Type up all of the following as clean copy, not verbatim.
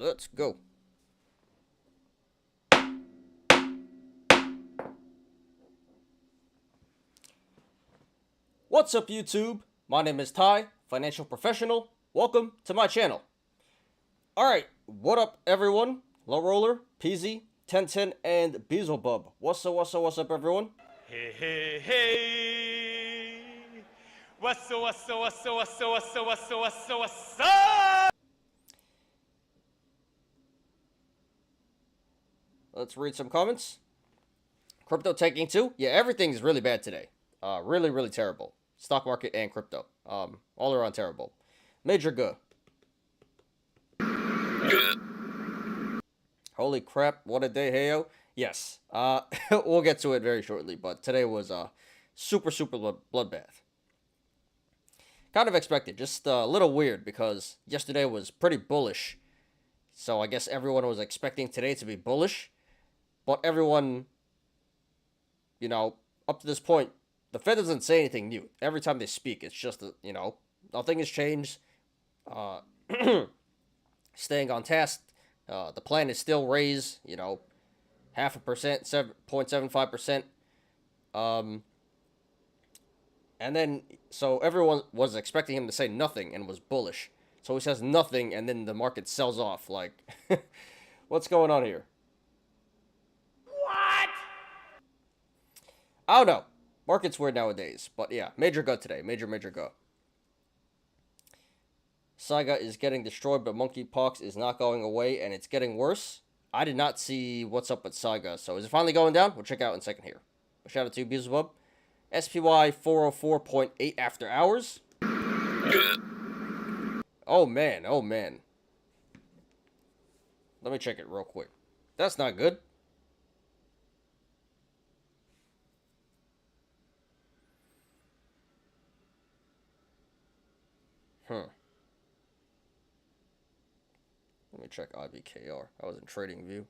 Let's go. What's up, YouTube? My name is Ty, financial professional. Welcome to my channel. Alright, what up, everyone? Low Roller, PZ, 1010, and Beelzebub. What's up, everyone? Hey, hey, hey! What's up? Let's read some comments. Crypto taking two. Yeah, everything's really bad today. Really terrible. Stock market and crypto. All around terrible. Major good. Holy crap, what a day, heyo. Yes, we'll get to it very shortly, but today was a super bloodbath. Kind of expected, just a little weird because yesterday was pretty bullish. So I guess everyone was expecting today to be bullish. But everyone, you know, up to this point, the Fed doesn't say anything new. Every time they speak, it's just, nothing has changed. Staying on task. The plan is still raise, 0.5%, 7.75%. And then, so everyone was expecting him to say nothing and was bullish. So he says nothing, and then the market sells off. Like, what's going on here? What? I don't know. Market's weird nowadays. But yeah, major go today. Major go. Saiga is getting destroyed, but monkeypox is not going away, and it's getting worse. I did not see what's up with Saiga. So is it finally going down? We'll check it out in a second here. A shout out to you, Beelzebub. SPY 404.8 after hours. Oh man. Let me check it real quick. That's not good. Let me check IBKR. I was in Trading View.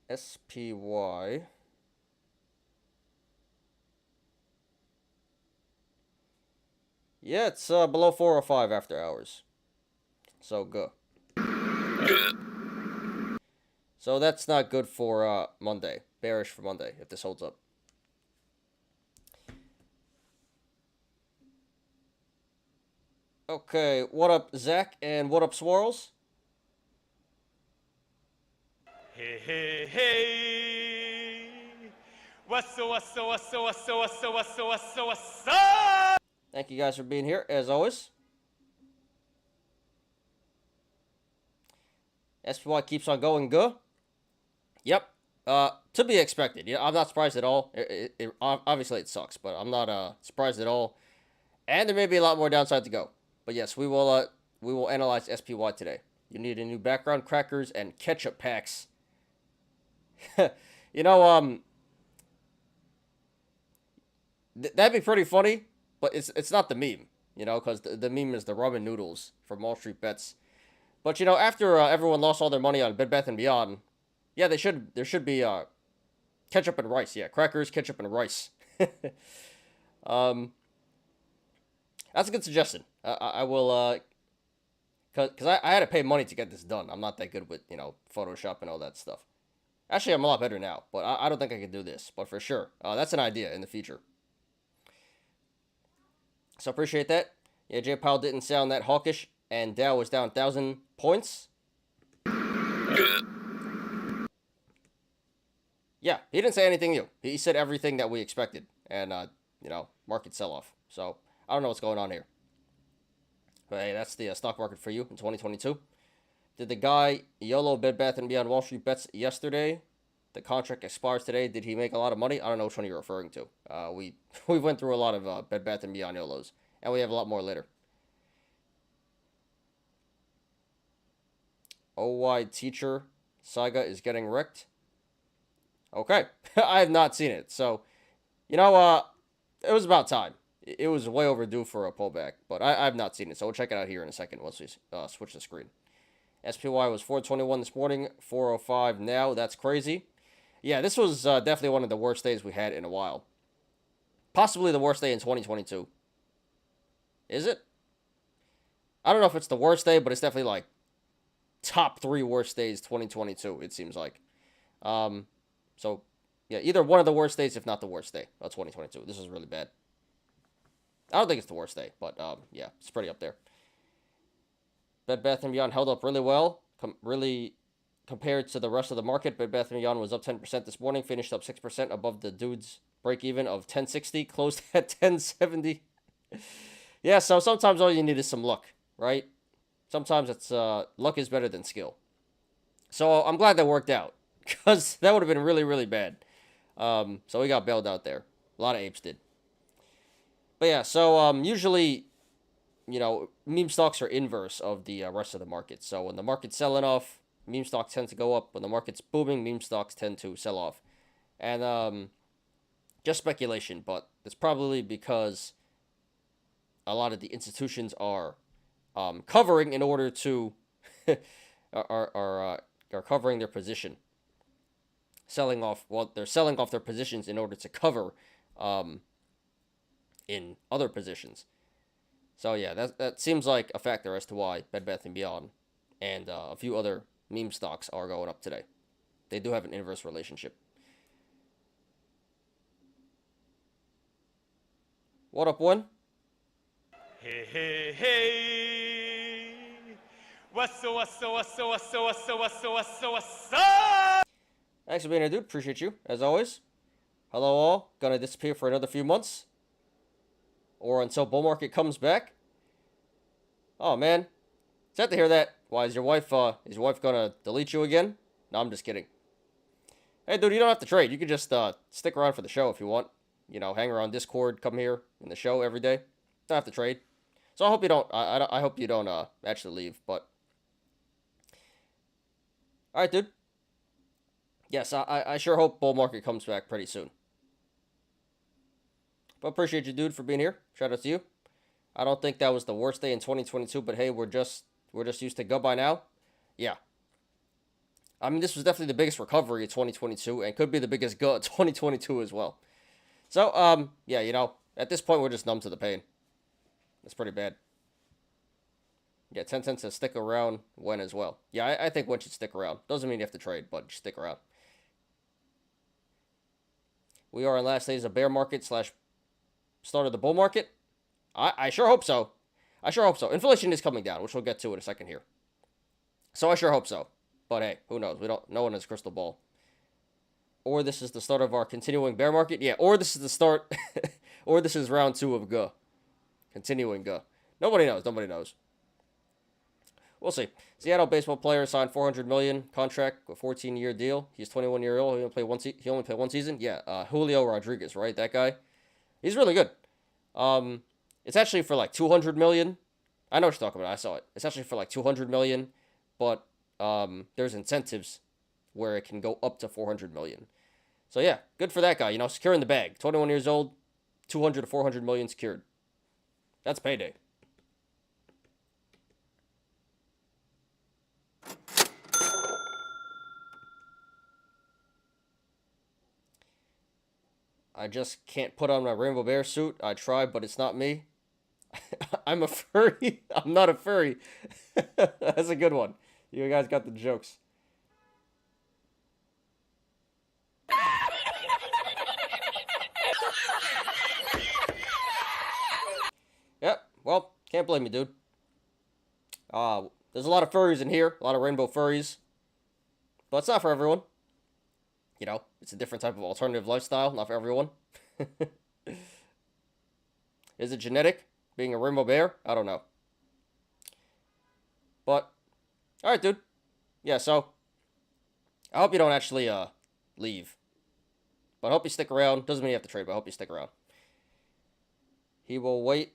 SPY. Yeah, it's below 405 after hours. So go. So that's not good for Monday. Bearish for Monday if this holds up. Okay, what up, Zach, and what up, Swirls? Hey, hey, hey! What's up? Thank you guys for being here, as always. SPY keeps on going good. Yep. To be expected. Yeah, I'm not surprised at all. Obviously, it sucks, but I'm not surprised at all. And there may be a lot more downside to go. But yes, we will analyze SPY today. You need a new background, crackers, and ketchup packs. That'd be pretty funny, but it's not the meme, because the meme is the ramen noodles from Wall Street Bets. But after everyone lost all their money on Bed Bath and Beyond, yeah, there should be ketchup and rice. Yeah, crackers, ketchup, and rice. That's a good suggestion. I will, because I had to pay money to get this done. I'm not that good with, Photoshop and all that stuff. Actually, I'm a lot better now, but I don't think I can do this. But for sure, that's an idea in the future. So appreciate that. Yeah, Jay Powell didn't sound that hawkish, and Dow was down 1,000 points. Yeah, he didn't say anything new. He said everything that we expected, and market sell-off. So I don't know what's going on here. But hey, that's the stock market for you in 2022. Did the guy Yolos Bed Bath & Beyond Wall Street Bets yesterday? The contract expires today. Did he make a lot of money? I don't know which one you're referring to. We went through a lot of Bed Bath & Beyond Yolos, and we have a lot more later. OY teacher Saiga is getting wrecked. Okay, I have not seen it. So, it was about time. It was way overdue for a pullback, but I have not seen it. So we'll check it out here in a second once we switch the screen. SPY was 421 this morning, 405 now. That's crazy. Yeah, this was definitely one of the worst days we had in a while. Possibly the worst day in 2022. Is it? I don't know if it's the worst day, but it's definitely like top 3 worst days 2022, it seems like. So yeah, either one of the worst days, if not the worst day of 2022. This is really bad. I don't think it's the worst day, but yeah, it's pretty up there. Bed Bath & Beyond held up really well, really compared to the rest of the market. Bed Bath & Beyond was up 10% this morning, finished up 6% above the dude's break even of 1060, closed at 1070. Yeah, so sometimes all you need is some luck, right? Sometimes it's luck is better than skill. So I'm glad that worked out, because that would have been really, really bad. So we got bailed out there. A lot of apes did. But yeah, so usually, meme stocks are inverse of the rest of the market. So when the market's selling off, meme stocks tend to go up. When the market's booming, meme stocks tend to sell off. And just speculation, but it's probably because a lot of the institutions are covering in order to are covering their position, selling off. Well, they're selling off their positions in order to cover in other positions. So yeah, that seems like a factor as to why Bed Bath & Beyond and a few other meme stocks are going up today. They do have an inverse relationship. What up, one? Hey, hey, hey. What's up, what's up, what's up, what's up, what's up, what's up, what's up, what's up? Thanks for being here, dude. Appreciate you, as always. Hello, all. Gonna disappear for another few months. Or until bull market comes back. Oh, man. Sad to hear that. Why, is your wife gonna delete you again? No, I'm just kidding. Hey, dude, you don't have to trade. You can just stick around for the show if you want. Hang around Discord, come here in the show every day. Don't have to trade. So I hope you don't. I hope you don't actually leave. But all right, dude. Yes, I sure hope bull market comes back pretty soon. But appreciate you, dude, for being here. Shout out to you. I don't think that was the worst day in 2022, but hey, we're just used to go by now. Yeah. I mean, this was definitely the biggest recovery of 2022, and could be the biggest go of 2022 as well. So, yeah, at this point, we're just numb to the pain. That's pretty bad. Yeah, 10 cents to stick around when as well. Yeah, I think one should stick around. Doesn't mean you have to trade, but just stick around. We are in last days of bear market / start of the bull market. I sure hope so. I sure hope so. Inflation is coming down, which we'll get to in a second here. So I sure hope so. But hey, who knows? No one has a crystal ball. Or this is the start of our continuing bear market. Yeah, or this is the start, or this is round 2 of G. Continuing G. Nobody knows. We'll see. Seattle baseball player signed $400 million contract, a 14-year deal. He's 21 years old. He only played one season. Yeah, Julio Rodriguez, right? That guy. He's really good. It's actually for like $200 million. I know what you're talking about. I saw it. It's actually for like $200 million, but there's incentives where it can go up to $400 million. So yeah, good for that guy. Securing the bag. 21 years old, 200 to 400 million secured. That's payday. I just can't put on my rainbow bear suit. I tried, but it's not me. I'm a furry. I'm not a furry. That's a good one. You guys got the jokes. Yep. Well, can't blame me, dude. There's a lot of furries in here. A lot of rainbow furries. But it's not for everyone. It's a different type of alternative lifestyle. Not for everyone. Is it genetic? Being a rainbow bear? I don't know. But, alright, dude. Yeah, so, I hope you don't actually, leave. But I hope you stick around. Doesn't mean you have to trade, but I hope you stick around. He wait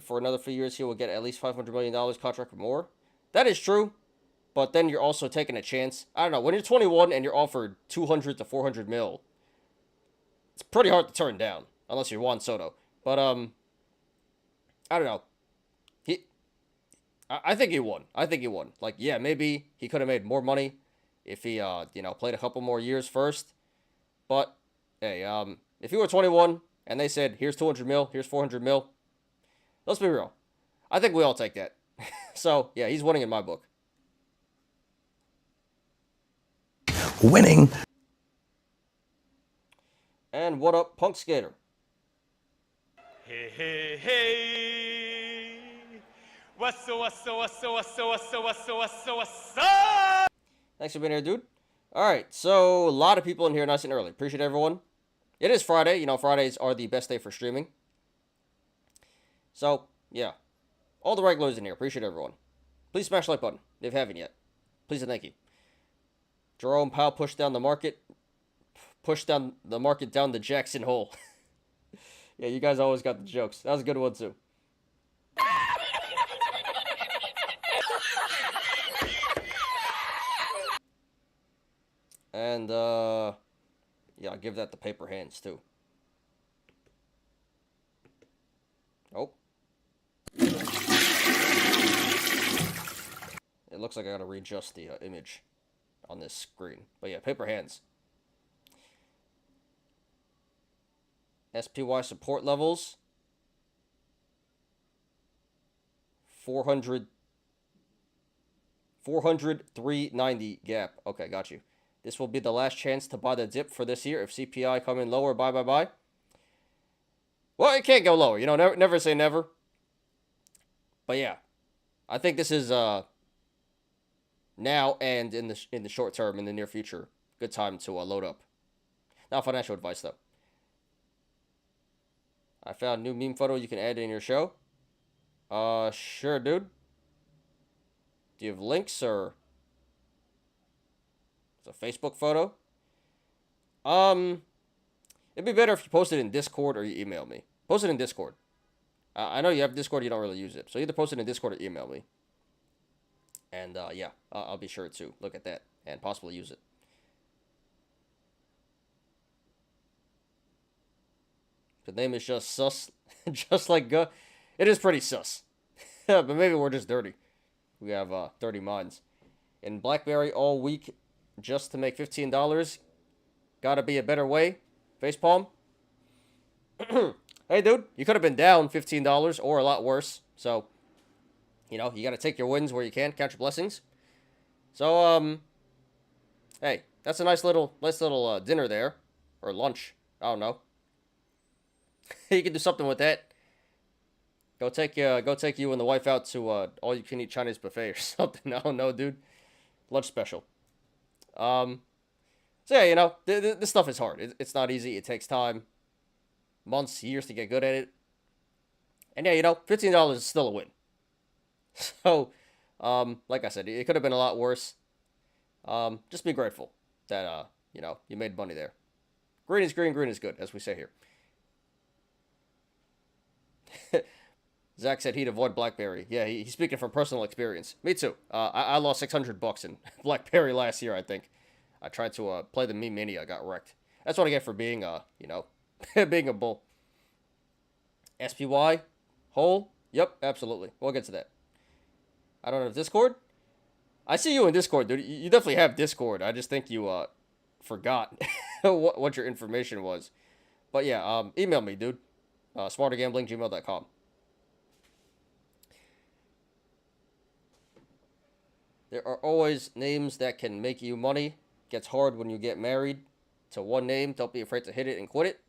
for another few years. He will get at least $500 million contract or more. That is true. But then you're also taking a chance. I don't know. When you're 21 and you're offered 200 to 400 mil, it's pretty hard to turn down. Unless you're Juan Soto. But, I don't know. I think he won. Like, yeah, maybe he could have made more money if he, played a couple more years first. But, hey, if you were 21 and they said, here's 200 mil, here's 400 mil, let's be real. I think we all take that. So, yeah, he's winning in my book. Winning. And what up, Punk Skater? Hey, hey, hey. What's up, what's up, what's up, what's up, what's up, what's up, what's up, what's up? Thanks for being here, dude. All right, so a lot of people in here nice and early. Appreciate everyone. It is Friday. You know, Fridays are the best day for streaming. So, yeah. All the regulars in here. Appreciate everyone. Please smash the like button if you haven't yet. Please and thank you. Jerome Powell pushed down the market. Pushed down the market down the Jackson hole. Yeah, you guys always got the jokes. That was a good one, too. And, yeah, I'll give that the paper hands, too. Oh. It looks like I gotta readjust the image on this screen. But yeah, paper hands. SPY support levels. 400, 390 gap. Okay, got you. This will be the last chance to buy the dip for this year. If CPI come in lower, buy. Well, it can't go lower. You know, never say never. But yeah, I think this is now and in the short term, in the near future, good time to load up. Not financial advice though. I found a new meme photo you can add in your show. Sure, dude. Do you have links or? It's a Facebook photo. It'd be better if you post it in Discord or you email me. Post it in Discord. I know you have Discord, you don't really use it. So either post it in Discord or email me. And, yeah, I'll be sure to look at that and possibly use it. The name is just sus. Just like It is pretty sus. But maybe we're just dirty. We have, dirty minds. In BlackBerry all week just to make $15. Gotta be a better way. Facepalm. Hey, dude, you could have been down $15 or a lot worse. So, you know, you got to take your wins where you can, count your blessings. So, hey, that's a nice little dinner there, or lunch. I don't know. You can do something with that. Go take you and the wife out to all you can eat Chinese buffet or something. I don't know, dude. Lunch special. So yeah, you know, this stuff is hard. It's not easy. It takes time. Months, years to get good at it. And yeah, you know, $15 is still a win. So, like I said, it could have been a lot worse. Just be grateful that, you know, you made money there. Green is green, green is good, as we say here. Zach said he'd avoid BlackBerry. Yeah, he's speaking from personal experience. Me too. I lost $600 in BlackBerry last year, I think. I tried to play the meme mania, I got wrecked. That's what I get for being, you know, being a bull. SPY? Hole? Yep, absolutely. We'll get to that. I don't have Discord? I see you in Discord, dude. You definitely have Discord. I just think you, forgot what your information was. But yeah, email me, dude. smartergambling@gmail.com. There are always names that can make you money. Gets hard when you get married to one name. Don't be afraid to hit it and quit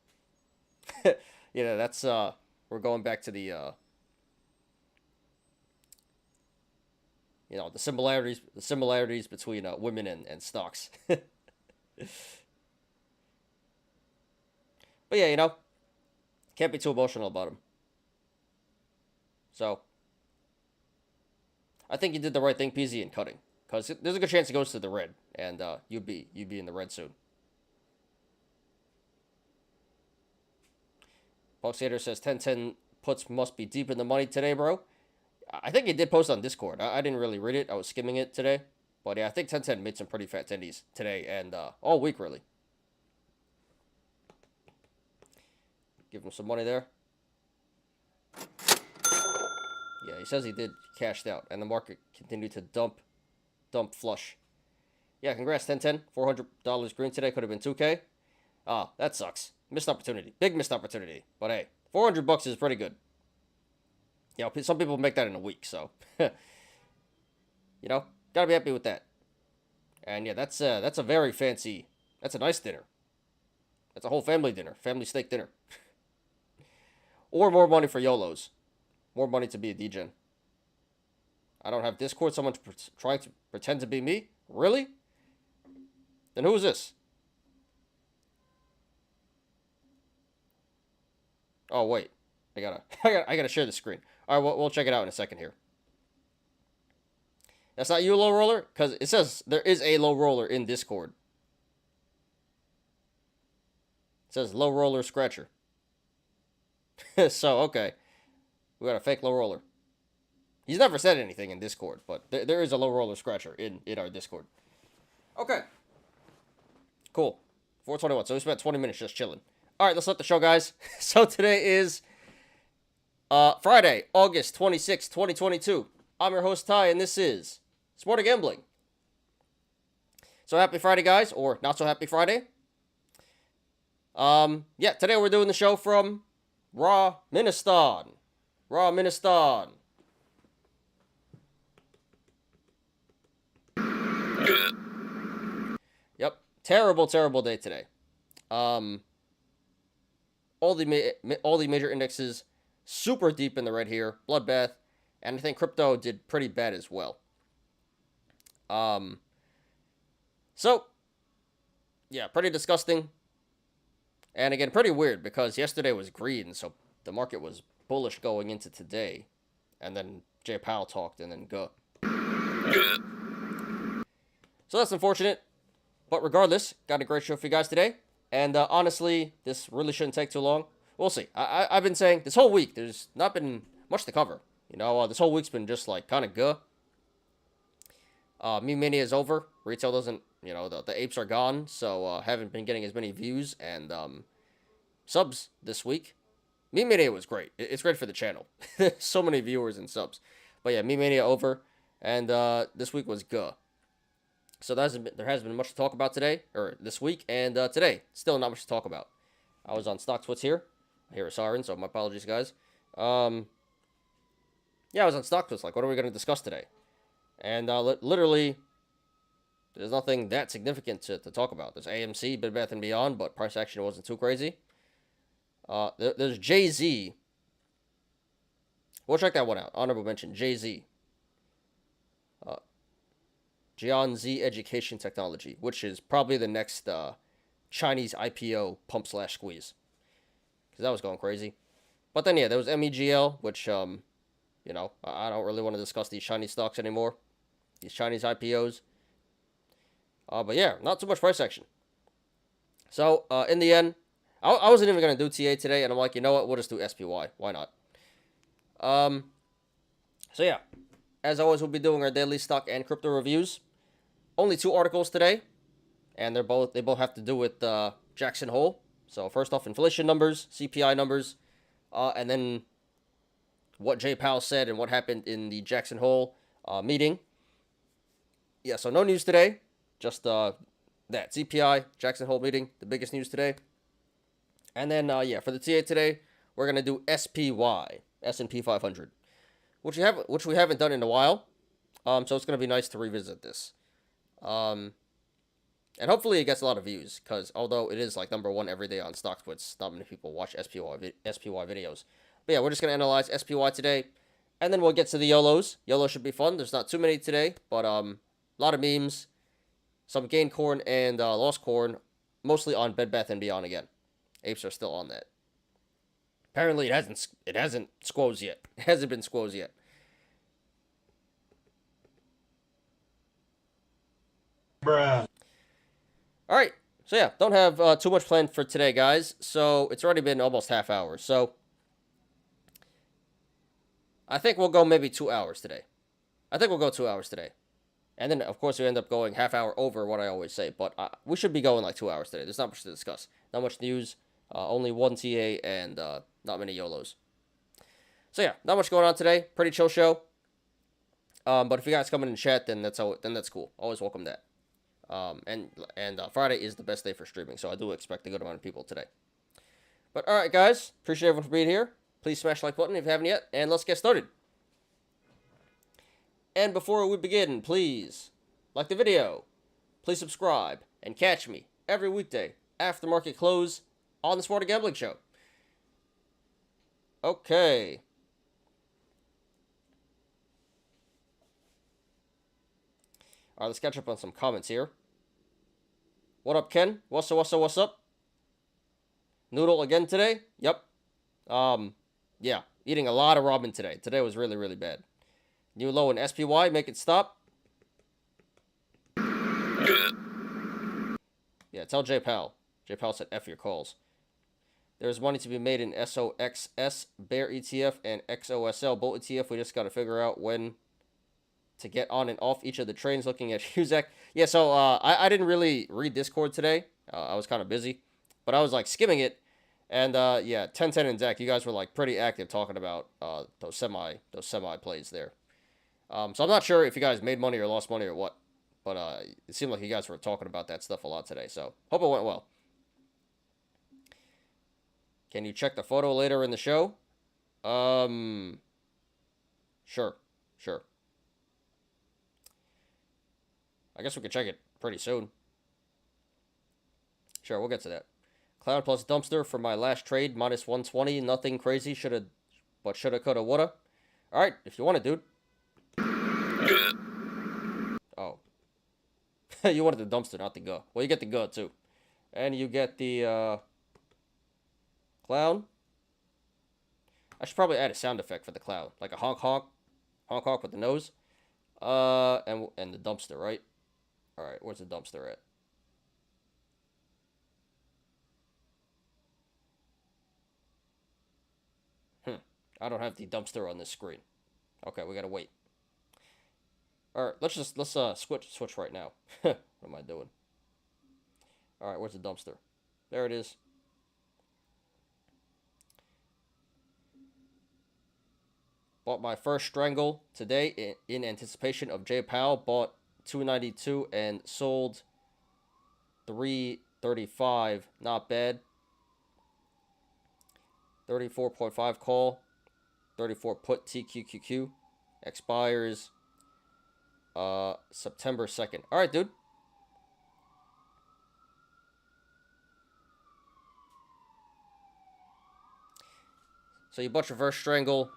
it. You know, that's, we're going back to the, you know, the similarities between women and stocks. But yeah, you know, can't be too emotional about them. So, I think you did the right thing, PZ, in cutting, because there's a good chance it goes to the red, and you'd be in the red soon. Boxator says 10-10 puts must be deep in the money today, bro. I think he did post on Discord. I didn't really read it. I was skimming it today. But yeah, I think 10-10 made some pretty fat tendies today and all week, really. Give him some money there. Yeah, he says he did cashed out, and the market continued to dump flush. Yeah, congrats, 10-10. $400 green today. Could have been 2K. Ah, that sucks. Missed opportunity. Big missed opportunity. But hey, $400 is pretty good. You know, some people make that in a week, so you know, gotta be happy with that. And yeah, that's a very fancy. That's a nice dinner. That's a whole family dinner, family steak dinner. Or more money for Yolos. More money to be a degen. I don't have Discord. Someone's trying to pretend to be me? Really? Then who is this? Oh, wait. I gotta share the screen. All right, we'll check it out in a second here. That's not you, low roller? Because it says there is a low roller in Discord. It says low roller scratcher. So, okay. We got a fake low roller. He's never said anything in Discord, but there is a low roller scratcher in our Discord. Okay. Cool. 421. So we spent 20 minutes just chilling. All right, let's let the show, guys. So today is Friday, August 26, 2022. I'm your host, Ty, and this is Smarter Gambling. So happy Friday, guys, or not so happy Friday. Yeah, today we're doing the show from Raw-Ministan. Raw-Ministan. Yep, terrible day today. All the major indexes super deep in the red here, bloodbath, and I think crypto did pretty bad as well. So yeah, pretty disgusting. And again, pretty weird because yesterday was green, so the market was bullish going into today. And then Jay Powell talked and then go. So that's unfortunate. But regardless, got a great show for you guys today. And honestly, this really shouldn't take too long. We'll see. I've been saying this whole week, there's not been much to cover. You know, this whole week's been just like kind of good. Meme Mania is over. Retail doesn't, you know, the apes are gone. So haven't been getting as many views and subs this week. Meme Mania was great. It's great for the channel. So many viewers and subs. But yeah, Meme Mania over. And this week was good. So there hasn't been much to talk about today, or this week, and today, still not much to talk about. I was on StockTwits here. I hear a siren, so my apologies, guys. Yeah, I was on StockTwits, like, what are we going to discuss today? And literally, there's nothing that significant to talk about. There's AMC, Bed Bath & Beyond, but price action wasn't too crazy. There's Jay-Z. We'll check that one out. Honorable mention, Jay-Z. Jian Z Education Technology, which is probably the next Chinese IPO pump/squeeze. Because that was going crazy. But then, yeah, there was MEGL, which, you know, I don't really want to discuss these Chinese stocks anymore. These Chinese IPOs. But yeah, not too much price action. So, in the end, I wasn't even going to do TA today, and I'm like, you know what, we'll just do SPY. Why not? So yeah, as always, we'll be doing our daily stock and crypto reviews. Only 2 articles today, and they both have to do with Jackson Hole. So first off, inflation numbers, CPI numbers, and then what Jay Powell said and what happened in the Jackson Hole meeting. Yeah, so no news today, just that CPI, Jackson Hole meeting, the biggest news today. And then yeah, for the TA today, we're gonna do SPY, S&P 500, which we haven't done in a while. So it's gonna be nice to revisit this. And hopefully it gets a lot of views, because although it is like #1 every day on StockTwits, not many people watch SPY videos. But yeah, we're just going to analyze SPY today, and then we'll get to the Yolos. Yolos should be fun. There's not too many today, but a lot of memes, some gain corn and lost corn, mostly on Bed Bath & Beyond again. Apes are still on that. Apparently it hasn't squoze yet. It hasn't been squoze yet. Bruh. All right, so yeah, don't have too much planned for today, guys. So it's already been almost half hour. So I think we'll go maybe 2 hours today. I think we'll go 2 hours today. And then, of course, we end up going half hour over what I always say. But we should be going like 2 hours today. There's not much to discuss. Not much news. Only one TA and not many YOLOs. So yeah, not much going on today. Pretty chill show. But if you guys come in and chat, then that's cool. Always welcome that. And Friday is the best day for streaming, so I do expect a good amount of people today. But all right, guys, appreciate everyone for being here. Please smash the like button if you haven't yet, and let's get started. And before we begin, please like the video, please subscribe, and catch me every weekday after market close on the Smarter Gambling Show. Okay. Alright, let's catch up on some comments here. What up, Ken? What's up? Noodle again today? Yep. Yeah, eating a lot of ramen today. Today was really, really bad. New low in SPY, make it stop. Yeah, tell J Powell. J Powell said F your calls. There's money to be made in SOXS, Bear ETF, and XOSL, Bull ETF. We just got to figure out when to get on and off each of the trains. Looking at Huzek. Yeah, so I didn't really read Discord today. I was kind of busy. But I was like skimming it. And yeah, 1010 and Zach, you guys were like pretty active talking about those semi plays there. So I'm not sure if you guys made money or lost money or what. But it seemed like you guys were talking about that stuff a lot today. So hope it went well. Can you check the photo later in the show? Sure. I guess we could check it pretty soon. Sure, we'll get to that. Clown plus dumpster for my last trade, minus 120. Nothing crazy. Shoulda, coulda, woulda. Alright, if you want it, dude. Oh. You wanted the dumpster, not the go. Well, you get the go, too. And you get the, clown. I should probably add a sound effect for the clown. Like a honk honk. Honk honk with the nose. And the dumpster, right? Alright, where's the dumpster at? I don't have the dumpster on this screen. Okay, we gotta wait. Alright, let's switch right now. What am I doing? Alright, where's the dumpster? There it is. Bought my first strangle today in anticipation of J Powell. Bought 292 and sold 335. Not bad. 34.5 call. 34 put TQQQ. Expires September 2nd. All right, dude. So you bought your first strangle.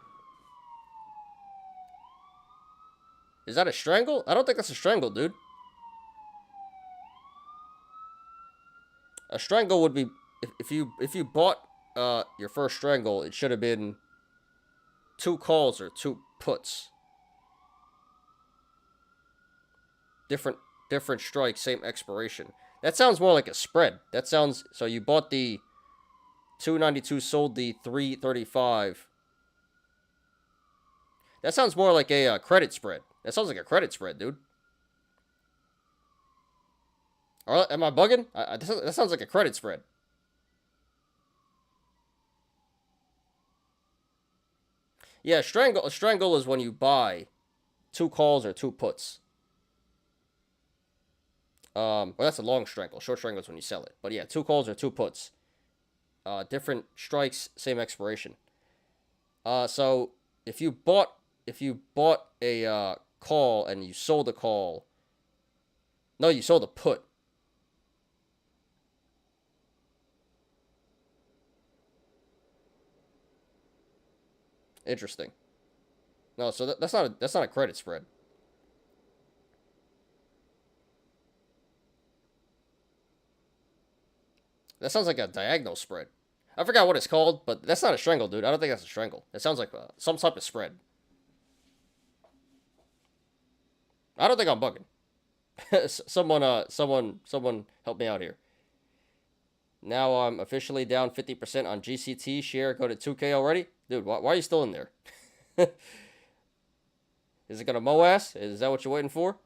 Is that a strangle? I don't think that's a strangle, dude. A strangle would be if you bought your first strangle, it should have been 2 calls or 2 puts. Different strike, same expiration. That sounds more like a spread. That sounds so you bought the 292, sold the 335. That sounds more like a credit spread. That sounds like a credit spread, dude. Am I bugging? That sounds like a credit spread. Yeah, a strangle is when you buy 2 calls or 2 puts. Well, that's a long strangle. Short strangle is when you sell it. But yeah, 2 calls or 2 puts. Different strikes, same expiration. So if you bought a call and you sold a call. No, you sold a put. Interesting. No, so that's not a credit spread. That sounds like a diagonal spread. I forgot what it's called, but that's not a strangle, dude. I don't think that's a strangle. It sounds like some type of spread. I don't think I'm bugging. Someone help me out here. Now I'm officially down 50% on GCT. Share go to 2K already? Dude, why are you still in there? Is it gonna mow ass? Is that what you're waiting for?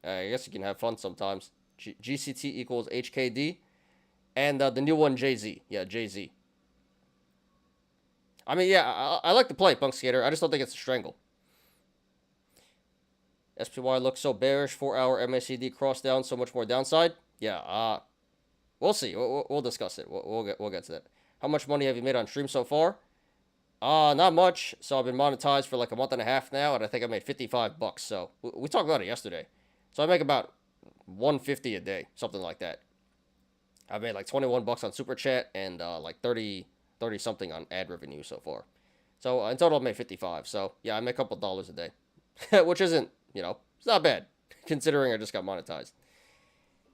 I guess you can have fun sometimes. GCT equals HKD. And the new one, JZ. Yeah, JZ. I mean, yeah, I like to play Punk Skater. I just don't think it's a strangle. SPY looks so bearish. 4-hour MACD cross down. So much more downside. Yeah, we'll see. We'll discuss it. We'll get to that. How much money have you made on stream so far? Not much. So I've been monetized for like a month and a half now, and I think I made $55. So we talked about it yesterday. So I make about 150 a day, something like that. I made like 21 bucks on Super Chat and like 30 something on ad revenue so far. So in total I made 55. So yeah, I make a couple dollars a day, which isn't, it's not bad considering I just got monetized.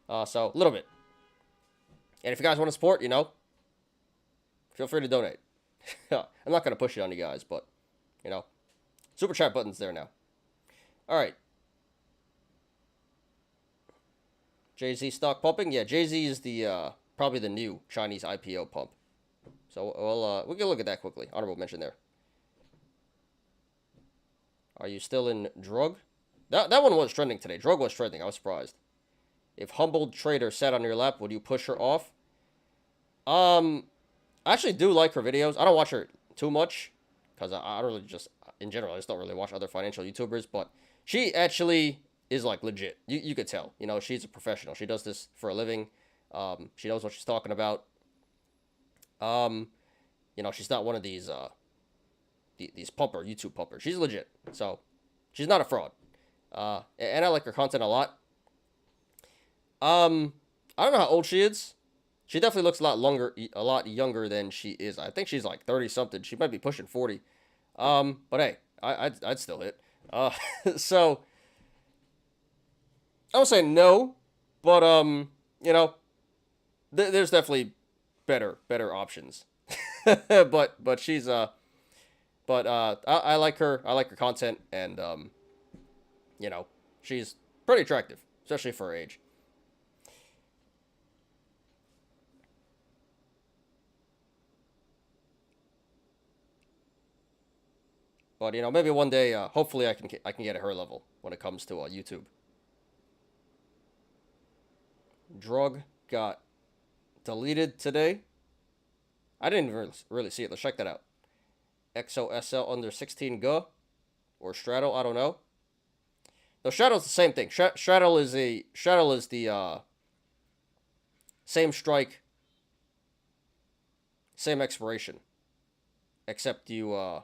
So a little bit. And if you guys want to support, feel free to donate. I'm not going to push it on you guys, but, Super Chat button's there now. All right. Jay-Z stock pumping? Yeah, Jay-Z is the probably the new Chinese IPO pump. So we can look at that quickly. Honorable mention there. Are you still in drug? That one was trending today. Drug was trending. I was surprised. If humbled trader sat on your lap, would you push her off? I actually do like her videos. I don't watch her too much because I don't really just, in general, I just don't really watch other financial YouTubers. But she actually is like legit. You could tell. She's a professional. She does this for a living. She knows what she's talking about. She's not one of these YouTube pumpers. She's legit. So she's not a fraud. And I like her content a lot. I don't know how old she is. She definitely looks a lot younger than she is. I think she's like 30 something. She might be pushing 40. But hey, I'd still hit. So I would say no, but there's definitely better options. but she's I like her. I like her content, and she's pretty attractive, especially for her age. But maybe one day, hopefully, I can get at her level when it comes to YouTube. Drug got deleted today. I didn't really see it. Let's check that out. XOSL under 16 Go or Straddle. I don't know. No, Straddle's the same thing. Straddle is the same strike, same expiration, except you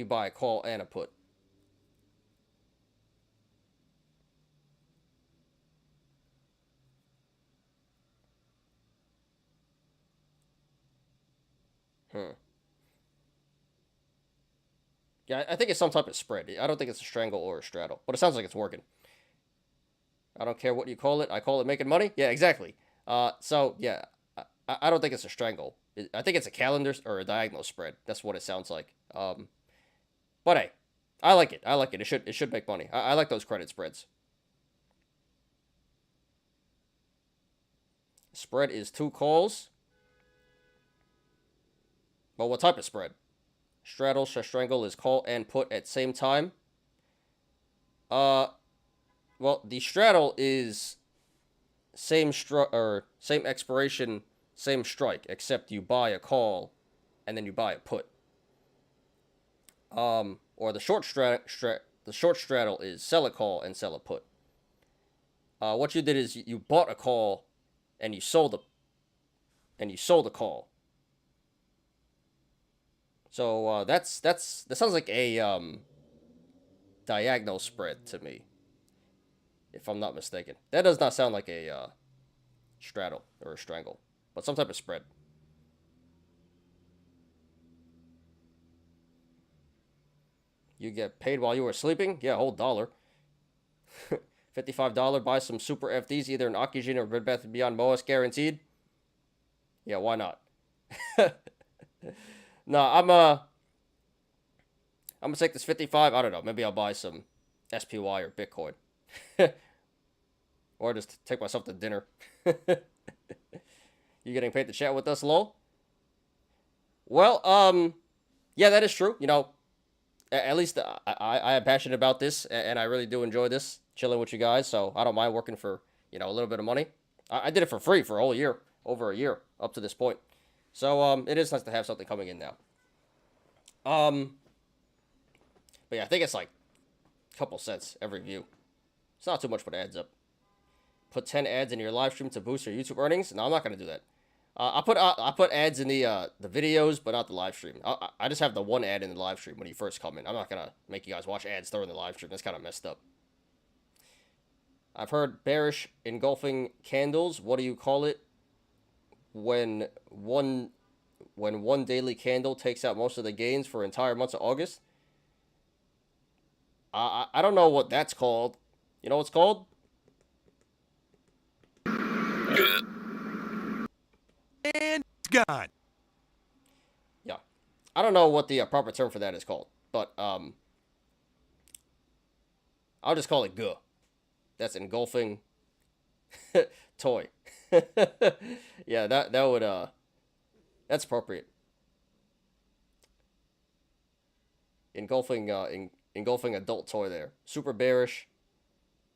buy a call and a put. Yeah, I think it's some type of spread. I don't think it's a strangle or a straddle, but it sounds like it's working. I don't care what you call it. I call it making money. Yeah, exactly. So yeah, I don't think it's a strangle. I think it's a calendar or a diagonal spread. That's what it sounds like. But hey, I like it. It should make money. I like those credit spreads. Spread is 2 calls. Well, what type of spread? Straddle, strangle is call and put at same time. Well, the straddle is same expiration, same strike, except you buy a call and then you buy a put. Or the short straddle is sell a call and sell a put. What you did is you bought a call and you sold a call. So that sounds like a diagonal spread to me, if I'm not mistaken. That does not sound like a straddle or a strangle, but some type of spread. You get paid while you were sleeping? Yeah, whole $1. $55, buy some super FDs, either an Akijin or Bed Bath & Beyond MOAS guaranteed. Yeah, why not? No, I'm gonna take this 55. I don't know. Maybe I'll buy some SPY or Bitcoin, or just take myself to dinner. You getting paid to chat with us, lol? Well, yeah, that is true. At least I am passionate about this, and I really do enjoy this, chilling with you guys. So I don't mind working for a little bit of money. I did it for free for a whole year, over a year up to this point. So it is nice to have something coming in now. But yeah, I think it's like a couple cents every view. It's not too much, but it adds up. put 10 ads in your live stream to boost your YouTube earnings. No, I'm not gonna do that. I put ads in the videos, but not the live stream. I just have the one ad in the live stream when you first come in. I'm not gonna make you guys watch ads during the live stream. That's kind of messed up. I've heard bearish engulfing candles. What do you call it? When one daily candle takes out most of the gains for entire months of August. I don't know what that's called. You know what it's called? And gone. Yeah. I don't know what the proper term for that is called, but I'll just call it G. That's engulfing toy. Yeah, that would that's appropriate. Engulfing engulfing adult toy there. Super bearish.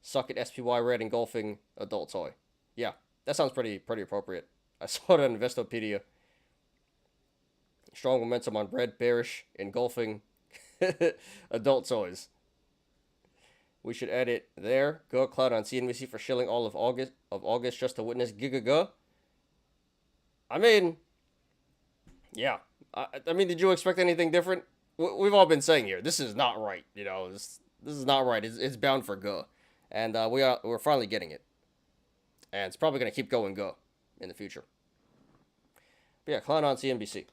Suck it SPY red engulfing adult toy. Yeah, that sounds pretty appropriate. I saw it on Investopedia. Strong momentum on red bearish engulfing adult toys. We should add it there. Go cloud on CNBC for shilling all of August just to witness Giga. I mean, yeah. I mean, did you expect anything different? We've all been saying here, this is not right. You know, this is not right. It's bound for go, and we're finally getting it, and it's probably gonna keep going go in the future. But yeah, cloud on CNBC.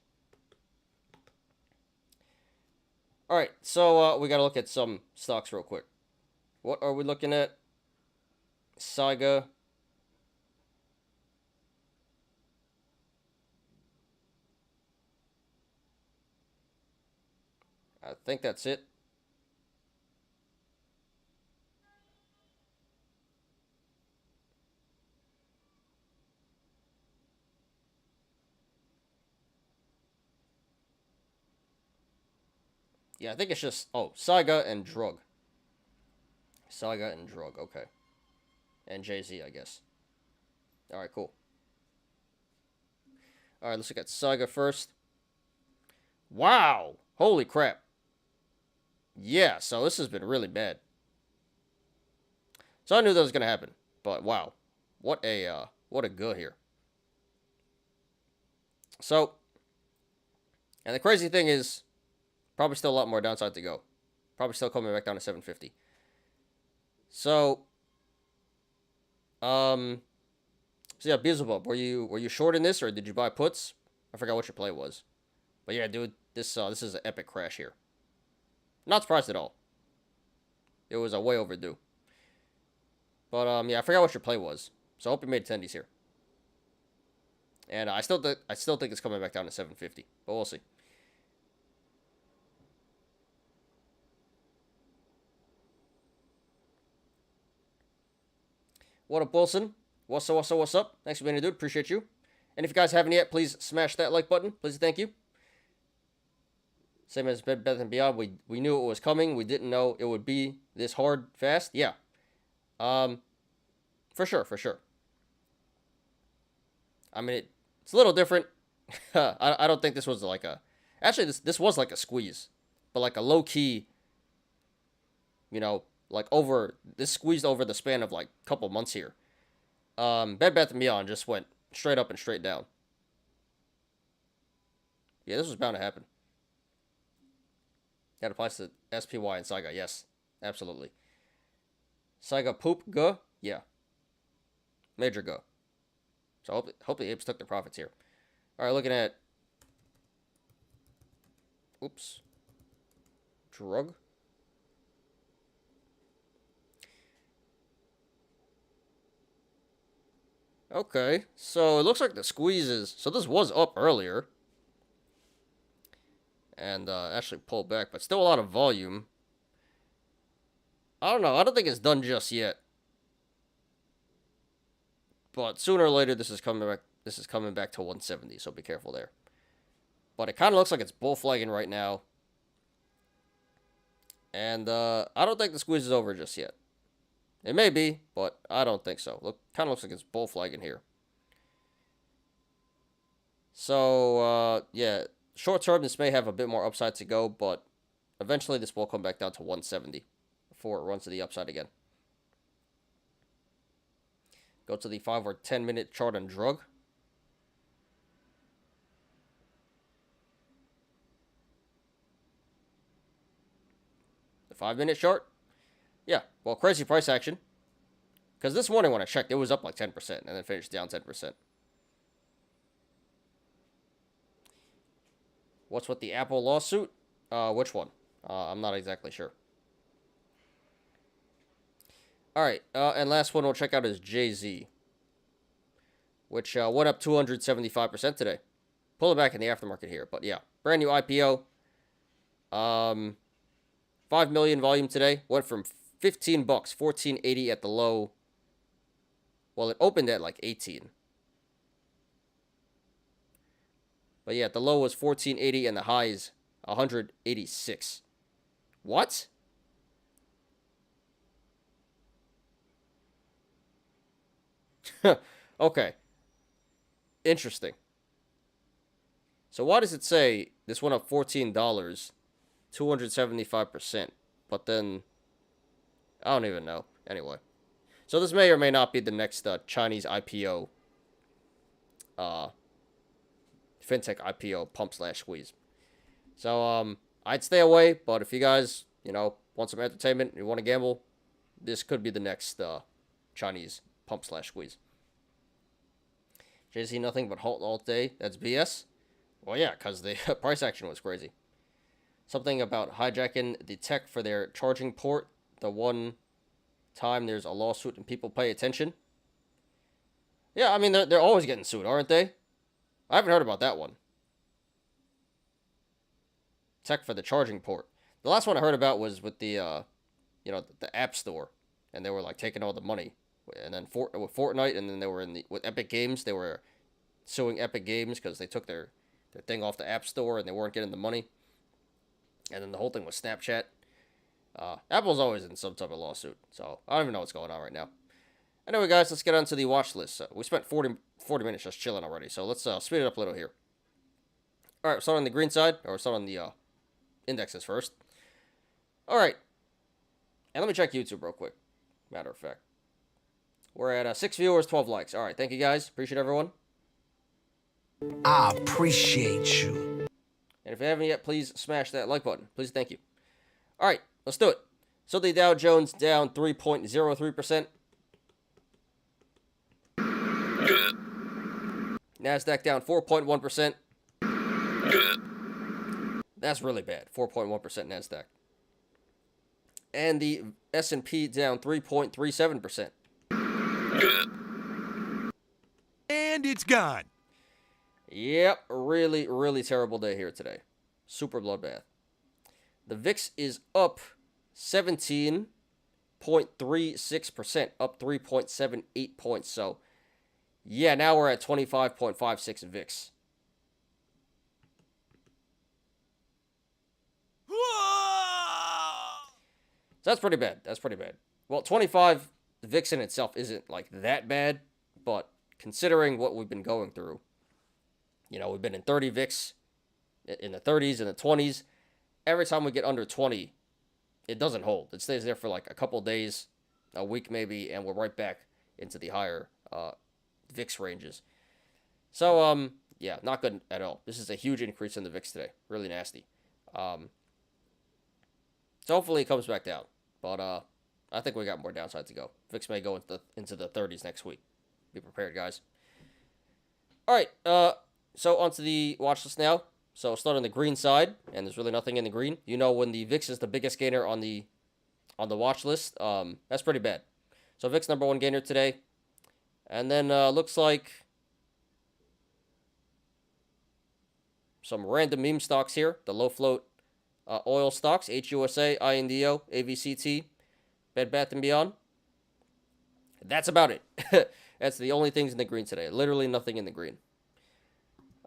All right, so we gotta look at some stocks real quick. What are we looking at? Saiga. I think that's it. Yeah, I think it's just, Saiga and Drug. Saiga and Drug, okay. And Jay-Z, I guess. Alright, cool. Alright, let's look at Saiga first. Wow! Holy crap. Yeah, so this has been really bad. So I knew that was gonna happen, but wow. What a good here. So, and the crazy thing is, probably still a lot more downside to go. Probably still coming back down to 750. So yeah, Beelzebub, were you short in this or did you buy puts? I forgot what your play was. But yeah, dude, this is an epic crash here. Not surprised at all. It was way overdue. But yeah, I forgot what your play was. So I hope you made attendees here. And I still think it's coming back down to 750, but we'll see. What up, Wilson? What's up? Thanks for being here, dude. Appreciate you. And if you guys haven't yet, please smash that like button. Please, thank you. Same as Bed Bath & Beyond. We knew it was coming. We didn't know it would be this hard fast. Yeah. For sure. I mean, it's a little different. I don't think this was like a... Actually, this was like a squeeze. But like a low-key... You know, like over... This squeezed over the span of like a couple months here. Bed Bath & Beyond just went straight up and straight down. Yeah, this was bound to happen. That applies to SPY and Saiga. Yes, absolutely. Saiga poop go? Yeah. Major go. So hope the apes took their profits here. All right, looking at... Oops. Drug. Okay, so it looks like the squeezes... So this was up earlier. And actually pulled back, but still a lot of volume. I don't know. I don't think it's done just yet. But sooner or later, this is coming back. This is coming back to 170, so be careful there. But it kind of looks like it's bull flagging right now. And I don't think the squeeze is over just yet. It may be, but I don't think so. Kind of looks like it's bull flagging here. So yeah, short term, this may have a bit more upside to go, but eventually this will come back down to 170 before it runs to the upside again. Go to the 5 or 10 minute chart on drug. The 5-minute chart? Yeah, well, crazy price action. Because this morning when I checked, it was up like 10% and then finished down 10%. What's with the Apple lawsuit? Which one? I'm not exactly sure. Alright, and last one we'll check out is Jay-Z, which went up 275% today. Pull it back in the aftermarket here, but yeah. Brand new IPO. 5 million volume today. Went from $15, $14.80 at the low. Well, it opened at like 18. But yeah, the low was $14.80 and the high is $186. What? Okay. Interesting. So why does it say this went up $14, 275%, but then I don't even know. Anyway. So this may or may not be the next Chinese IPO, fintech IPO pump/squeeze. So I'd stay away, but if you guys, want some entertainment, you want to gamble, this could be the next Chinese pump/squeeze. Jay-Z nothing but halt all day. That's BS. Well, yeah, because the price action was crazy. Something about hijacking the tech for their charging port. The one time there's a lawsuit and people pay attention. Yeah, I mean, they're always getting sued, aren't they? I haven't heard about that one. Tech for the charging port. The last one I heard about was with the, the App Store. And they were, like, taking all the money. And then with Fortnite, and then they were with Epic Games, they were suing Epic Games because they took their thing off the App Store and they weren't getting the money. And then the whole thing was Snapchat. Apple's always in some type of lawsuit, so I don't even know what's going on right now. Anyway, guys, let's get on to the watch list. We spent 40 minutes just chilling already, so let's speed it up a little here. All right, start on the green side, or start on the indexes first. All right, and let me check YouTube real quick, matter of fact. We're at 6 viewers, 12 likes. All right, thank you, guys. Appreciate everyone. I appreciate you. And if you haven't yet, please smash that like button. Please, thank you. All right, let's do it. So the Dow Jones down 3.03%. NASDAQ down 4.1%. That's really bad, 4.1% NASDAQ. And the S&P down 3.37%. And it's gone. Yep, really, really terrible day here today. Super bloodbath. The VIX is up 17.36%, up 3.78 points. So, yeah, now we're at 25.56 VIX. So that's pretty bad. That's pretty bad. Well, 25 VIX in itself isn't like that bad, but considering what we've been going through, we've been in 30 VIX, in the 30s and the 20s. Every time we get under 20, it doesn't hold. It stays there for like a couple days, a week maybe, and we're right back into the higher VIX ranges. So, yeah, not good at all. This is a huge increase in the VIX today. Really nasty. So hopefully it comes back down. But I think we got more downside to go. VIX may go into the 30s next week. Be prepared, guys. All right, so onto the watch list now. So start on the green side, and there's really nothing in the green. When the VIX is the biggest gainer on the watch list, that's pretty bad. So VIX number one gainer today. And then looks like some random meme stocks here. The low float oil stocks, HUSA, INDO, AVCT, Bed Bath & Beyond. That's about it. That's the only things in the green today. Literally nothing in the green.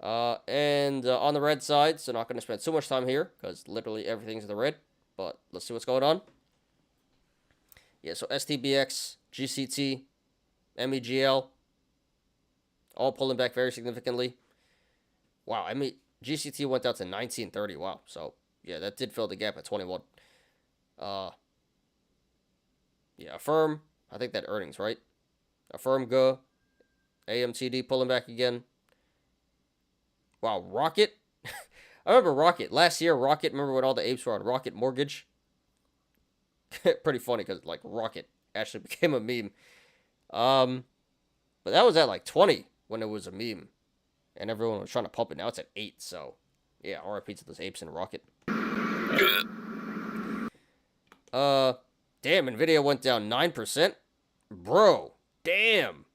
And on the red side, so not going to spend too much time here because literally everything's in the red. But let's see what's going on. Yeah, so STBX, GCT, MEGL, all pulling back very significantly. Wow, GCT went down to 1930. Wow, so yeah, that did fill the gap at 21. Yeah, Affirm, I think that earnings, right? Affirm go. AMTD pulling back again. Wow, Rocket. I remember Rocket. Last year, Rocket, remember when all the apes were on Rocket Mortgage? Pretty funny because, like, Rocket actually became a meme. But that was at, like, 20 when it was a meme. And everyone was trying to pump it. Now it's at 8, so... Yeah, RIP to those apes and Rocket. Damn, Nvidia went down 9%? Bro, damn.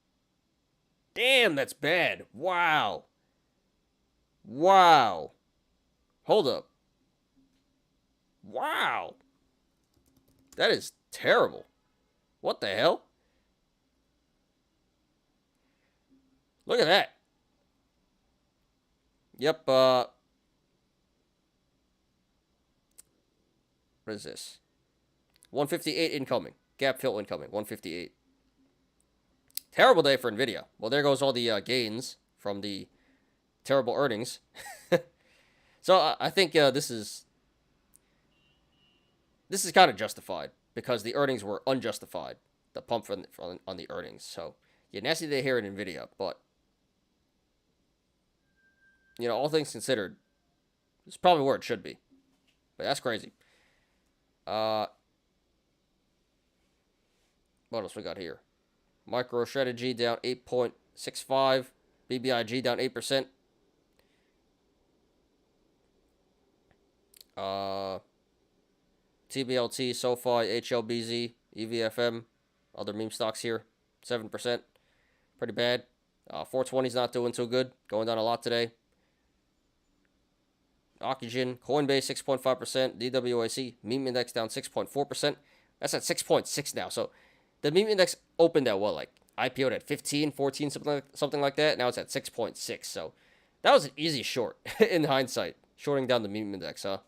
Damn, that's bad. Wow. Wow. Hold up. Wow. That is terrible. What the hell? Look at that. Yep, what is this? 158 incoming. Gap fill incoming. 158. Terrible day for Nvidia. Well, there goes all the gains from the terrible earnings. So I think this is kind of justified because the earnings were unjustified. The pump on the earnings. So yeah, nasty day here in Nvidia, but you know, all things considered, it's probably where it should be. But that's crazy. What else we got here? MicroStrategy down 8.65. BBIG down 8%. TBLT, SoFi, HLBZ, EVFM, other meme stocks here, 7%. Pretty bad. 420's not doing too good. Going down a lot today. Oxygen, Coinbase 6.5%, DWIC, meme index down 6.4%. That's at 6.6 now. So the meme index opened at what, like IPO'd at 15, 14, something like that. Now it's at 6.6. So that was an easy short in hindsight, shorting down the meme index, huh?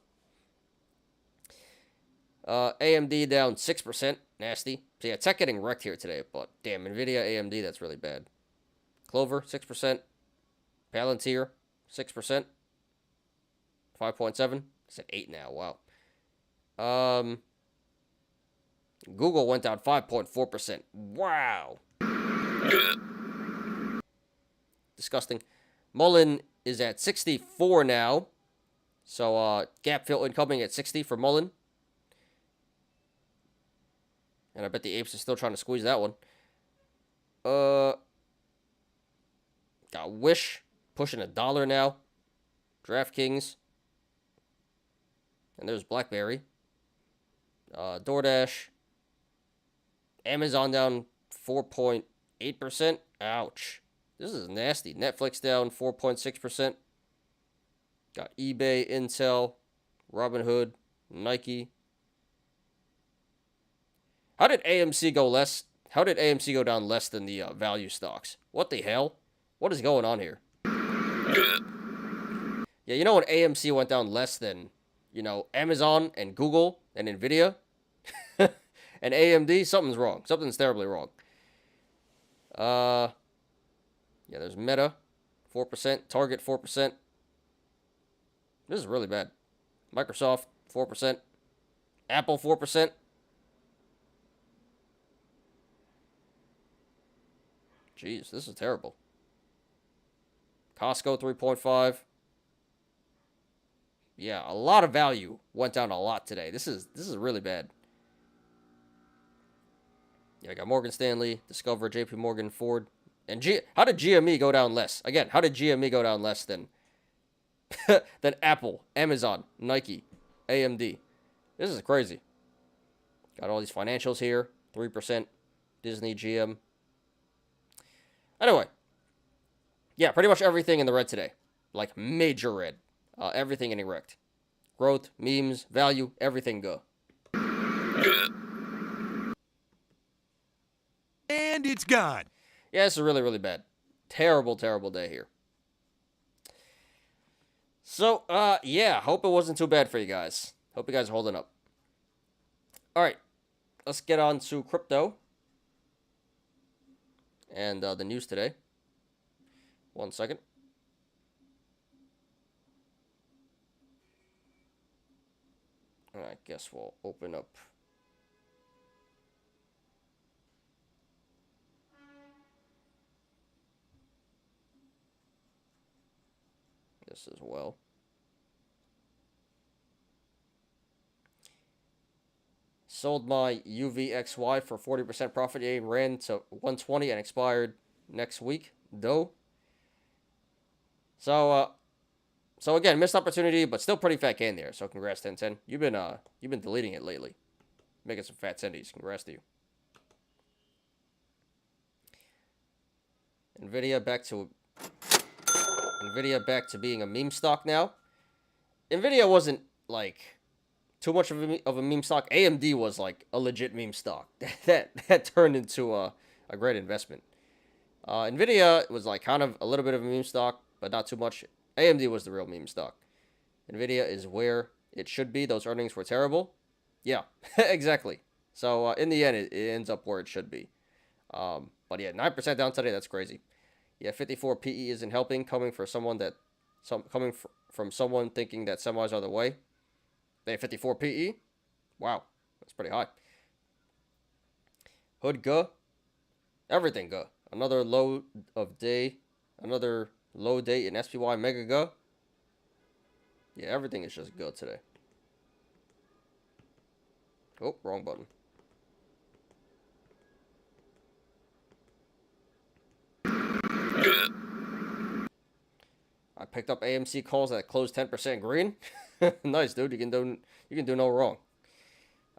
AMD down 6%, nasty. So yeah, tech getting wrecked here today, but damn, Nvidia, AMD, that's really bad. Clover 6%, Palantir 6%. 5.7. It's at 8 now. Wow. Google went down 5.4%. Wow. Disgusting. Mullen is at 64 now. So gap fill incoming at 60 for Mullen. And I bet the apes are still trying to squeeze that one. Got Wish pushing $1 now. DraftKings. And there's BlackBerry. DoorDash. Amazon down 4.8%. Ouch. This is nasty. Netflix down 4.6%. Got eBay, Intel, Robinhood, Nike. How did AMC go less? How did AMC go down less than the value stocks? What the hell? What is going on here? Yeah, you know when AMC went down less than, you know, Amazon and Google and Nvidia and AMD, something's wrong. Something's terribly wrong. Yeah, there's Meta, 4%. Target, 4%. This is really bad. Microsoft, 4%. Apple, 4%. Jeez, this is terrible. Costco, 3.5. Yeah, a lot of value went down a lot today. This is really bad. Yeah, I got Morgan Stanley, Discover, JP Morgan, Ford, and how did GME go down less? Again, how did GME go down less than than Apple, Amazon, Nike, AMD? This is crazy. Got all these financials here, 3%, Disney, GM. Anyway, yeah, pretty much everything in the red today. Like, major red. Everything getting wrecked. Growth, memes, value, everything go. And it's gone. Yeah, this is really, really bad. Terrible, terrible day here. So, yeah, hope it wasn't too bad for you guys. Hope you guys are holding up. All right, let's get on to crypto. And the news today. 1 second. I guess we'll open up. this as well. Sold my UVXY for 40% profit. Yeah, ran to 120 and expired next week, though. So again, missed opportunity, but still pretty fat gain there. So congrats, 1010. You've been deleting it lately, making some fat sendies. Congrats to you. Nvidia back to being a meme stock now. Nvidia wasn't like too much of a meme stock. AMD was like a legit meme stock that turned into a great investment. Nvidia was like kind of a little bit of a meme stock, but not too much. AMD was the real meme stock. Nvidia is where it should be. Those earnings were terrible. Yeah, exactly. So in the end, it ends up where it should be. But yeah, 9% down today. That's crazy. Yeah, 54 PE isn't helping. Coming from someone thinking that semis are the way. They have 54 PE. Wow, that's pretty high. Hood Guh. Everything Guh. Another low day in SPY Mega Guh. Yeah, everything is just Guh today. Oh, wrong button. I picked up AMC calls that closed 10% green. Nice, dude. You can do no wrong.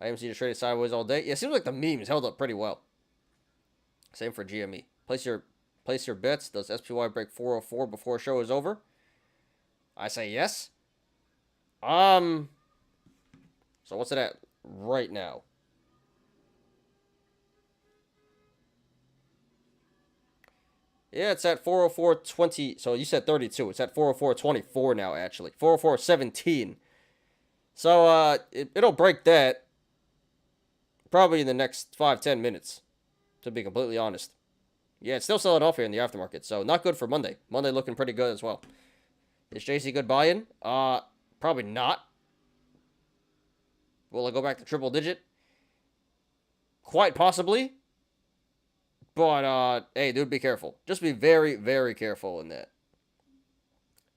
AMC just traded sideways all day. Yeah, it seems like the memes held up pretty well. Same for GME. Place your bets. Does SPY break 404 before show is over? I say yes. So what's it at right now? Yeah, it's at 404.20. So you said 32. It's at 404.24 now, actually. 404.17. So it'll break that probably in the next 5-10 minutes, to be completely honest. Yeah, it's still selling off here in the aftermarket, so not good for Monday. Monday looking pretty good as well. Is JC good buy-in? Probably not. Will it go back to triple digit? Quite possibly. But, hey, dude, be careful. Just be very, very careful in that.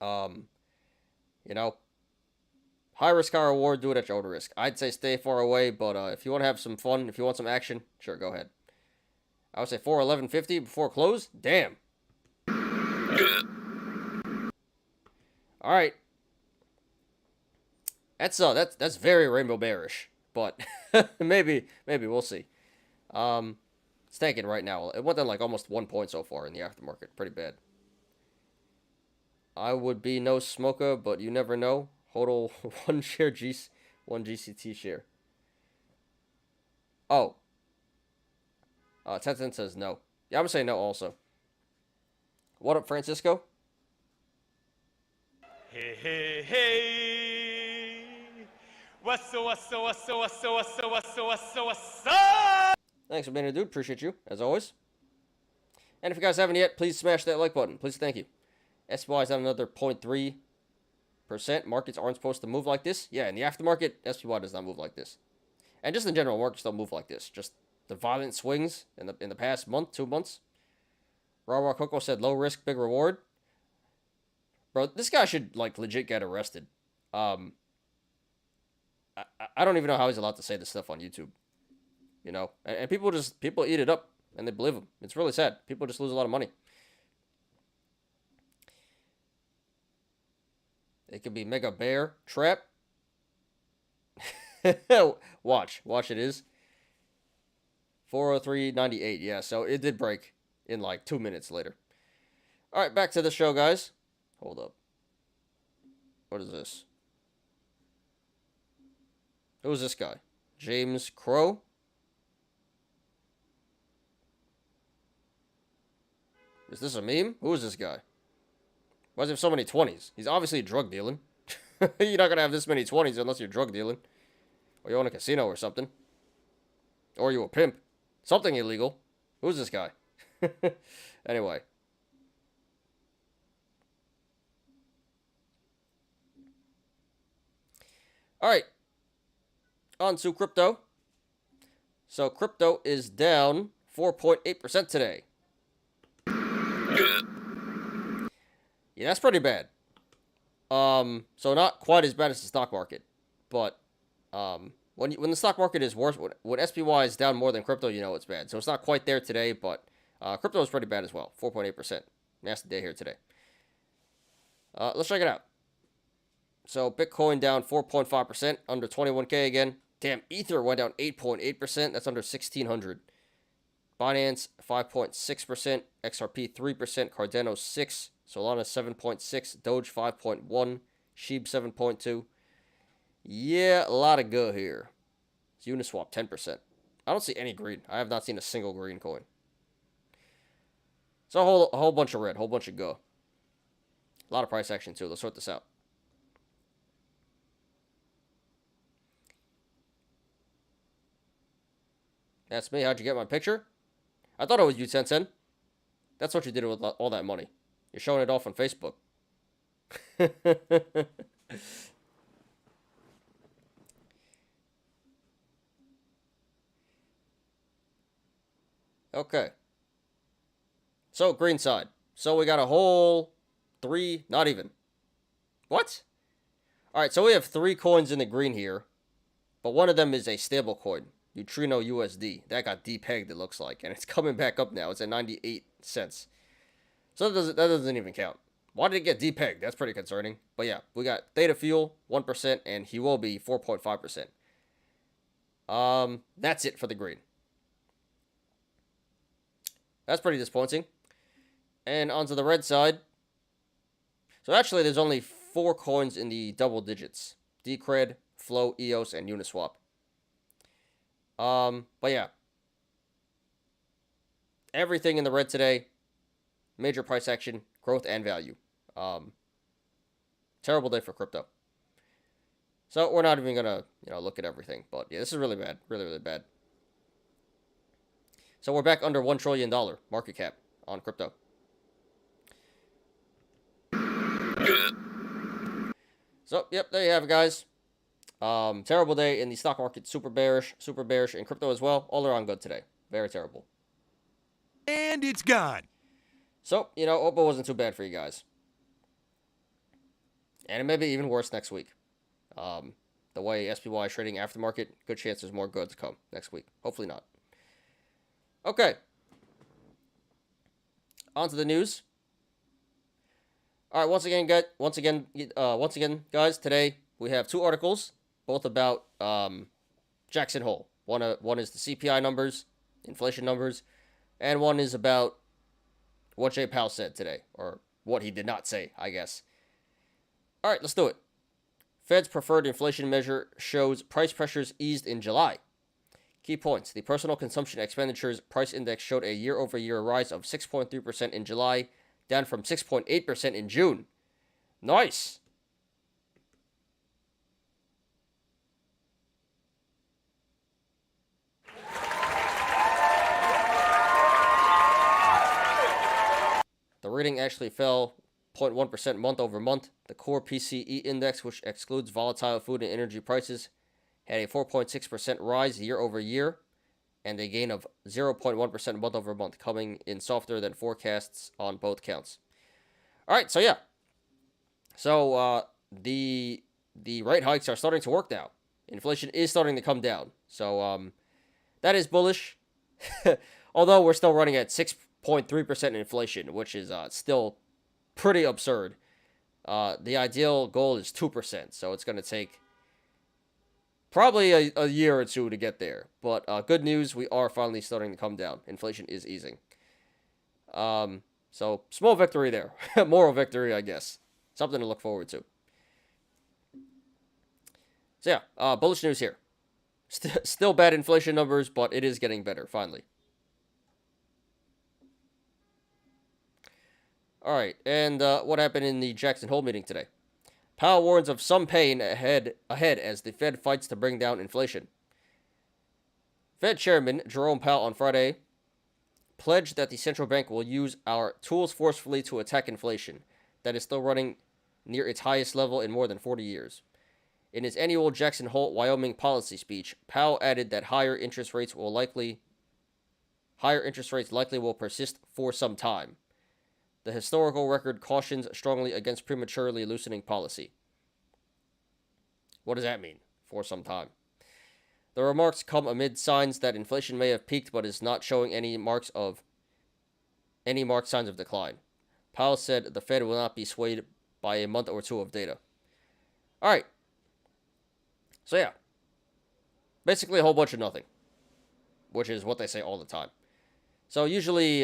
You know, high risk, high reward, do it at your own risk. I'd say stay far away, but if you want to have some fun, if you want some action, sure, go ahead. I would say 411.50 before close. Damn. All right. That's very rainbow bearish, but maybe we'll see. It's tanking right now. It went down like almost 1 point so far in the aftermarket. Pretty bad. I would be no smoker, but you never know. Hodl one GCT share. Oh. Tencent says no. Yeah, I'm gonna say no also. What up, Francisco? Hey, hey, hey. What's up? Thanks for being here, dude. Appreciate you, as always. And if you guys haven't yet, please smash that like button. Please, thank you. SPY is at another 0.3%. Markets aren't supposed to move like this. Yeah, in the aftermarket, SPY does not move like this. And just in general, markets don't move like this. Just the violent swings in the past month, 2 months. Raw Coco said low risk, big reward. Bro, this guy should like legit get arrested. I don't even know how he's allowed to say this stuff on YouTube. You know, and people eat it up and they believe him. It's really sad. People just lose a lot of money. It could be mega bear trap. Watch it is 403.98. Yeah, so it did break in like 2 minutes later. All right, back to the show, guys. Hold up. What is this? Who's this guy? James Crow? Is this a meme? Who is this guy? Why does he have so many 20s? He's obviously drug dealing. You're not going to have this many 20s unless you're drug dealing. Or you own a casino or something. Or you a pimp. Something illegal. Who's this guy? Anyway. Alright. On to crypto. So crypto is down 4.8% today. Yeah, that's pretty bad. So not quite as bad as the stock market, but when the stock market is worse, when SPY is down more than crypto, you know it's bad. So it's not quite there today, but crypto is pretty bad as well, 4.8%. Nasty day here today. Let's check it out. So Bitcoin down 4.5%, under 21K again. Damn, Ether went down 8.8%. That's under 1,600. Binance 5.6%, XRP 3%, Cardano 6%, Solana 7.6%, Doge 5.1%, Sheeb 7.2%. Yeah, a lot of go here. It's Uniswap 10%. I don't see any green. I have not seen a single green coin. So a whole bunch of red, whole bunch of go. A lot of price action too. Let's sort this out. That's me. How'd you get my picture? I thought it was you, Tencent. That's what you did with all that money. You're showing it off on Facebook. Okay. So, green side. So, we got a whole 3, not even. What? Alright, so we have 3 coins in the green here. But one of them is a stable coin. Neutrino USD. That got depegged, it looks like. And it's coming back up now. It's at 98 cents. So that doesn't even count. Why did it get depegged? That's pretty concerning. But yeah, we got Theta Fuel, 1%, and Huobi, 4.5%. That's it for the green. That's pretty disappointing. And onto the red side. So actually, there's only 4 coins in the double digits. Decred, Flow, EOS, and Uniswap. But yeah. Everything in the red today. Major price action, growth, and value. Terrible day for crypto. So we're not even gonna, look at everything. But yeah, this is really bad. Really, really bad. So we're back under $1 trillion market cap on crypto. So, yep, there you have it, guys. Terrible day in the stock market. Super bearish in crypto as well. All around good today. Very terrible. And it's gone. So, Oppo wasn't too bad for you guys. And it may be even worse next week. The way SPY is trading aftermarket, good chance there's more good to come next week. Hopefully not. Okay. On to the news. All right, once again, guys, today we have 2 articles, both about Jackson Hole. One is the CPI numbers, inflation numbers, and one is about what Jay Powell said today, or what he did not say, I guess. All right, let's do it. Fed's preferred inflation measure shows price pressures eased in July. Key points. The personal consumption expenditures price index showed a year-over-year rise of 6.3% in July, down from 6.8% in June. Nice. The reading actually fell 0.1% month over month. The core PCE index, which excludes volatile food and energy prices, had a 4.6% rise year over year, and a gain of 0.1% month over month, coming in softer than forecasts on both counts. All right, so yeah. So the rate hikes are starting to work now. Inflation is starting to come down. So that is bullish. Although we're still running at 6.3% inflation, which is still pretty absurd. The ideal goal is 2%, so it's going to take probably a year or 2 to get there. But good news, we are finally starting to come down. Inflation is easing. So small victory there. Moral victory, I guess. Something to look forward to. So yeah, bullish news here. Still bad inflation numbers, but it is getting better, finally. All right, and what happened in the Jackson Hole meeting today? Powell warns of some pain ahead as the Fed fights to bring down inflation. Fed Chairman Jerome Powell on Friday pledged that the central bank will use our tools forcefully to attack inflation that is still running near its highest level in more than 40 years. In his annual Jackson Hole, Wyoming policy speech, Powell added that higher interest rates likely will persist for some time. The historical record cautions strongly against prematurely loosening policy. What does that mean? For some time. The remarks come amid signs that inflation may have peaked but is not showing any marked signs of decline. Powell said the Fed will not be swayed by a month or two of data. All right. So yeah, basically a whole bunch of nothing, which is what they say all the time. So usually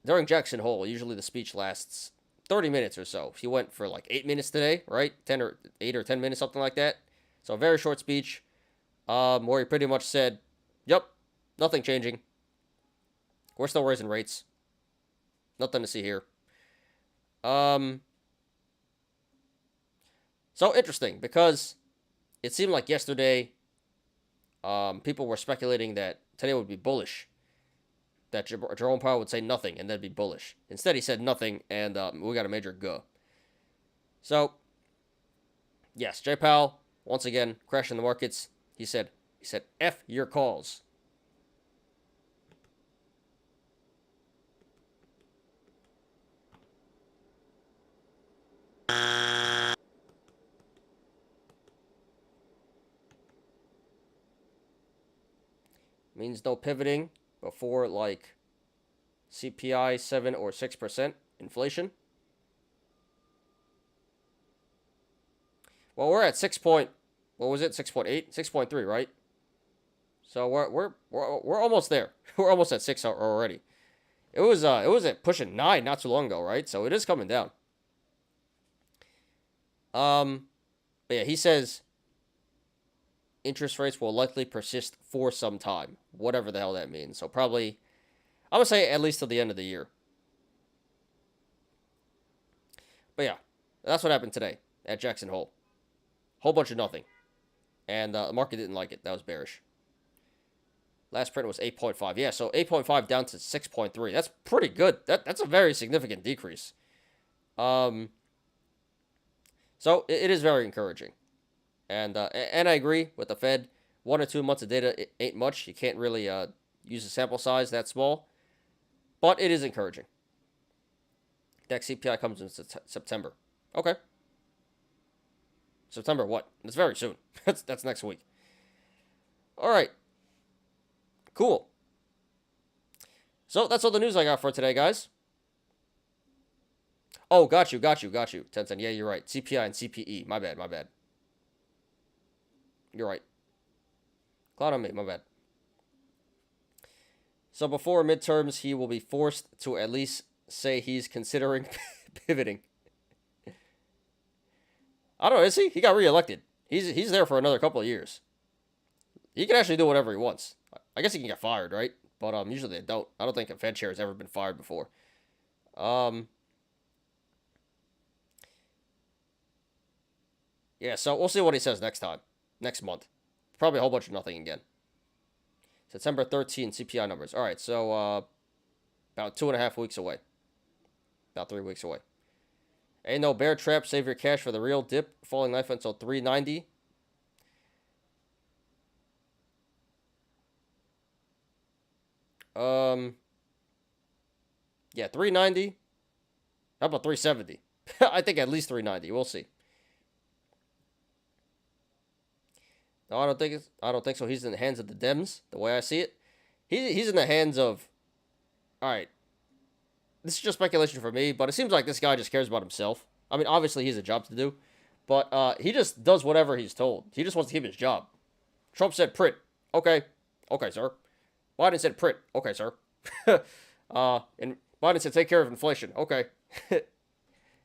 during Jackson Hole, usually the speech lasts 30 minutes or so. He went for like 8 minutes today, right? 8 or 10 minutes, something like that. So a very short speech, where he pretty much said, "Yep, nothing changing. We're still raising rates. Nothing to see here." So interesting, because it seemed like yesterday, people were speculating that today would be bullish, that Jerome Powell would say nothing and then be bullish. Instead, he said nothing, and we got a major go. So, yes, Jay Powell, once again, crashing the markets. He said, F your calls. Means no pivoting before, like, CPI 7 or 6% inflation. Well, we're at 6.8, 6.3, right? So we're almost there. We're almost at 6 already. It was at pushing 9 not too long ago, right? So it is coming down. But yeah, he says interest rates will likely persist for some time, whatever the hell that means. So probably, I'm gonna say at least till the end of the year. But yeah, that's what happened today at Jackson Hole. Whole bunch of nothing, and the market didn't like it. That was bearish. Last print was 8.5. Yeah, so 8.5 down to 6.3. That's pretty good. That's a very significant decrease. So it is very encouraging. And I agree with the Fed. 1 or 2 months of data ain't much. You can't really use a sample size that small. But it is encouraging. Next CPI comes in September. Okay. September what? It's very soon. That's next week. All right. Cool. So that's all the news I got for today, guys. Oh, got you. 10. Yeah, you're right. CPI and CPE. My bad. You're right. Cloud on me. My bad. So before midterms, he will be forced to at least say he's considering pivoting. I don't know. Is he? He got reelected. He's there for another couple of years. He can actually do whatever he wants. I guess he can get fired, right? But usually they don't. I don't think a Fed chair has ever been fired before. Yeah, so we'll see what he says next month. Probably a whole bunch of nothing again. September 13th, CPI numbers. All right, so about 2.5 weeks away. About 3 weeks away. Ain't no bear trap. Save your cash for the real dip. Falling knife until 390. Yeah, 390. How about 370? I think at least 390. We'll see. No, I don't think so. He's in the hands of the Dems, the way I see it. He's in the hands of. All right. This is just speculation for me, but it seems like this guy just cares about himself. I mean, obviously he has a job to do, but he just does whatever he's told. He just wants to keep his job. Trump said print. Okay, sir. Biden said print. Okay, sir. And Biden said take care of inflation. Okay.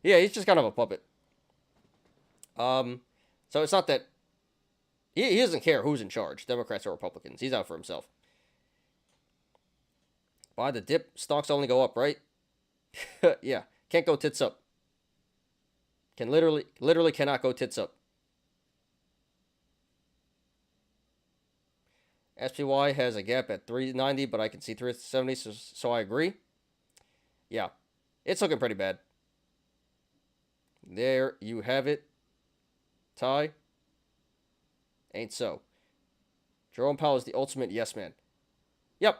Yeah, he's just kind of a puppet. So it's not that he doesn't care who's in charge, Democrats or Republicans. He's out for himself. Buy the dip, stocks only go up, right? Yeah, can't go tits up. Can literally cannot go tits up. SPY has a gap at 390, but I can see 370, so I agree. Yeah, it's looking pretty bad. There you have it. Ty. Ain't so. Jerome Powell is the ultimate yes man. Yep.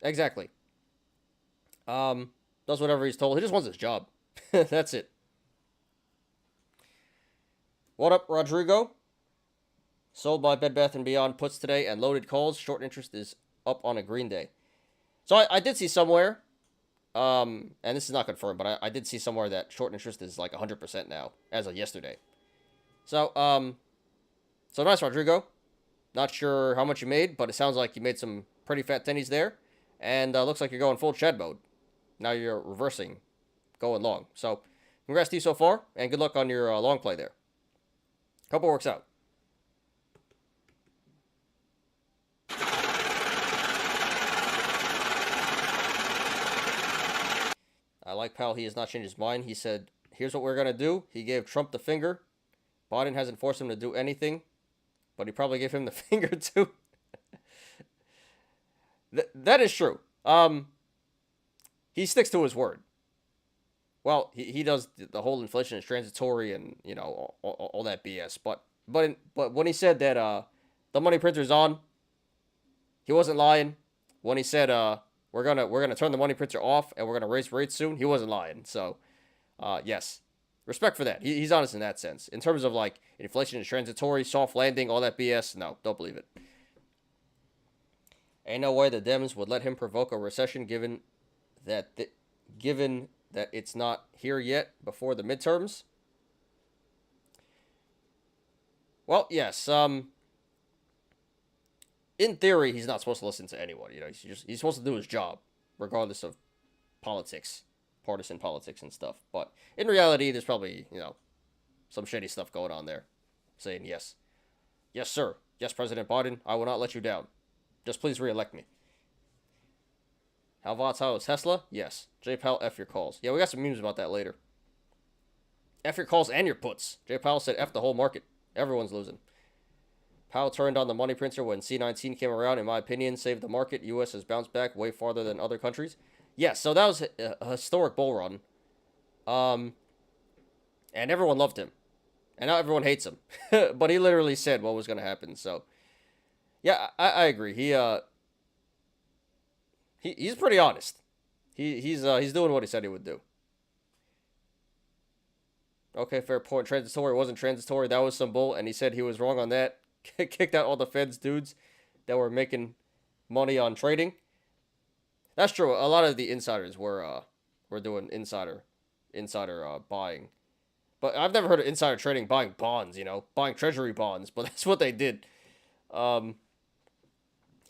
Exactly. Does whatever he's told. He just wants his job. That's it. What up, Rodrigo? Sold my Bed Bath & Beyond puts today and loaded calls. Short interest is up on a green day. So I did see somewhere, and this is not confirmed, but I did see somewhere that short interest is like 100% now, as of yesterday. So, so nice, Rodrigo. Not sure how much you made, but it sounds like you made some pretty fat tennies there. And looks like you're going full Chad mode. Now you're reversing, going long. So, congrats to you so far, and good luck on your long play there. Hope it works out. I like Powell. He has not changed his mind. He said, here's what we're going to do. He gave Trump the finger. Biden hasn't forced him to do anything, but he probably gave him the finger too. That is true. He sticks to his word. Well, he does the whole inflation is transitory and, you know, all that BS. But when he said that the money printer's on, he wasn't lying. When he said we're gonna turn the money printer off and we're gonna raise rates soon, he wasn't lying. So, yes, respect for that. He's honest in that sense. In terms of like inflation is transitory, soft landing, all that BS, no, don't believe it. Ain't no way the Dems would let him provoke a recession, given that it's not here yet before the midterms. Well, yes. In theory, he's not supposed to listen to anyone. You know, he's supposed to do his job, regardless of politics, partisan politics and stuff. But in reality, there's probably, you know, some shady stuff going on there, saying yes, sir, yes, President Biden, I will not let you down. Just please re-elect me. How volatile is Tesla? Yes. J. Powell, F your calls. Yeah, we got some memes about that later. F your calls and your puts. J. Powell said F the whole market. Everyone's losing. Powell turned on the money printer when C19 came around, in my opinion, saved the market. U.S. has bounced back way farther than other countries. Yes, so that was a historic bull run. And everyone loved him. And now everyone hates him. But he literally said what was going to happen, so... Yeah, I agree. He's pretty honest. He's doing what he said he would do. Okay, fair point. Transitory wasn't transitory. That was some bull, and he said he was wrong on that. Kicked out all the Feds dudes that were making money on trading. That's true. A lot of the insiders were doing insider buying. But I've never heard of insider trading buying bonds, you know, buying treasury bonds, but that's what they did.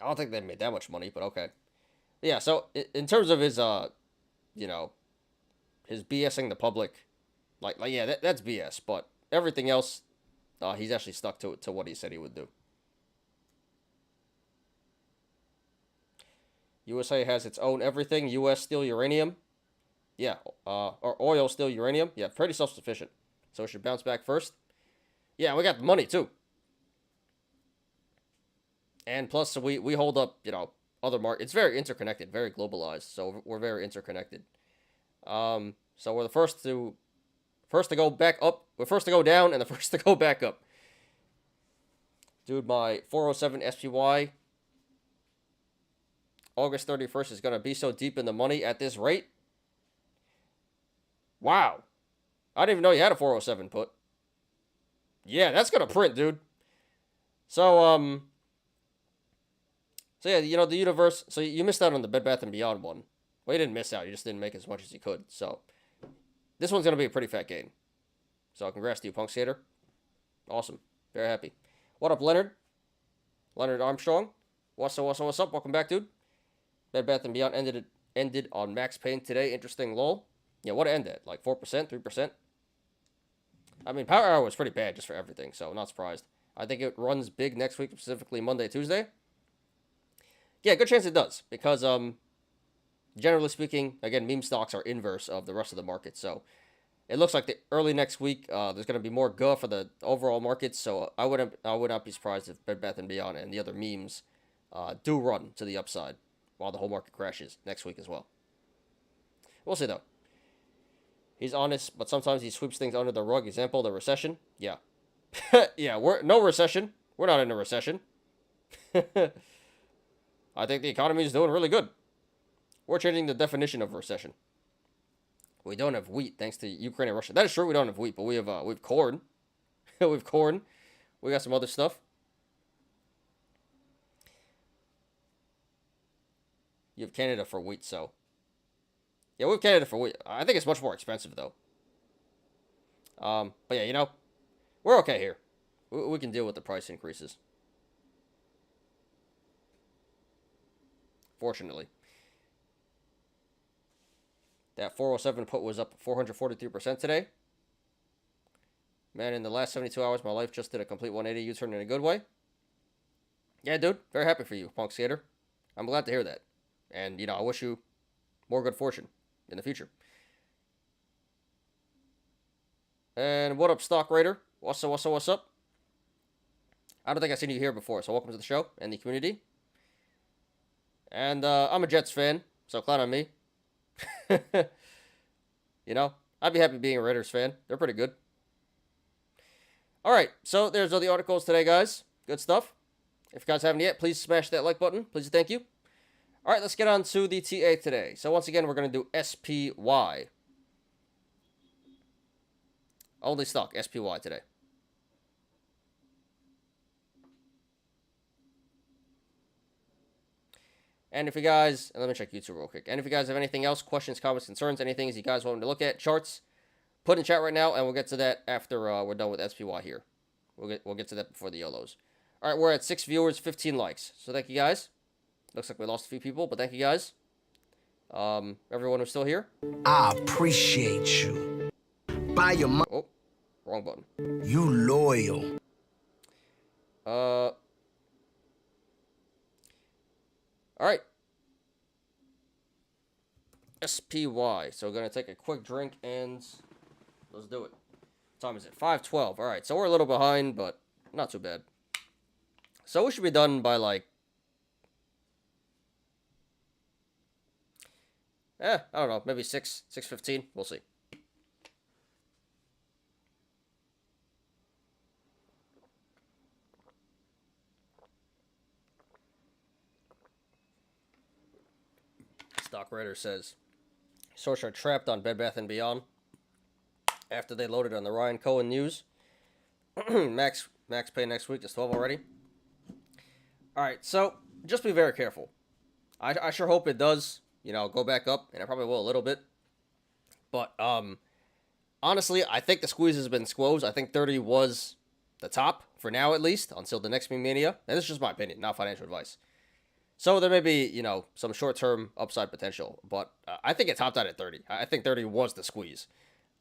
I don't think they made that much money, but okay. Yeah, so in terms of his, you know, his BSing the public, like yeah, that's BS. But everything else, he's actually stuck to what he said he would do. USA has its own everything. U.S. steel, uranium. Yeah, or oil, steel, uranium. Yeah, pretty self-sufficient. So it should bounce back first. Yeah, we got the money, too. And plus, we hold up, you know, other markets. It's very interconnected, very globalized. So we're very interconnected. So we're the first to go back up. We're first to go down and the first to go back up. Dude, my 407 SPY August 31st is going to be so deep in the money at this rate. Wow. I didn't even know you had a 407 put. Yeah, that's going to print, dude. So yeah, you know, the universe, so you missed out on the Bed Bath & Beyond one. Well, you didn't miss out, you just didn't make as much as you could. So, this one's going to be a pretty fat gain. So, congrats to you, Punk Skater. Awesome. Very happy. What up, Leonard? Leonard Armstrong. What's up? Welcome back, dude. Bed Bath & Beyond ended on max pain today. Interesting lull. Yeah, what it ended at? Like 4%, 3%? I mean, Power Hour was pretty bad just for everything, so I'm not surprised. I think it runs big next week, specifically Monday, Tuesday. Yeah, good chance it does, because generally speaking, again, meme stocks are inverse of the rest of the market, so it looks like the early next week there's going to be more guff for the overall market, so I would not be surprised if Bed Bath & Beyond and the other memes do run to the upside while the whole market crashes next week as well. We'll see, though. He's honest, but sometimes he sweeps things under the rug. Example, the recession. Yeah. Yeah, we're no recession. We're not in a recession. I think the economy is doing really good. We're changing the definition of recession. We don't have wheat thanks to Ukraine and Russia. That is true. We don't have wheat, but we have corn. We have corn. We got some other stuff. You have Canada for wheat, so yeah, we have Canada for wheat. I think it's much more expensive though. But yeah, you know, we're okay here. We can deal with the price increases. Fortunately. That 407 put was up 443% today. Man, in the last 72 hours, my life just did a complete 180 U-turn in a good way. Yeah, dude. Very happy for you, Punk Skater. I'm glad to hear that. And, you know, I wish you more good fortune in the future. And what up, Stock Raider? What's up? I don't think I've seen you here before, so welcome to the show and the community. And I'm a Jets fan, so clown on me. You know, I'd be happy being a Raiders fan. They're pretty good. All right, so there's all the articles today, guys. Good stuff. If you guys haven't yet, please smash that like button. Please, thank you. All right, let's get on to the TA today. So once again, we're going to do SPY. Only stock, SPY today. And if you guys, let me check YouTube real quick. And if you guys have anything else, questions, comments, concerns, anything you guys want me to look at, charts, put in chat right now, and we'll get to that after we're done with SPY here. We'll get to that before the Yolos. All right, we're at 6 viewers, 15 likes. So thank you guys. Looks like we lost a few people, but thank you guys. Everyone who's still here. I appreciate you. Buy your money. Oh, wrong button. You loyal. All right. SPY. So we're gonna take a quick drink and let's do it. What time is it? 5:12. All right. So we're a little behind, but not too bad. So we should be done by like. I don't know. Maybe 6:15. We'll see. Stock Raider says, "Source are trapped on Bed Bath & Beyond after they loaded on the Ryan Cohen news. Max pay next week is 12 already. All right, so just be very careful. I sure hope it does, you know, go back up, and it probably will a little bit. But honestly, I think the squeeze has been squoze. I think 30 was the top for now, at least, until the next meme mania. And this is just my opinion, not financial advice. So there may be, you know, some short-term upside potential, but I think it topped out at 30. I think 30 was the squeeze.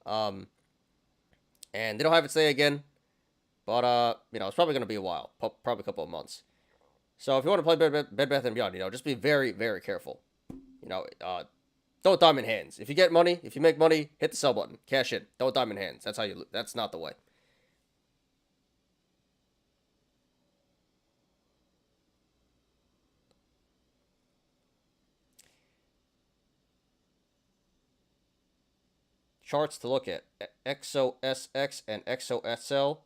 And they don't have it stay again, but, you know, it's probably going to be a while, probably a couple of months. So if you want to play Bed Bath & Beyond, you know, just be very, very careful. You know, don't diamond hands. If you get money, if you make money, hit the sell button, cash in. Don't diamond hands. That's how you. That's not the way. Charts to look at: XOSX and XOSL.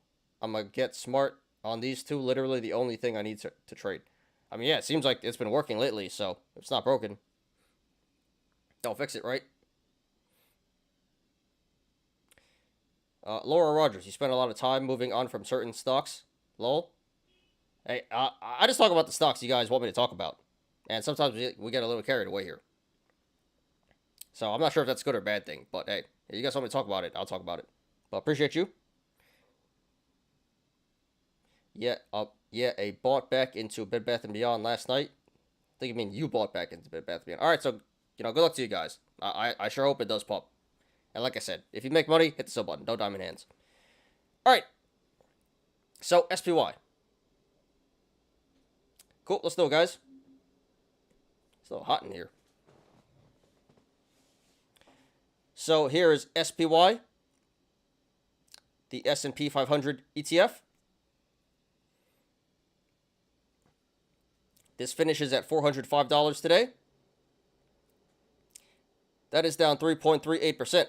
I'm gonna get smart on these two. Literally the only thing I need to trade. I mean, yeah, it seems like it's been working lately, so if it's not broken, don't fix it, right? Laura Rogers, you spend a lot of time moving on from certain stocks. Lol. Hey, I just talk about the stocks you guys want me to talk about. And sometimes we get a little carried away here. So I'm not sure if that's a good or bad thing. But hey, if you guys want me to talk about it, I'll talk about it. But appreciate you. Yeah, I bought back into Bed Bath & Beyond last night. I think you mean you bought back into Bed Bath & Beyond. All right, so, you know, good luck to you guys. I sure hope it does pop. And like I said, if you make money, hit the sell button. No diamond hands. All right. So, SPY. Cool, let's do it, guys. It's a little hot in here. So, here is SPY, the S&P 500 ETF. This finishes at $405 today. That is down 3.38%.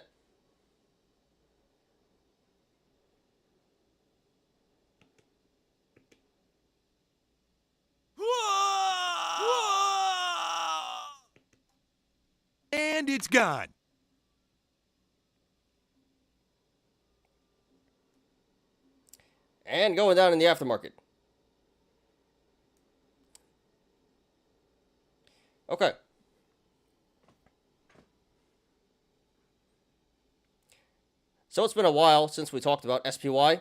And it's gone. And going down in the aftermarket. Okay. So it's been a while since we talked about SPY.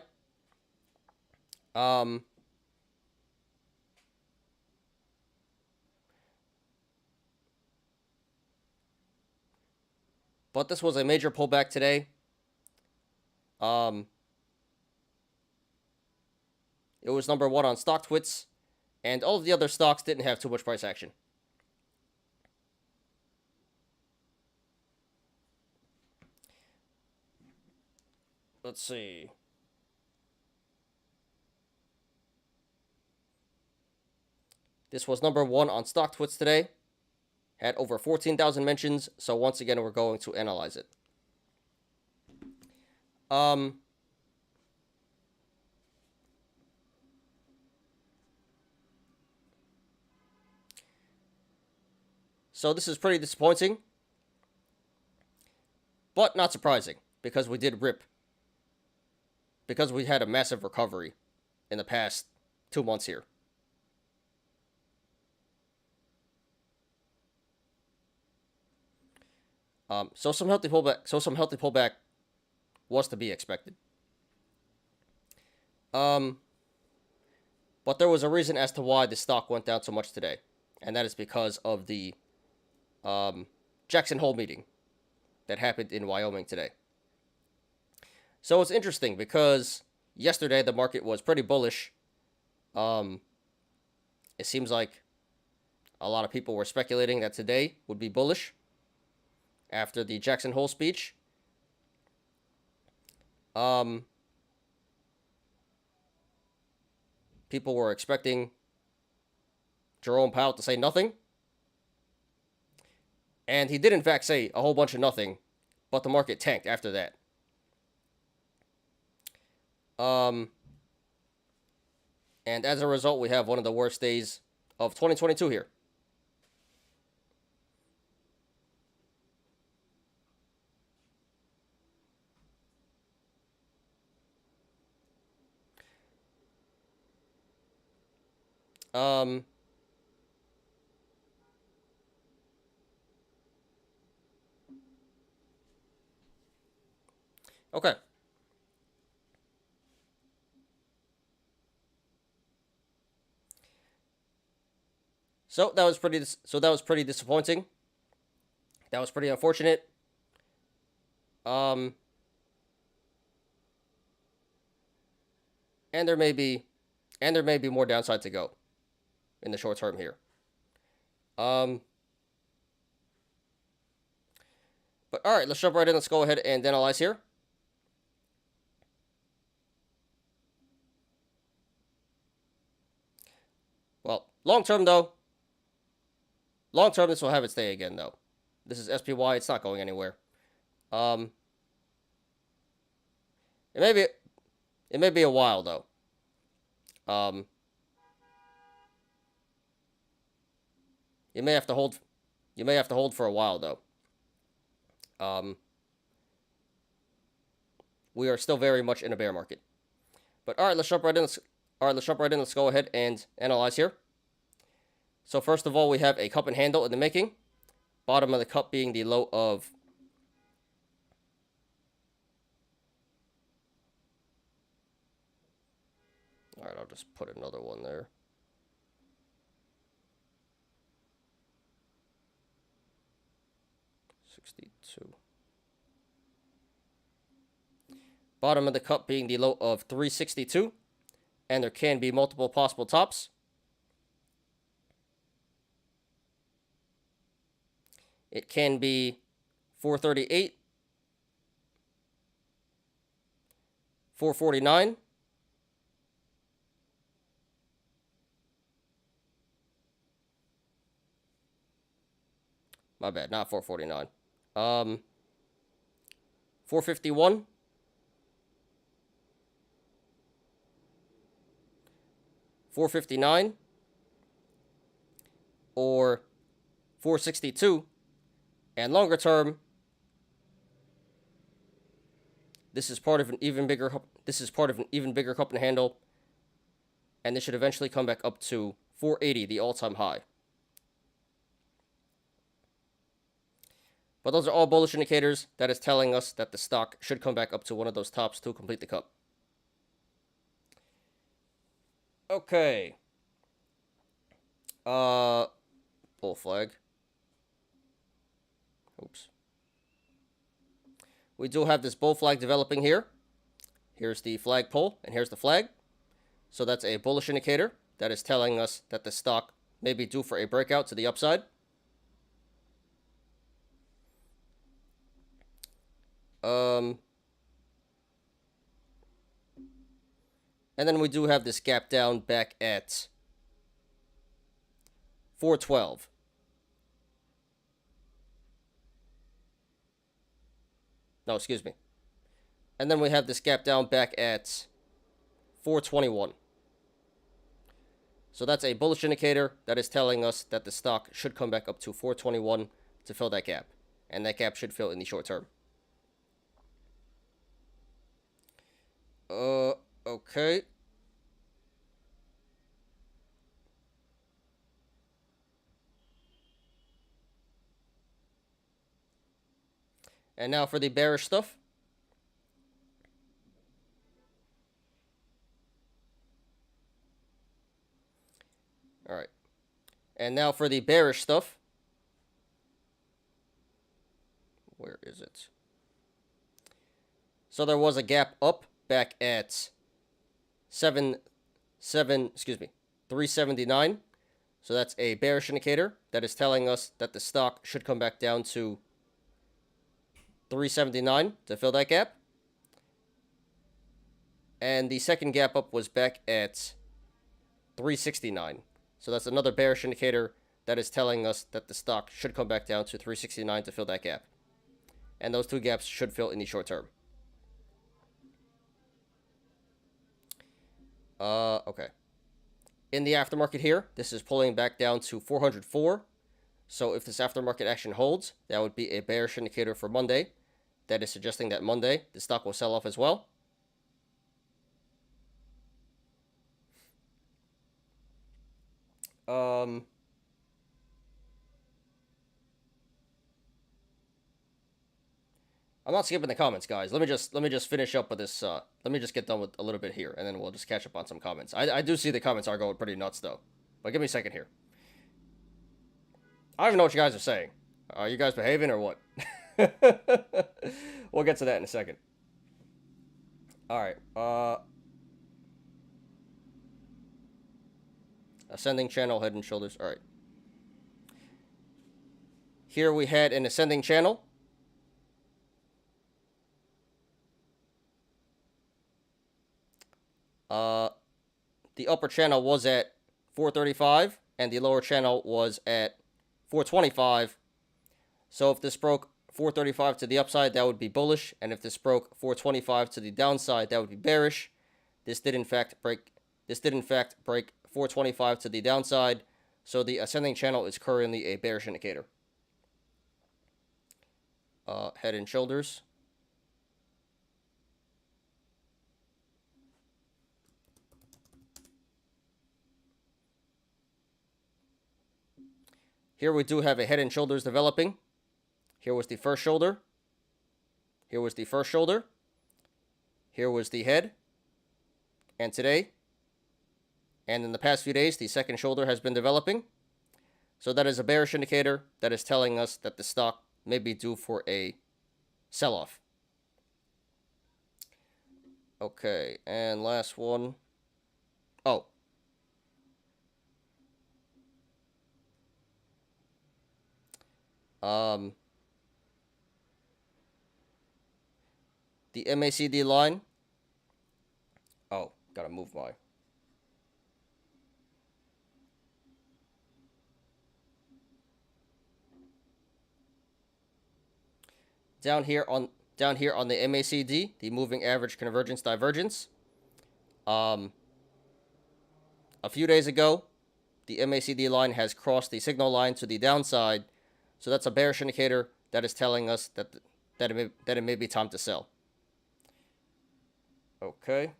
But this was a major pullback today. It was number 1 on StockTwits, and all of the other stocks didn't have too much price action. Let's see. This was number 1 on StockTwits today. Had over 14,000 mentions, so once again, we're going to analyze it. So this is pretty disappointing, but not surprising, because we did rip. Because we had a massive recovery in the past 2 months here. So some healthy pullback was to be expected. But there was a reason as to why the stock went down so much today, and that is because of the Jackson Hole meeting that happened in Wyoming today. So it's interesting because yesterday the market was pretty bullish. It seems like a lot of people were speculating that today would be bullish after the Jackson Hole speech. People were expecting Jerome Powell to say nothing. And he did, in fact, say a whole bunch of nothing, but the market tanked after that. And as a result, we have one of the worst days of 2022 here. Okay. So that was pretty disappointing. That was pretty unfortunate. And there may be more downside to go in the short term here. But all right, let's jump right in. Let's go ahead and analyze here. Well, long term, this will have its day again, though. This is SPY. It's not going anywhere. It may be a while, though. You may have to hold for a while, though. We are still very much in a bear market. But all right, let's jump right in. Let's go ahead and analyze here. So first of all, we have a cup and handle in the making. Bottom of the cup being the low of all right, I'll just put another one there. $62. Bottom of the cup being the low of 362. And there can be multiple possible tops. It can be 438, 449, my bad, not 449. 451, 459, or 462. And longer term, This is part of an even bigger cup and handle, and this should eventually come back up to 480, the all-time high. But those are all bullish indicators. That is telling us that the stock should come back up to one of those tops to complete the cup. Okay. Bull flag. Oops. We do have this bull flag developing here. Here's the flag pole, and here's the flag. So that's a bullish indicator. That is telling us that the stock may be due for a breakout to the upside. And then we do have this gap down back at 412. No, excuse me. And then we have this gap down back at 421. So that's a bullish indicator that is telling us that the stock should come back up to 421 to fill that gap. And that gap should fill in the short term. Okay. And now for the bearish stuff. All right. And now for the bearish stuff. Where is it? So there was a gap up back at 379. So that's a bearish indicator that is telling us that the stock should come back down to 379 to fill that gap. And the second gap up was back at 369. So that's another bearish indicator that is telling us that the stock should come back down to 369 to fill that gap. And those two gaps should fill in the short term. Okay. In the aftermarket here, this is pulling back down to 404. So if this aftermarket action holds, that would be a bearish indicator for Monday. That is suggesting that Monday, the stock will sell off as well. I'm not skipping the comments, guys. Let me just finish up with this. Let me just get done with a little bit here, and then we'll just catch up on some comments. I do see the comments are going pretty nuts, though. But give me a second here. I don't even know what you guys are saying. Are you guys behaving or what? We'll get to that in a second. All right. Ascending channel, head and shoulders. All right. Here we had an ascending channel. The upper channel was at 435 and the lower channel was at 425. So if this broke 435 to the upside, that would be bullish, and if this broke 425 to the downside, that would be bearish. This did in fact break 425 to the downside, so the ascending channel is currently a bearish indicator. Head and shoulders. Here we do have a head and shoulders developing. Here was the first shoulder. Here was the first shoulder. Here was the head. And today, and in the past few days, the second shoulder has been developing. So that is a bearish indicator that is telling us that the stock may be due for a sell-off. Okay, and last one. Oh. The MACD line. Oh, gotta move my. Down here on the MACD, the moving average convergence divergence. A few days ago, the MACD line has crossed the signal line to the downside, so that's a bearish indicator that is telling us that it may be time to sell. Okay.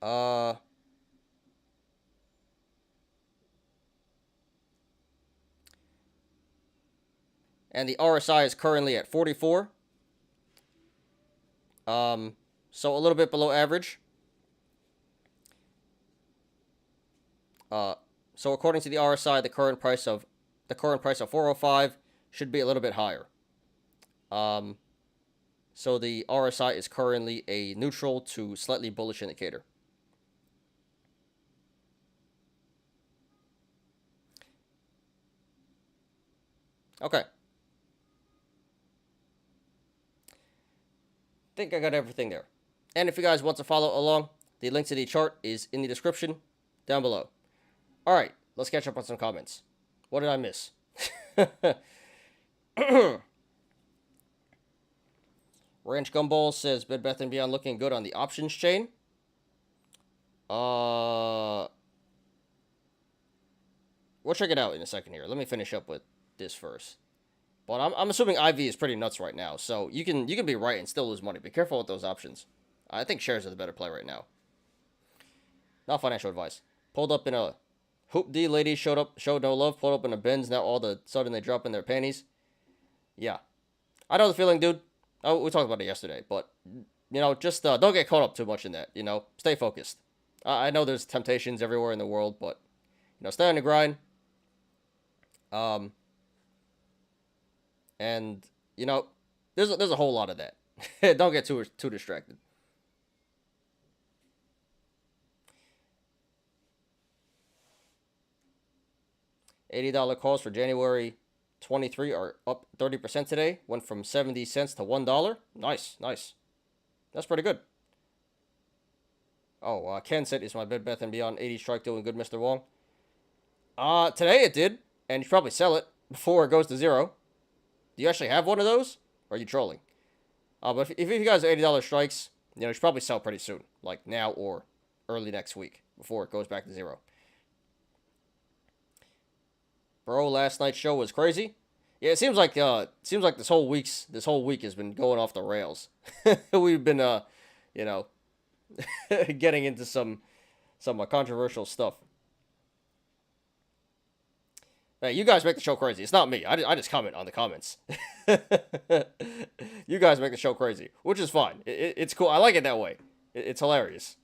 Uh, and the RSI is currently at 44. So a little bit below average. So according to the RSI, the current price of 405 should be a little bit higher. So the RSI is currently a neutral to slightly bullish indicator. Okay. Think I got everything there. And if you guys want to follow along, the link to the chart is in the description down below. All right, let's catch up on some comments. What did I miss? Ranch Gumball says Bed Bath & Beyond looking good on the options chain. We'll check it out in a second here. Let me finish up with this first. But I'm assuming IV is pretty nuts right now, so you can be right and still lose money. Be careful with those options. I think shares are the better play right now. Not financial advice. Pulled up in a Hoop D lady showed no love, pulled up in a Benz, now all of a sudden they drop in their panties. Yeah. I know the feeling, dude. Oh, we talked about it yesterday, but, you know, just don't get caught up too much in that, you know. Stay focused. I know there's temptations everywhere in the world, but, you know, stay on the grind. And, you know, there's a whole lot of that. Don't get too distracted. $80 calls for January 23 are up 30% today. Went from 70 cents to $1. Nice, nice. That's pretty good. Oh, Ken said, is my Bed Bath & Beyond 80 strike doing good, Mr. Wong? Today it did, and you should probably sell it before it goes to zero. Do you actually have one of those? Or are you trolling? But if you guys are $80 strikes, you know, you should probably sell pretty soon. Like now or early next week before it goes back to zero. Bro, last night's show was crazy. Yeah, it seems like this whole week has been going off the rails. We've been you know, getting into some controversial stuff. Hey, you guys make the show crazy. It's not me. I just comment on the comments. You guys make the show crazy, which is fine. It's cool. I like it that way. It's hilarious.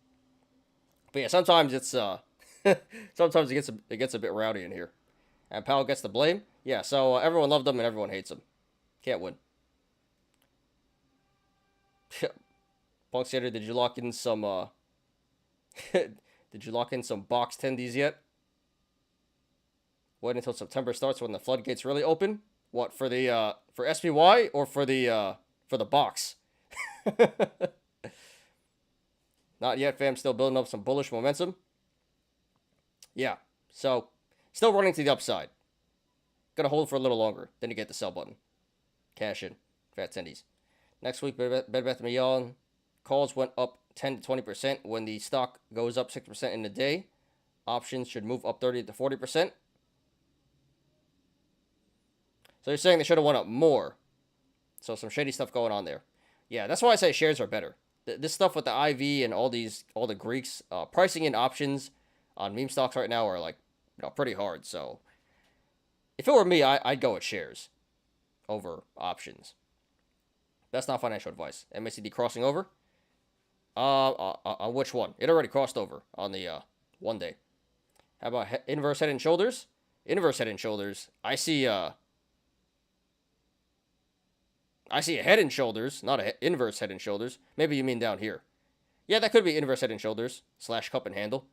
But yeah, sometimes it's sometimes it gets a bit rowdy in here. And Powell gets the blame. Yeah, so everyone loved him and everyone hates him. Can't win. Punk Skater, did you lock in some did you lock in some box tendies yet? Wait until September starts when the floodgates really open. What, for the for SPY or for the box? Not yet, fam. Still building up some bullish momentum. Yeah. So still running to the upside. Gonna hold for a little longer. Then you get the sell button. Cash in. Fat tendies. Next week, Bed Bath & Beyond calls went up 10 to 20% when the stock goes up 6% in a day. Options should move up 30 to 40%. So you're saying they should have went up more. So some shady stuff going on there. Yeah, that's why I say shares are better. This stuff with the IV and all the Greeks, pricing in options on meme stocks right now are like, you know, pretty hard. So if it were me, I'd go with shares over options. That's not financial advice. MACD crossing over. On which one? It already crossed over on the 1 day. How about inverse head and shoulders? Inverse head and shoulders. I see a head and shoulders, not a inverse head and shoulders. Maybe you mean down here. Yeah, that could be inverse head and shoulders / cup and handle.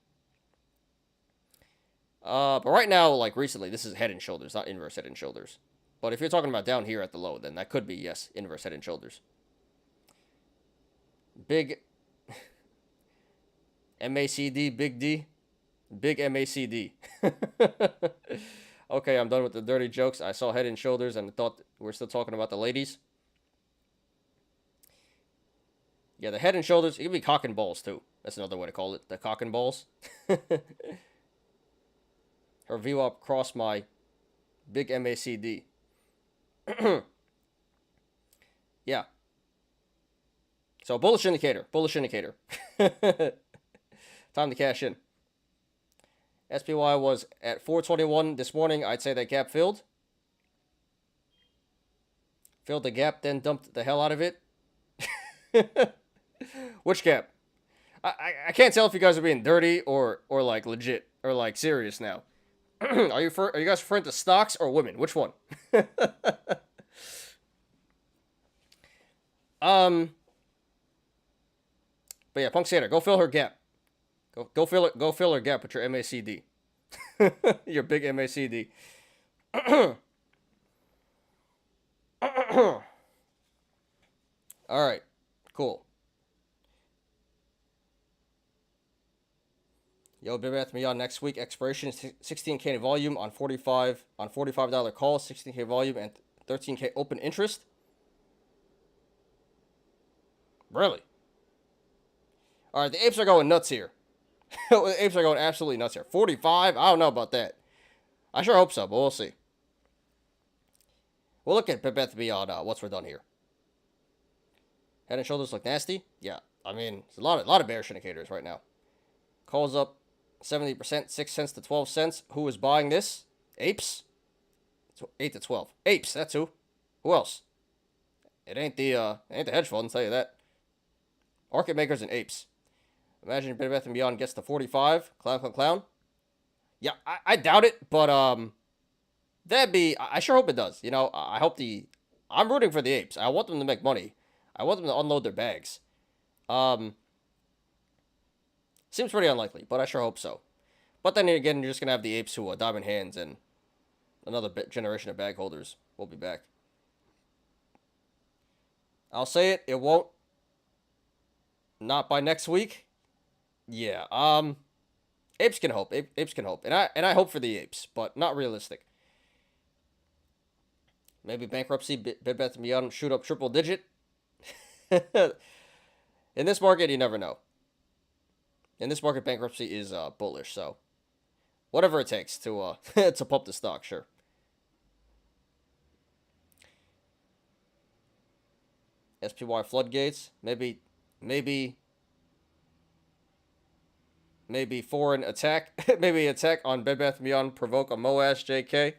But right now, like recently, this is head and shoulders, not inverse head and shoulders. But if you're talking about down here at the low, then that could be, yes, inverse head and shoulders. Big MACD, big D. Big MACD. Okay, I'm done with the dirty jokes. I saw head and shoulders and thought we're still talking about the ladies. Yeah, the head and shoulders. It could be cock and balls, too. That's another way to call it. The cock and balls. Her VWAP crossed my Big MACD. Yeah. So bullish indicator. Bullish indicator. Time to cash in. SPY was at 421 this morning. I'd say that gap filled. Filled the gap, then dumped the hell out of it. Which gap? I can't tell if you guys are being dirty or like legit or like serious now. Are you guys referring to stocks or women? Which one? But yeah, Punk Santa, go fill her gap. Go fill her gap with your MACD. Your big MACD. All right, cool. Yo, Big Bath Beyond next week. Expiration 16K in volume on $45 call, 16K volume and 13K open interest. Really? All right, the apes are going nuts here. The apes are going absolutely nuts here. 45? I don't know about that. I sure hope so, but we'll see. We'll look at Big Bath Beyond once we're done here. Head and shoulders look nasty. Yeah, I mean, there's a lot of bearish indicators right now. Calls up 70%, 6 cents to 12 cents. Who is buying this? Apes? 8 to 12. Apes, that's who. Who else? It ain't the hedge fund, I'll tell you that. Market makers and apes. Imagine Bed Bath & Beyond gets to 45. Clown. Yeah, I doubt it, but that'd be. I sure hope it does. You know, I hope I'm rooting for the apes. I want them to make money. I want them to unload their bags. Seems pretty unlikely, but I sure hope so. But then again, you're just gonna have the apes who are diamond hands, and another generation of bag holders will be back. I'll say it. It won't. Not by next week. Yeah. Apes can hope. Apes can hope, and I hope for the apes, but not realistic. Maybe bankruptcy. Bed Bath & Beyond shoot up triple digit. In this market, you never know. In this market, bankruptcy is bullish, so whatever it takes to to pump the stock, sure. SPY floodgates, maybe foreign attack, maybe attack on Bed Bath & Beyond provoke a MOAS JK.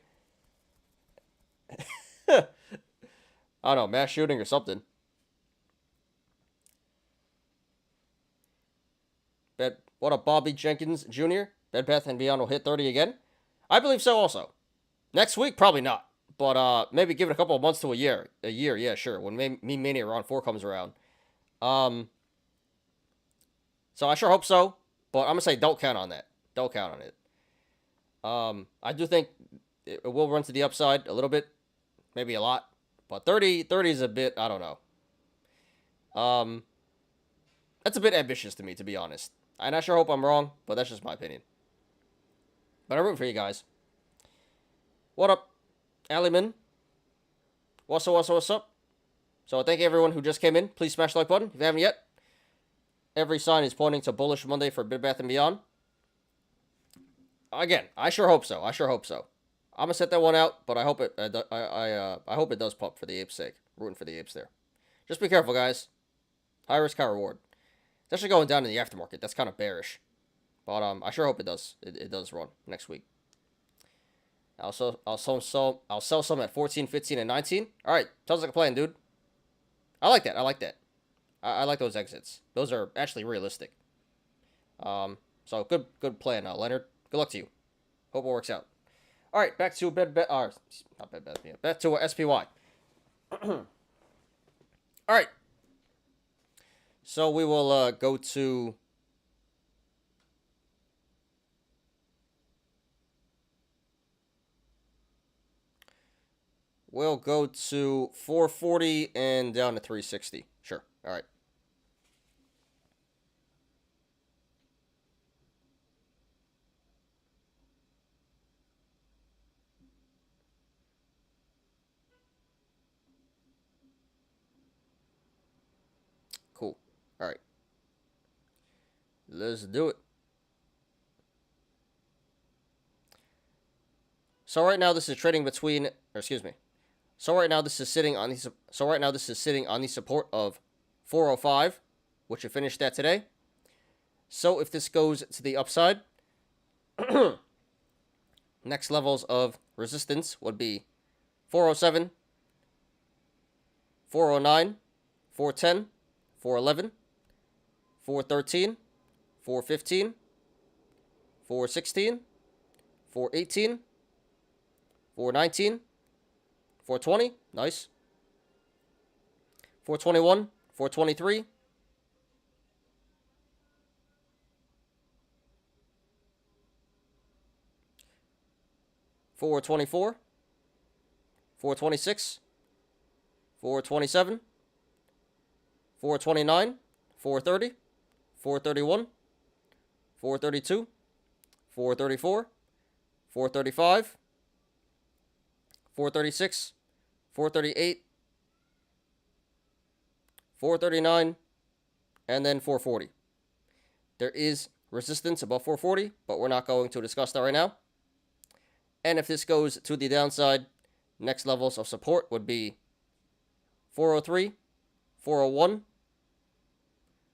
I don't know, mass shooting or something. What up, Bobby Jenkins Jr.? Bed Bath & Beyond will hit 30 again? I believe so also. Next week, probably not. But maybe give it a couple of months to a year. A year, yeah, sure. When Meme Mania Round 4 comes around. So I sure hope so. But I'm going to say don't count on that. Don't count on it. I do think it will run to the upside a little bit. Maybe a lot. But 30 is a bit, I don't know. That's a bit ambitious to me, to be honest. And I sure hope I'm wrong, but that's just my opinion. But I'm rooting for you guys. What up, Aliman? What's up? So thank you everyone who just came in. Please smash the like button if you haven't yet. Every sign is pointing to bullish Monday for Bed Bath & Beyond. Again, I sure hope so. I'm gonna set that one out, but I hope it. I hope it does pump for the apes' sake. Rooting for the apes there. Just be careful, guys. High risk, high reward. It's actually going down in the aftermarket. That's kind of bearish, but I sure hope it does. It does run next week. I'll sell some at 14, 15, and 19. All right, sounds like a plan, dude. I like that. I like those exits. Those are actually realistic. So good plan, Leonard. Good luck to you. Hope it works out. All right, back to back to SPY. All right. So we will go to. We'll go to 440 and down to 360. Sure. All right. Cool. All right. Let's do it. So right now this is trading between, or excuse me. So right now this is sitting on the support of 405, which it finished at today. So if this goes to the upside, next levels of resistance would be 407, 409, 410, 411, 413, 415, 416, 418, 419, 420, nice. 421, 423, 424, 426, 427, 429, 430, 431, 432, 434, 435, 436, 438, 439, and then 440. There is resistance above 440, but we're not going to discuss that right now. And if this goes to the downside, next levels of support would be 403, 401,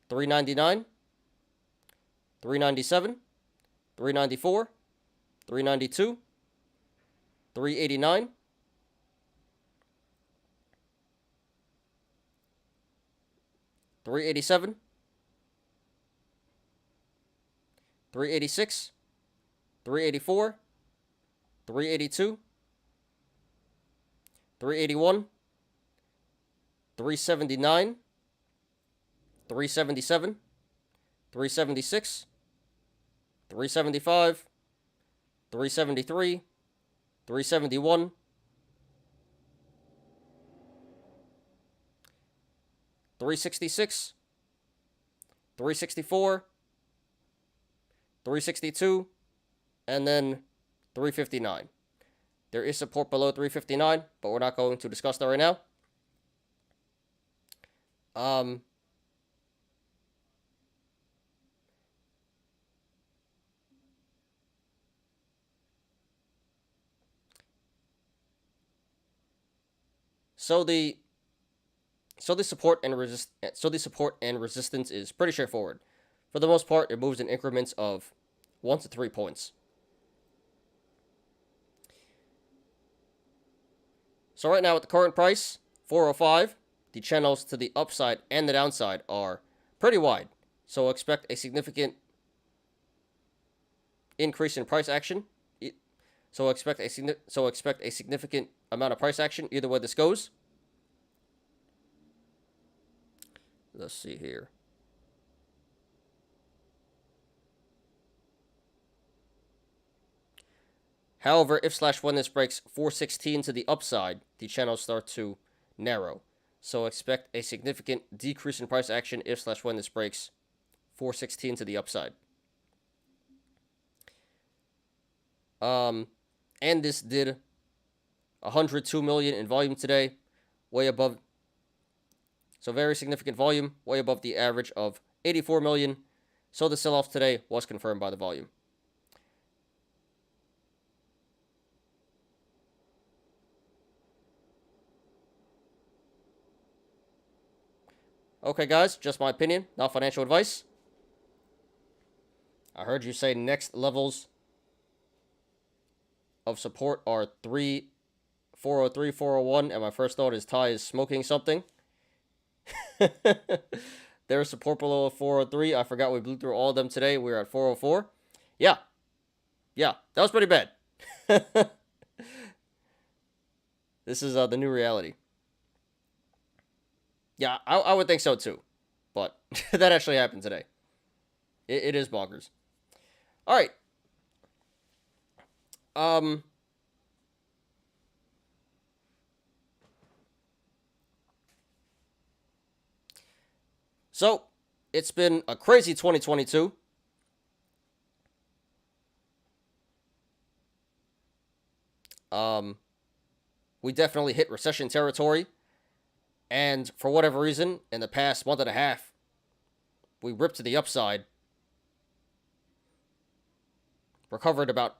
399, 397, 394, 392, 389, 387, 386, 384, 382, 381, 379, 377, 376, 375, 373, 371, 366, 364, 362, and then 359. There is support below 359, but we're not going to discuss that right now. So the support and resistance is pretty straightforward. For the most part, it moves in increments of 1 to 3 points. So right now, at the current price, 405, the channels to the upside and the downside are pretty wide. So expect a significant increase in price action. So expect a significant amount of price action either way this goes. Let's see here. However, if/when this breaks 416 to the upside, the channels start to narrow. So expect a significant decrease in price action if/when this breaks 416 to the upside. And this did 102 million in volume today, way above. So very significant volume, way above the average of 84 million. So the sell-off today was confirmed by the volume. Okay, guys, just my opinion, not financial advice. I heard you say next levels of support are 403, 401, and my first thought is Ty is smoking something. There's support below 403. I forgot we blew through all of them today. We were at 404. Yeah, that was pretty bad. This is the new reality. Yeah, I would think so too. But that actually happened today. It is bonkers. All right. So, it's been a crazy 2022. We definitely hit recession territory. And for whatever reason, in the past month and a half, we ripped to the upside. Recovered about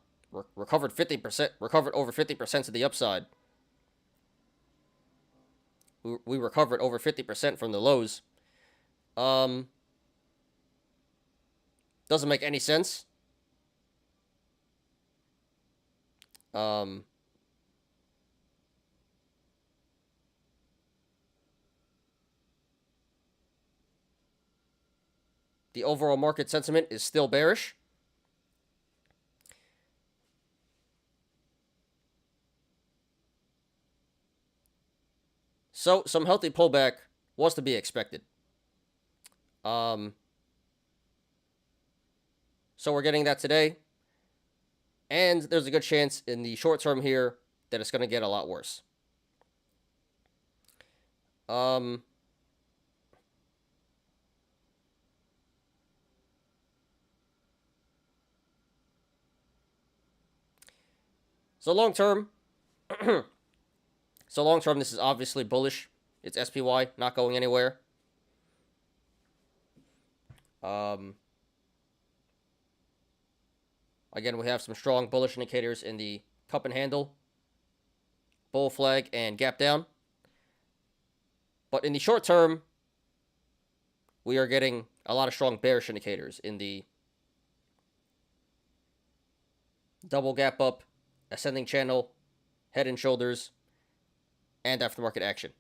recovered 50%, recovered over 50% to the upside. We recovered over 50% from the lows. Doesn't make any sense. The overall market sentiment is still bearish. So, some healthy pullback was to be expected. So we're getting that today. And there's a good chance in the short term here that it's going to get a lot worse. So long term, this is obviously bullish. It's SPY, not going anywhere. Again, we have some strong bullish indicators in the cup and handle, bull flag, and gap down. But in the short term, we are getting a lot of strong bearish indicators in the double gap up, ascending channel, head and shoulders, and aftermarket action.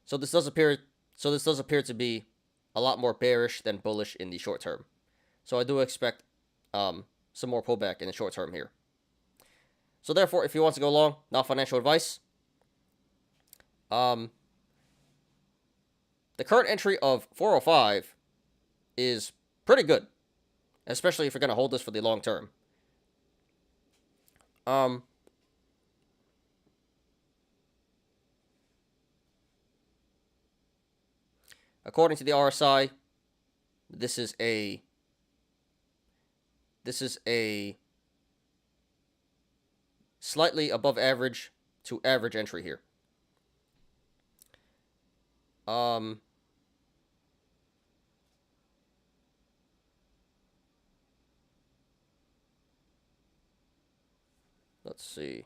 So this does appear to be a lot more bearish than bullish in the short term. So I do expect some more pullback in the short term here. So therefore, if you want to go long, not financial advice. The current entry of 405 is pretty good, especially if you're going to hold this for the long term. According to the RSI, this is a slightly above average to average entry here. Let's see.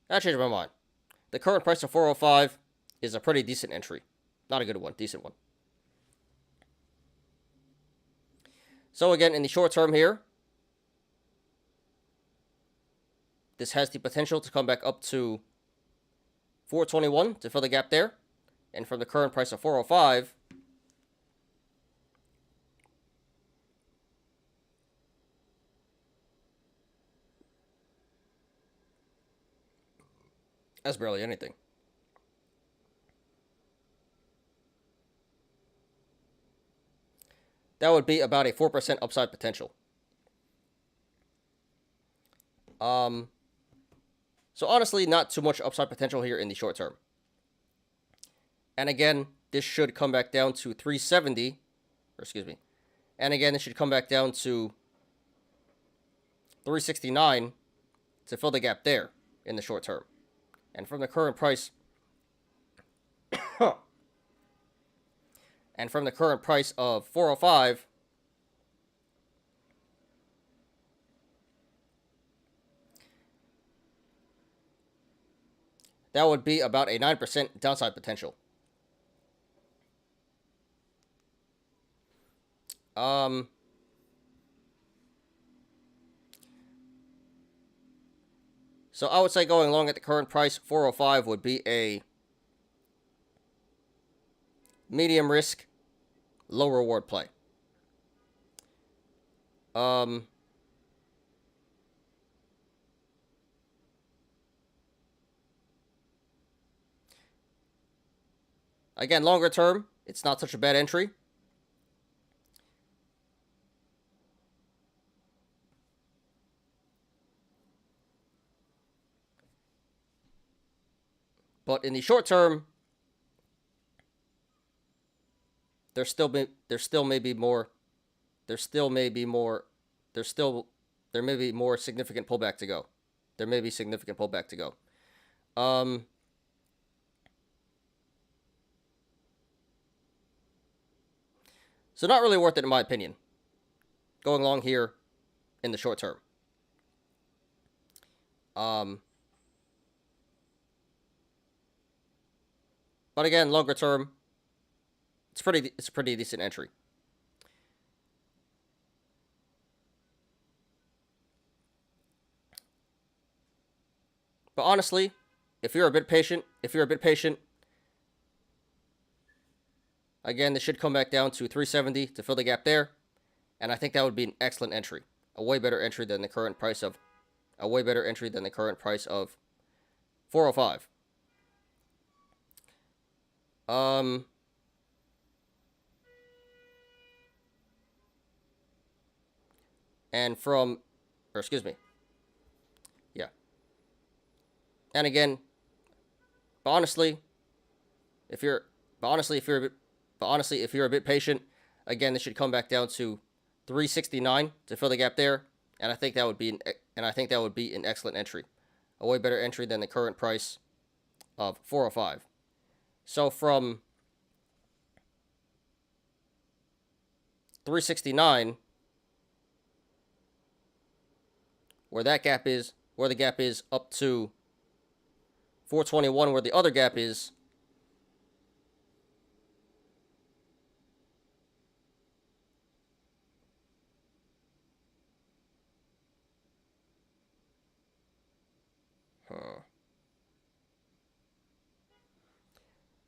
I changed my mind. The current price of 405 is a pretty decent entry. Not a good one, decent one. So again, in the short term here, this has the potential to come back up to 421 to fill the gap there. And from the current price of 405, that's barely anything. That would be about a 4% upside potential. So honestly, not too much upside potential here in the short term. And again, this should come back down to 370, or excuse me. And again, this should come back down to 369 to fill the gap there in the short term. And from the current price, and from the current price of 405, that would be about a 9% downside potential. So I would say going long at the current price, 405 would be a medium risk, low reward play. Again, longer term, it's not such a bad entry. But in the short term, there still may be more there may be more significant pullback to go. There may be significant pullback to go. So not really worth it in my opinion. Going long here in the short term. But again, longer term, it's a pretty decent entry. But honestly, if you're a bit patient, again, this should come back down to 370 to fill the gap there, and I think that would be an excellent entry, a way better entry than the current price of 405. And from, or excuse me, yeah. And again, but honestly, if you're a bit patient, again, this should come back down to 369 to fill the gap there, and I think that would be an excellent entry, a way better entry than the current price of 405. So from 369, where the gap is up to 421, where the other gap is.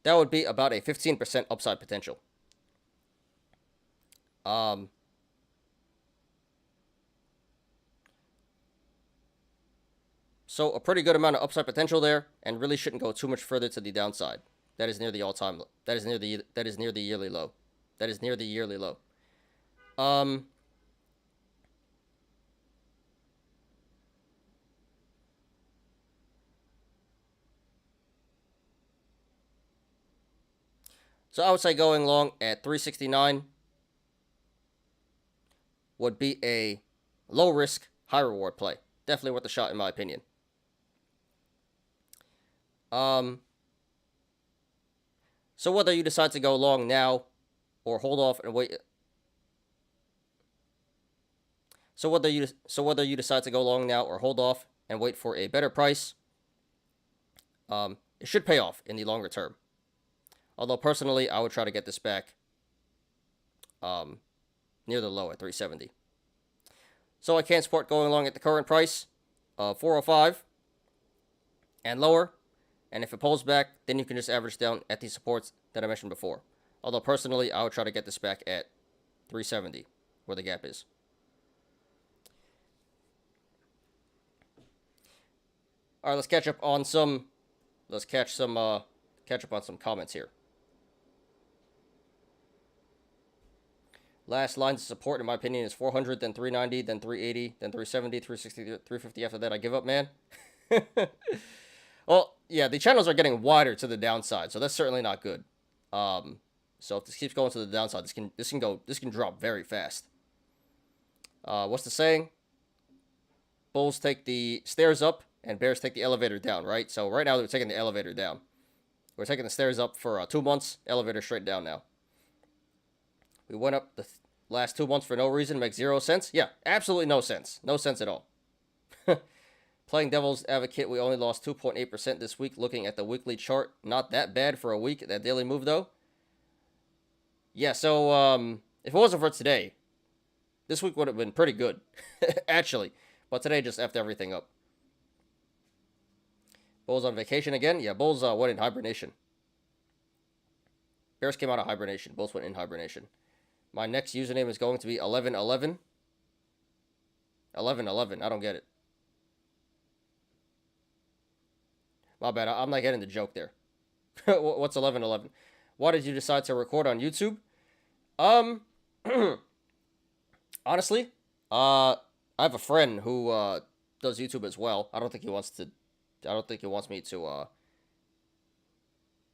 That would be about a 15% upside potential. So a pretty good amount of upside potential there, and really shouldn't go too much further to the downside. That is near the all-time low. That is near the yearly low. So I would say going long at 369 would be a low risk, high reward play. Definitely worth a shot in my opinion. So whether you decide to go long now or hold off and wait. So whether you decide to go long now or hold off and wait for a better price, it should pay off in the longer term. Although personally, I would try to get this back near the low at 370. So I can't support going long at the current price of 405 and lower. And if it pulls back, then you can just average down at the supports that I mentioned before. Although personally, I would try to get this back at 370, where the gap is. All right, let's catch up on some comments here. Last lines of support, in my opinion, is 400, then 390, then 380, then 370, 360, 350. After that, I give up, man. Well, yeah, the channels are getting wider to the downside, so that's certainly not good. So if this keeps going to the downside, this can drop very fast. What's the saying? Bulls take the stairs up, and bears take the elevator down, right? So right now, they're taking the elevator down. We're taking the stairs up for 2 months, elevator straight down now. We went up the last 2 months for no reason, makes 0 sense. Yeah, absolutely no sense. No sense at all. Playing devil's advocate, we only lost 2.8% this week. Looking at the weekly chart, not that bad for a week. That daily move, though. Yeah, so if it wasn't for today, this week would have been pretty good, actually. But today just effed everything up. Bulls on vacation again? Yeah, Bulls went in hibernation. Bears came out of hibernation. Bulls went in hibernation. My next username is going to be 1111. 1111, I don't get it. My bad, I'm not getting the joke there. What's 1111? Why did you decide to record on YouTube? Honestly, I have a friend who does YouTube as well. I don't think he wants me to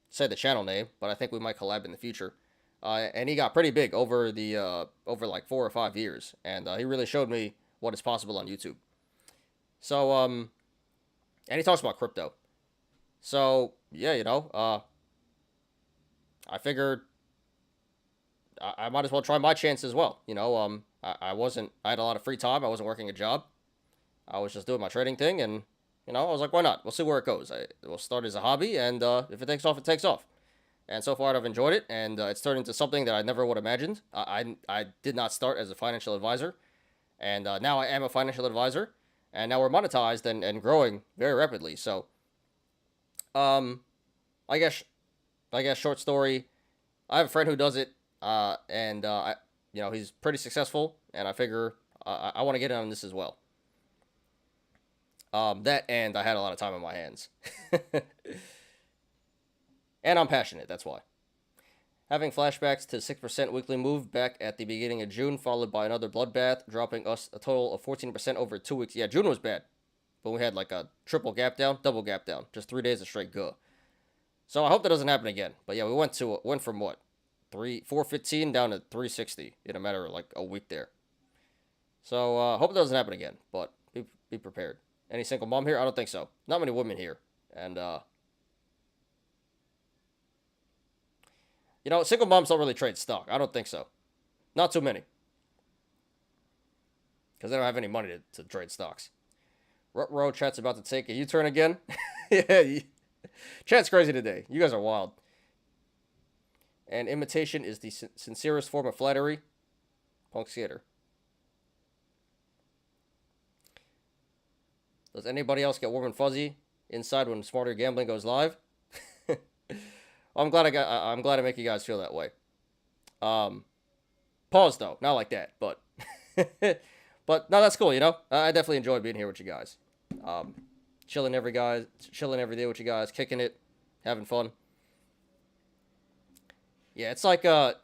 say the channel name, but I think we might collab in the future. And he got pretty big over like 4 or 5 years, and he really showed me what is possible on YouTube. So, and he talks about crypto. So, yeah, I figured I might as well try my chance as well. I had a lot of free time. I wasn't working a job. I was just doing my trading thing, and, I was like, why not? We'll see where it goes. We'll start as a hobby, and if it takes off, it takes off. And so far, I've enjoyed it, and it's turned into something that I never would have imagined. I did not start as a financial advisor, and now I am a financial advisor, and now we're monetized and growing very rapidly. So, I guess short story, I have a friend who does it, and he's pretty successful, and I figure I want to get in on this as well. That, and I had a lot of time on my hands. And I'm passionate, that's why. Having flashbacks to 6% weekly move back at the beginning of June, followed by another bloodbath, dropping us a total of 14% over 2 weeks. Yeah, June was bad. But we had like a triple gap down, double gap down. Just 3 days of straight go. So I hope that doesn't happen again. But yeah, we went from what? 415 down to 360 in a matter of like a week there. So hope it doesn't happen again. But be prepared. Any single mom here? I don't think so. Not many women here. And single moms don't really trade stock. I don't think so. Not too many. Because they don't have any money to trade stocks. Rutro chat's about to take a U-turn again. Yeah, chat's crazy today. You guys are wild. And imitation is the sincerest form of flattery. Punk skater. Does anybody else get warm and fuzzy inside when Smarter Gambling goes live? I'm glad I make you guys feel that way. Pause though, not like that, but but no, that's cool. I definitely enjoy being here with you guys. Chilling every day with you guys, kicking it, having fun. Yeah, it's like a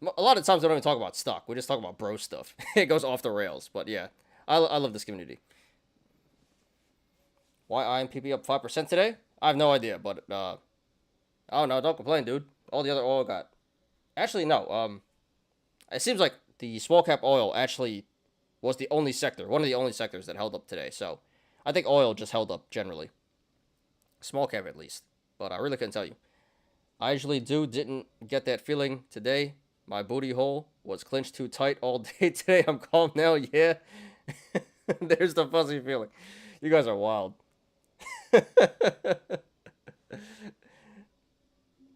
lot of times we don't even talk about stock. We just talk about bro stuff. It goes off the rails, but yeah, I love this community. Why IMPP up 5% today? I have no idea, but I don't know. Don't complain, dude. All the other oil got. Actually, no. It seems like the small cap oil actually was the only sector, one of the only sectors that held up today. So I think oil just held up generally. Small cap at least. But I really couldn't tell you. I usually didn't get that feeling today. My booty hole was clinched too tight all day today. I'm calm now. Yeah. There's the fuzzy feeling. You guys are wild.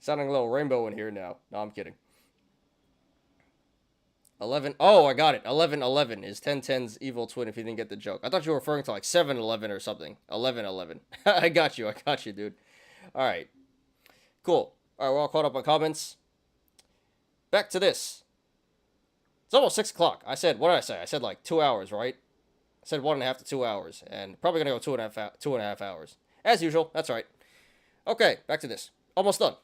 Sounding a little rainbow in here now. No, I'm kidding. 11. Oh, I got it. 1111 is 1010's evil twin if you didn't get the joke. I thought you were referring to like 711 or something. 1111. I got you, dude. All right. Cool. All right, we're all caught up on comments. Back to this. It's almost 6 o'clock. I said, what did I say? I said like 2 hours, right? I said 1.5 to 2 hours. And probably going to go 2.5 hours. As usual. That's right. Okay, back to this. Almost done.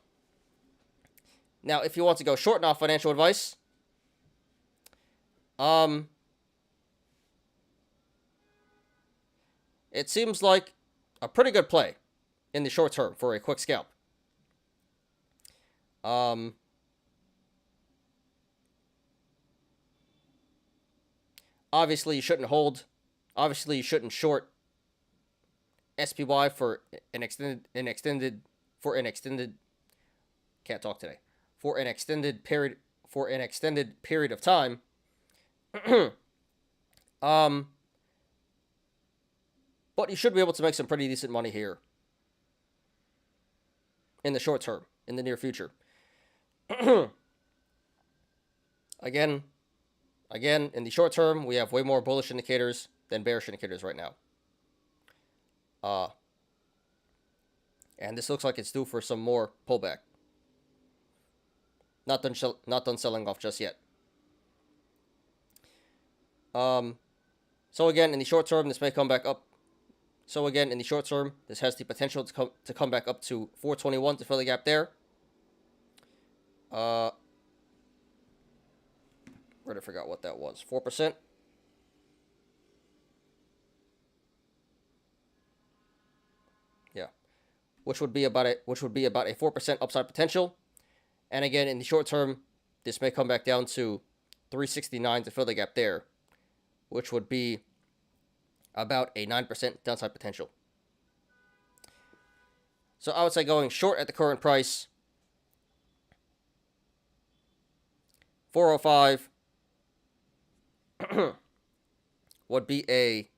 Now, if you want to go short and off financial advice, it seems like a pretty good play in the short term for a quick scalp. Obviously, you shouldn't hold. Obviously, you shouldn't short SPY for an extended can't talk today. For an extended period of time. But you should be able to make some pretty decent money here in the short term, in the near future. Again, in the short term, we have way more bullish indicators than bearish indicators right now. And this looks like it's due for some more pullback. Not done selling off just yet. So again, in the short term, this may come back up. So again, in the short term, this has the potential to come back up to 421 to fill the gap there. Already forgot what that was. 4%. Yeah, which would be about a 4% upside potential. And again, in the short term, this may come back down to 369 to fill the gap there, which would be about a 9% downside potential. So I would say going short at the current price, 405 would be a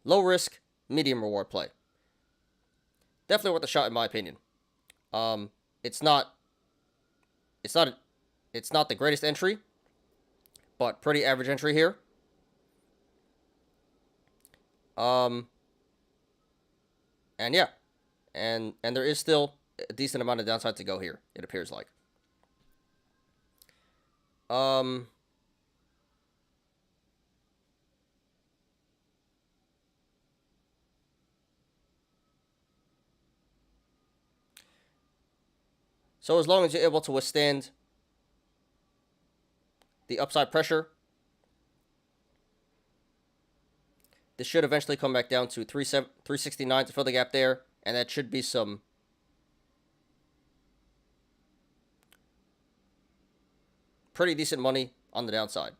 low risk, medium reward play. Definitely worth a shot in my opinion. It's not the greatest entry, but pretty average entry here. And yeah, and there is still a decent amount of downside to go here, it appears like. So as long as you're able to withstand the upside pressure, this should eventually come back down to 369 to fill the gap there, and that should be some pretty decent money on the downside.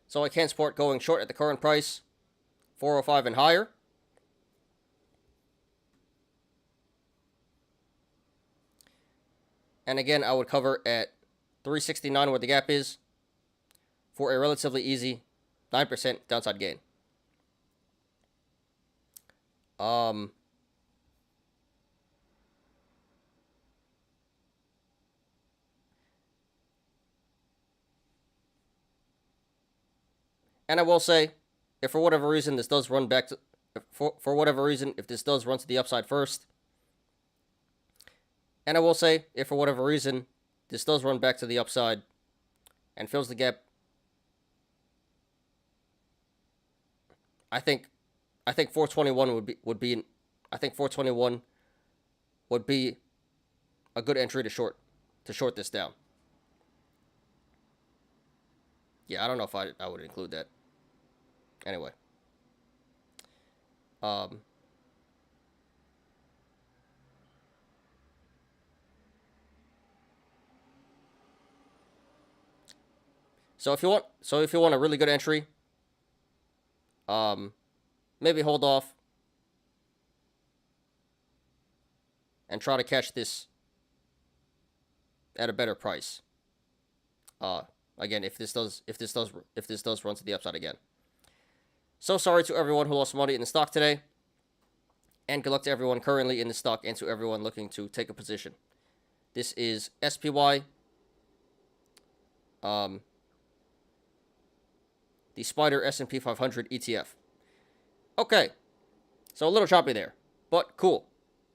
So I can support going short at the current price, 405 and higher. And again, I would cover at 369 where the gap is for a relatively easy 9% downside gain. And I will say, if for whatever reason this does run back to, for whatever reason, if this does run to the upside first, and I will say, if for whatever reason this does run back to the upside and fills the gap, I think 421 would be I think 421 would be a good entry to short this down. Yeah, I don't know if I would include that. Anyway. So if you want a really good entry, maybe hold off and try to catch this at a better price. Again, if this does run to the upside again. So sorry to everyone who lost money in the stock today, and good luck to everyone currently in the stock and to everyone looking to take a position. This is SPY, the Spider S&P 500 ETF. Okay, so a little choppy there, but cool.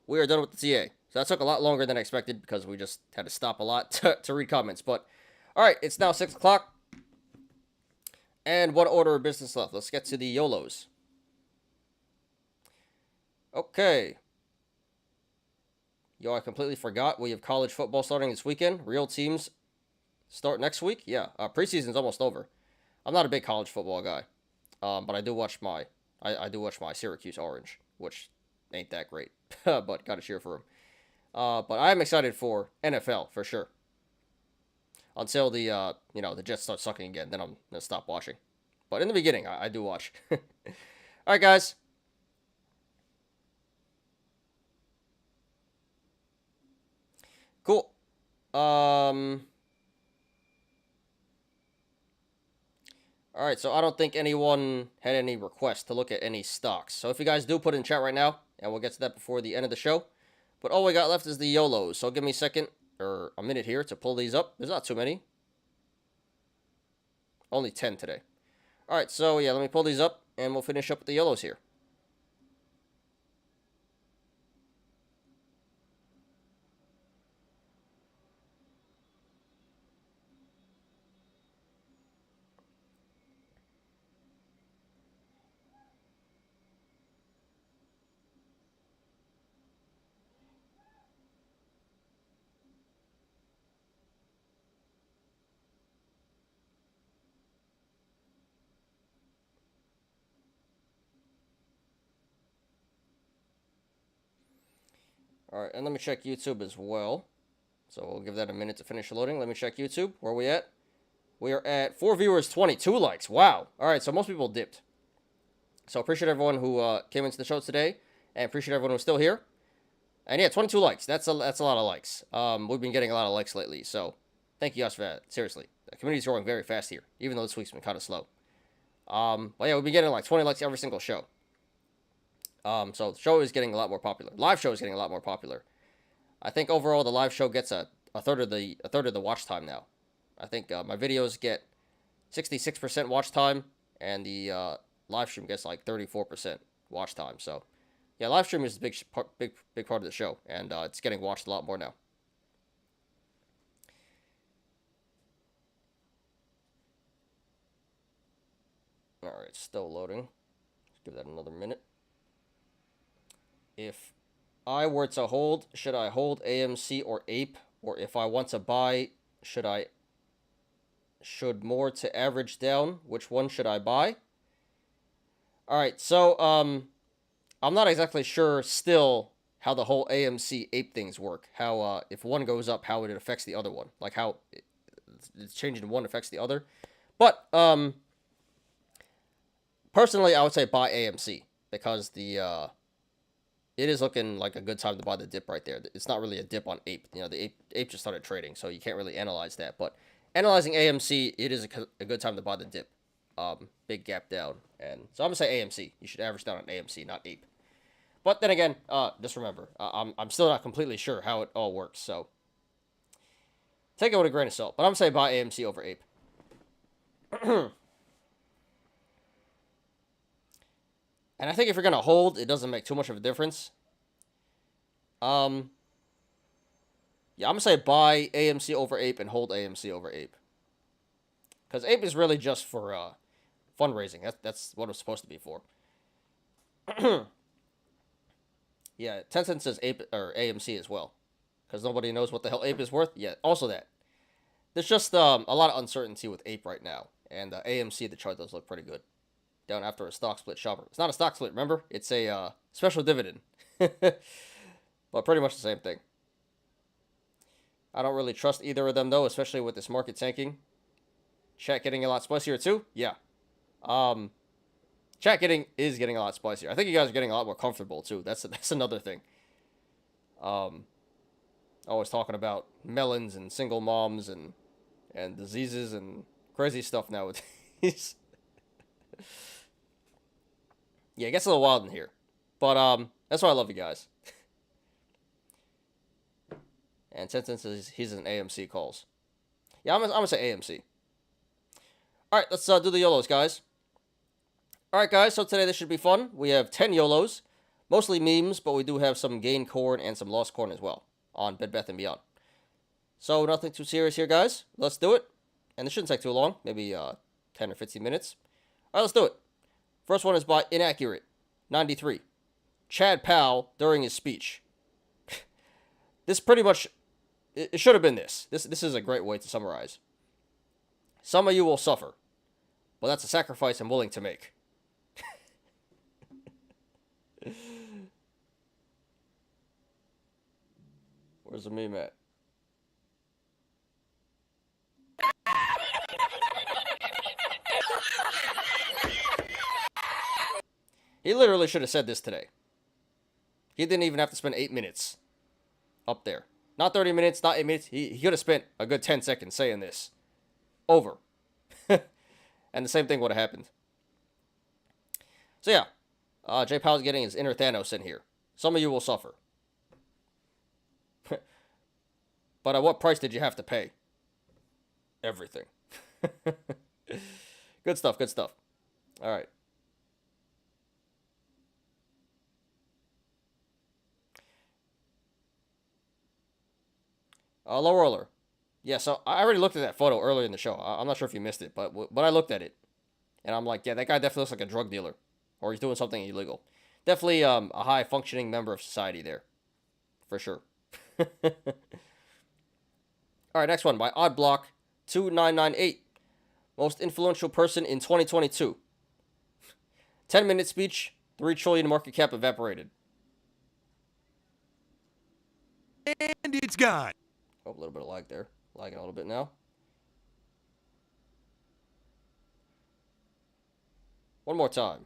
We are done with the TA. So that took a lot longer than I expected because we just had to stop a lot to read comments. But all right, it's now 6 o'clock. And one order of business left. Let's get to the Yolos. Okay. Yo, I completely forgot. We have college football starting this weekend. Real teams start next week. Yeah, preseason's almost over. I'm not a big college football guy, but I do watch my Syracuse Orange, which ain't that great, but gotta cheer for him. But I am excited for NFL for sure. Until the Jets start sucking again, then I'm gonna stop watching. But in the beginning, I do watch. All right, guys. Cool. All right, so I don't think anyone had any requests to look at any stocks. So if you guys do, put it in chat right now, and we'll get to that before the end of the show. But all we got left is the Yolos. So give me a second or a minute here to pull these up. There's not too many. Only 10 today. All right, so yeah, let me pull these up, and we'll finish up with the Yolos here. All right, and let me check YouTube as well. So we'll give that a minute to finish loading. Let me check YouTube. Where are we at? We are at 4 viewers, 22 likes. Wow. All right, so most people dipped. So appreciate everyone who came into the show today, and appreciate everyone who's still here. And yeah, 22 likes. That's a lot of likes. We've been getting a lot of likes lately, so thank you guys for that. Seriously, the community's growing very fast here, even though this week's been kind of slow. But yeah, we've been getting like 20 likes every single show. So the show is getting a lot more popular. Live show is getting a lot more popular. I think overall the live show gets a third of the watch time now. I think my videos get 66% watch time, and the live stream gets like 34% watch time. So yeah, live stream is a big part of the show, and it's getting watched a lot more now. All right, still loading. Let's give that another minute. If I were to hold, should I hold AMC or Ape? Or if I want to buy, should more to average down? Which one should I buy? All right, so I'm not exactly sure still how the whole AMC Ape things work. How if one goes up, how it affects the other one. Like how it's changing one affects the other. But personally, I would say buy AMC because the it is looking like a good time to buy the dip right there. It's not really a dip on Ape. You know, the Ape just started trading, so you can't really analyze that. But analyzing AMC, it is a good time to buy the dip. Big gap down. And so I'm going to say AMC. You should average down on AMC, not Ape. But then again, just remember, I'm still not completely sure how it all works, so take it with a grain of salt. But I'm going to say buy AMC over Ape. And I think if you're going to hold, it doesn't make too much of a difference. Yeah, I'm going to say buy AMC over Ape and hold AMC over Ape. Because Ape is really just for fundraising. That's what it's supposed to be for. Yeah, Tencent says Ape or AMC as well. Because nobody knows what the hell Ape is worth. Yeah, also that. There's just a lot of uncertainty with Ape right now. And AMC, the chart does look pretty good. Down after a stock split shopper. It's not a stock split, remember? It's a special dividend. But pretty much the same thing. I don't really trust either of them, though, especially with this market tanking. Chat getting a lot spicier, too? Yeah. Chat is getting a lot spicier. I think you guys are getting a lot more comfortable, too. That's another thing. Always talking about melons and single moms and diseases and crazy stuff nowadays. Yeah, it gets a little wild in here. But that's why I love you guys. And Tencent says he's in AMC calls. Yeah, I'm gonna say AMC. Alright, let's do the YOLOs, guys. Alright, guys, so today this should be fun. We have 10 YOLOs. Mostly memes, but we do have some gained corn and some lost corn as well on Bed Bath & Beyond. So nothing too serious here, guys. Let's do it. And this shouldn't take too long. Maybe 10 or 15 minutes. Alright, let's do it. First one is by Inaccurate 93. Chad Powell during his speech. This pretty much, it should have been this. This is a great way to summarize. Some of you will suffer, but that's a sacrifice I'm willing to make. Where's the meme at? He literally should have said this today. He didn't even have to spend 8 minutes up there. Not 30 minutes, not 8 minutes. He could have spent a good 10 seconds saying this. Over. And the same thing would have happened. So yeah. Jay Powell's getting his inner Thanos in here. Some of you will suffer. But at what price did you have to pay? Everything. Good stuff, good stuff. All right. Low roller. Yeah, so I already looked at that photo earlier in the show. I'm not sure if you missed it, but I looked at it. And I'm like, yeah, that guy definitely looks like a drug dealer. Or he's doing something illegal. Definitely a high-functioning member of society there. For sure. Alright, next one by Oddblock2998. Most influential person in 2022. 10-minute speech, 3 trillion market cap evaporated. And it's gone. Oh, a little bit of lag there. Lagging a little bit now. One more time.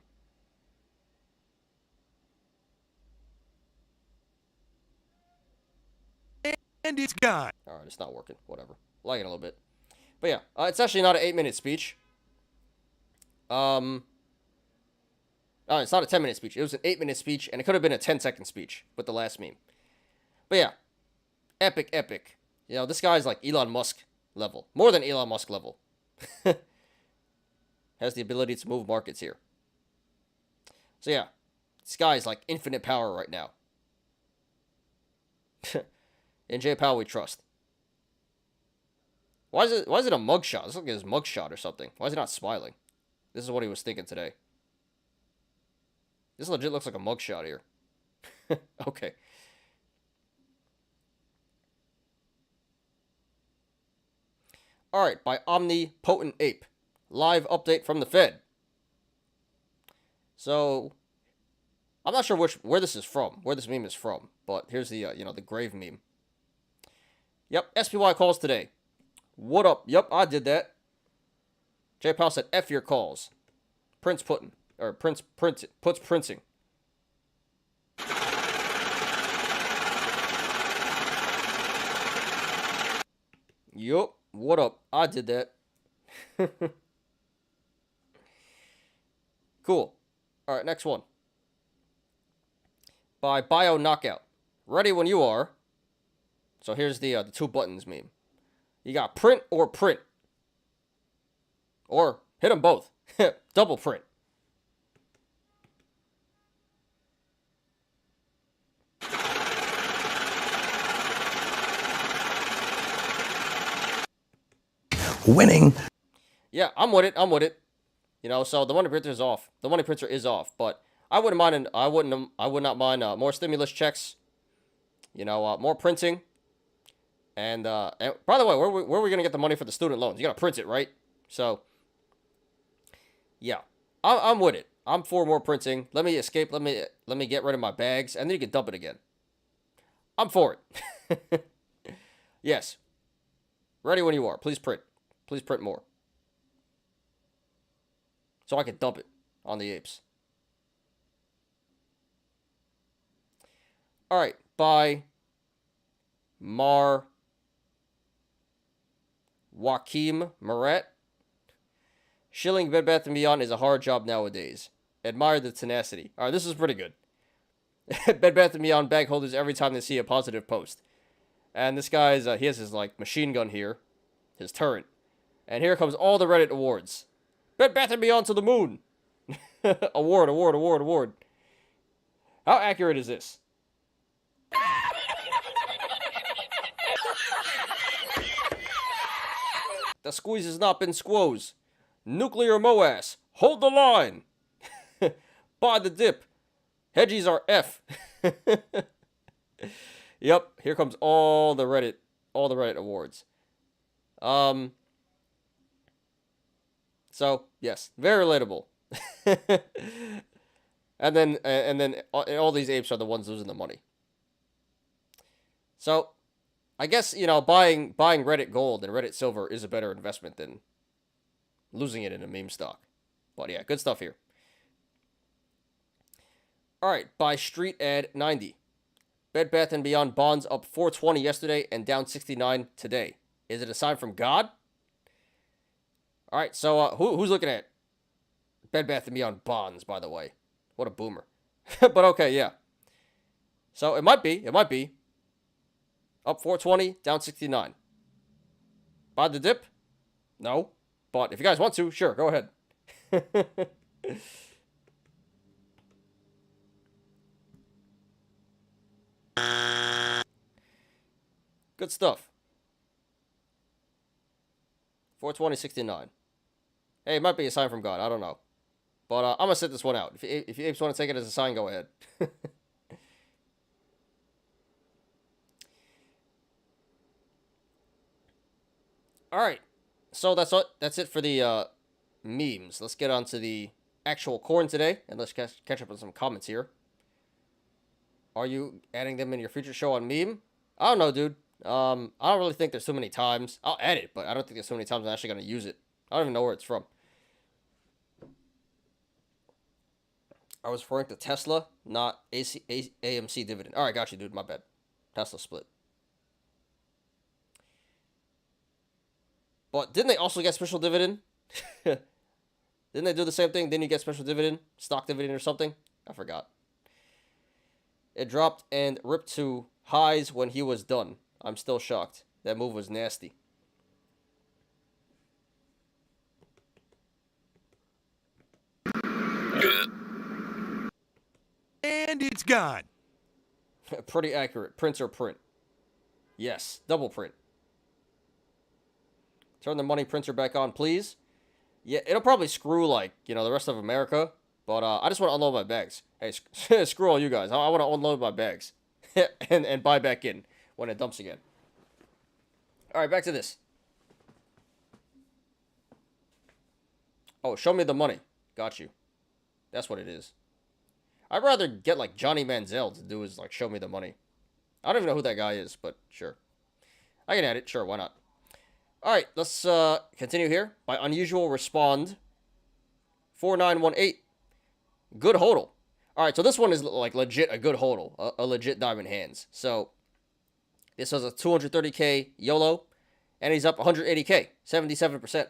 And it's gone. All right, it's not working. Whatever. Lagging a little bit. But yeah, it's actually not an 8-minute speech. Oh, it's not a 10-minute speech. It was an 8-minute speech, and it could have been a 10-second speech with the last meme. But yeah, epic, epic. You know, this guy's like Elon Musk level. More than Elon Musk level. Has the ability to move markets here. So yeah, this guy's like infinite power right now. In J. Powell we trust. Why is it a mugshot? This looks like his mugshot or something. Why is he not smiling? This is what he was thinking today. This legit looks like a mugshot here. Okay. Alright, by Omnipotent Ape. Live update from the Fed. So, I'm not sure where this is from, where this meme is from, but here's the, the grave meme. Yep, SPY calls today. What up? Yep, I did that. J. Powell said, F your calls. Prince puts printing. Yup, what up? I did that. Cool. Alright, next one. By Bio Knockout. Ready when you are. So here's the two buttons meme. You got print or print. Or hit them both. Double print. Winning. Yeah, I'm with it. I'm with it. You know, so the money printer is off. The money printer is off, but I wouldn't mind. I would not mind more stimulus checks. You know, more printing. And by the way, where are we gonna get the money for the student loans? You gotta print it, right? So, yeah, I'm with it. I'm for more printing. Let me escape. Let me get rid of my bags, and then you can dump it again. I'm for it. Yes. Ready when you are. Please print. Please print more. So I can dump it on the apes. All right, by Joaquim Murat. Shilling Bed Bath & Beyond is a hard job nowadays. Admire the tenacity. All right, this is pretty good. Bed Bath & Beyond bag holders every time they see a positive post. And this guy's, he has his, like, machine gun here. His turret. And here comes all the Reddit awards. Bed Bath & Beyond to the moon. Award. How accurate is this? The squeeze has not been squoze. Nuclear Moas. Hold the line. Buy the dip. Hedgies are F. Yep, here comes all the Reddit awards. So, yes, very relatable. and then all these apes are the ones losing the money. So, I guess, you know, buying Reddit gold and Reddit silver is a better investment than losing it in a meme stock. But yeah, good stuff here. All right, by Street Ad 90. Bed Bath & Beyond bonds up 420 yesterday and down 69 today. Is it a sign from God? All right, so who's looking at Bed Bath & Beyond bonds, by the way? What a boomer. But okay, yeah. So it might be. Up 420, down 69. Buy the dip? No. But if you guys want to, sure, go ahead. Good stuff. 420.69. Hey, it might be a sign from God. I don't know. But I'm going to sit this one out. If you apes want to take it as a sign, go ahead. All right. So that's it for the memes. Let's get on to the actual corn today. And let's catch up on some comments here. Are you adding them in your future show on meme? I don't know, dude. I don't really think there's too many times. I'll add it, but I don't think there's so many times I'm actually gonna use it. I don't even know where it's from. I was referring to Tesla, not AMC dividend. All right, got you, dude. My bad. Tesla split. But didn't they also get special dividend? Didn't they do the same thing? Didn't you get special dividend? Stock dividend or something? I forgot. It dropped and ripped to highs when he was done. I'm still shocked. That move was nasty. And it's gone. Pretty accurate. Prints or print. Yes, double print. Turn the money printer back on, please. Yeah, it'll probably screw, like, the rest of America. But I just want to unload my bags. Hey, screw all you guys. I want to unload my bags. and buy back in when it dumps again. All right, back to this. Oh, show me the money. Got you. That's what it is. I'd rather get, like, Johnny Manziel to do his, like, show me the money. I don't even know who that guy is, but sure. I can add it. Sure, why not? All right, let's continue here. By unusual respond. 4918. Good hodl. All right, so this one is like legit a good hodl, a legit diamond hands. So this was a 230K YOLO, and he's up 180K, 77%.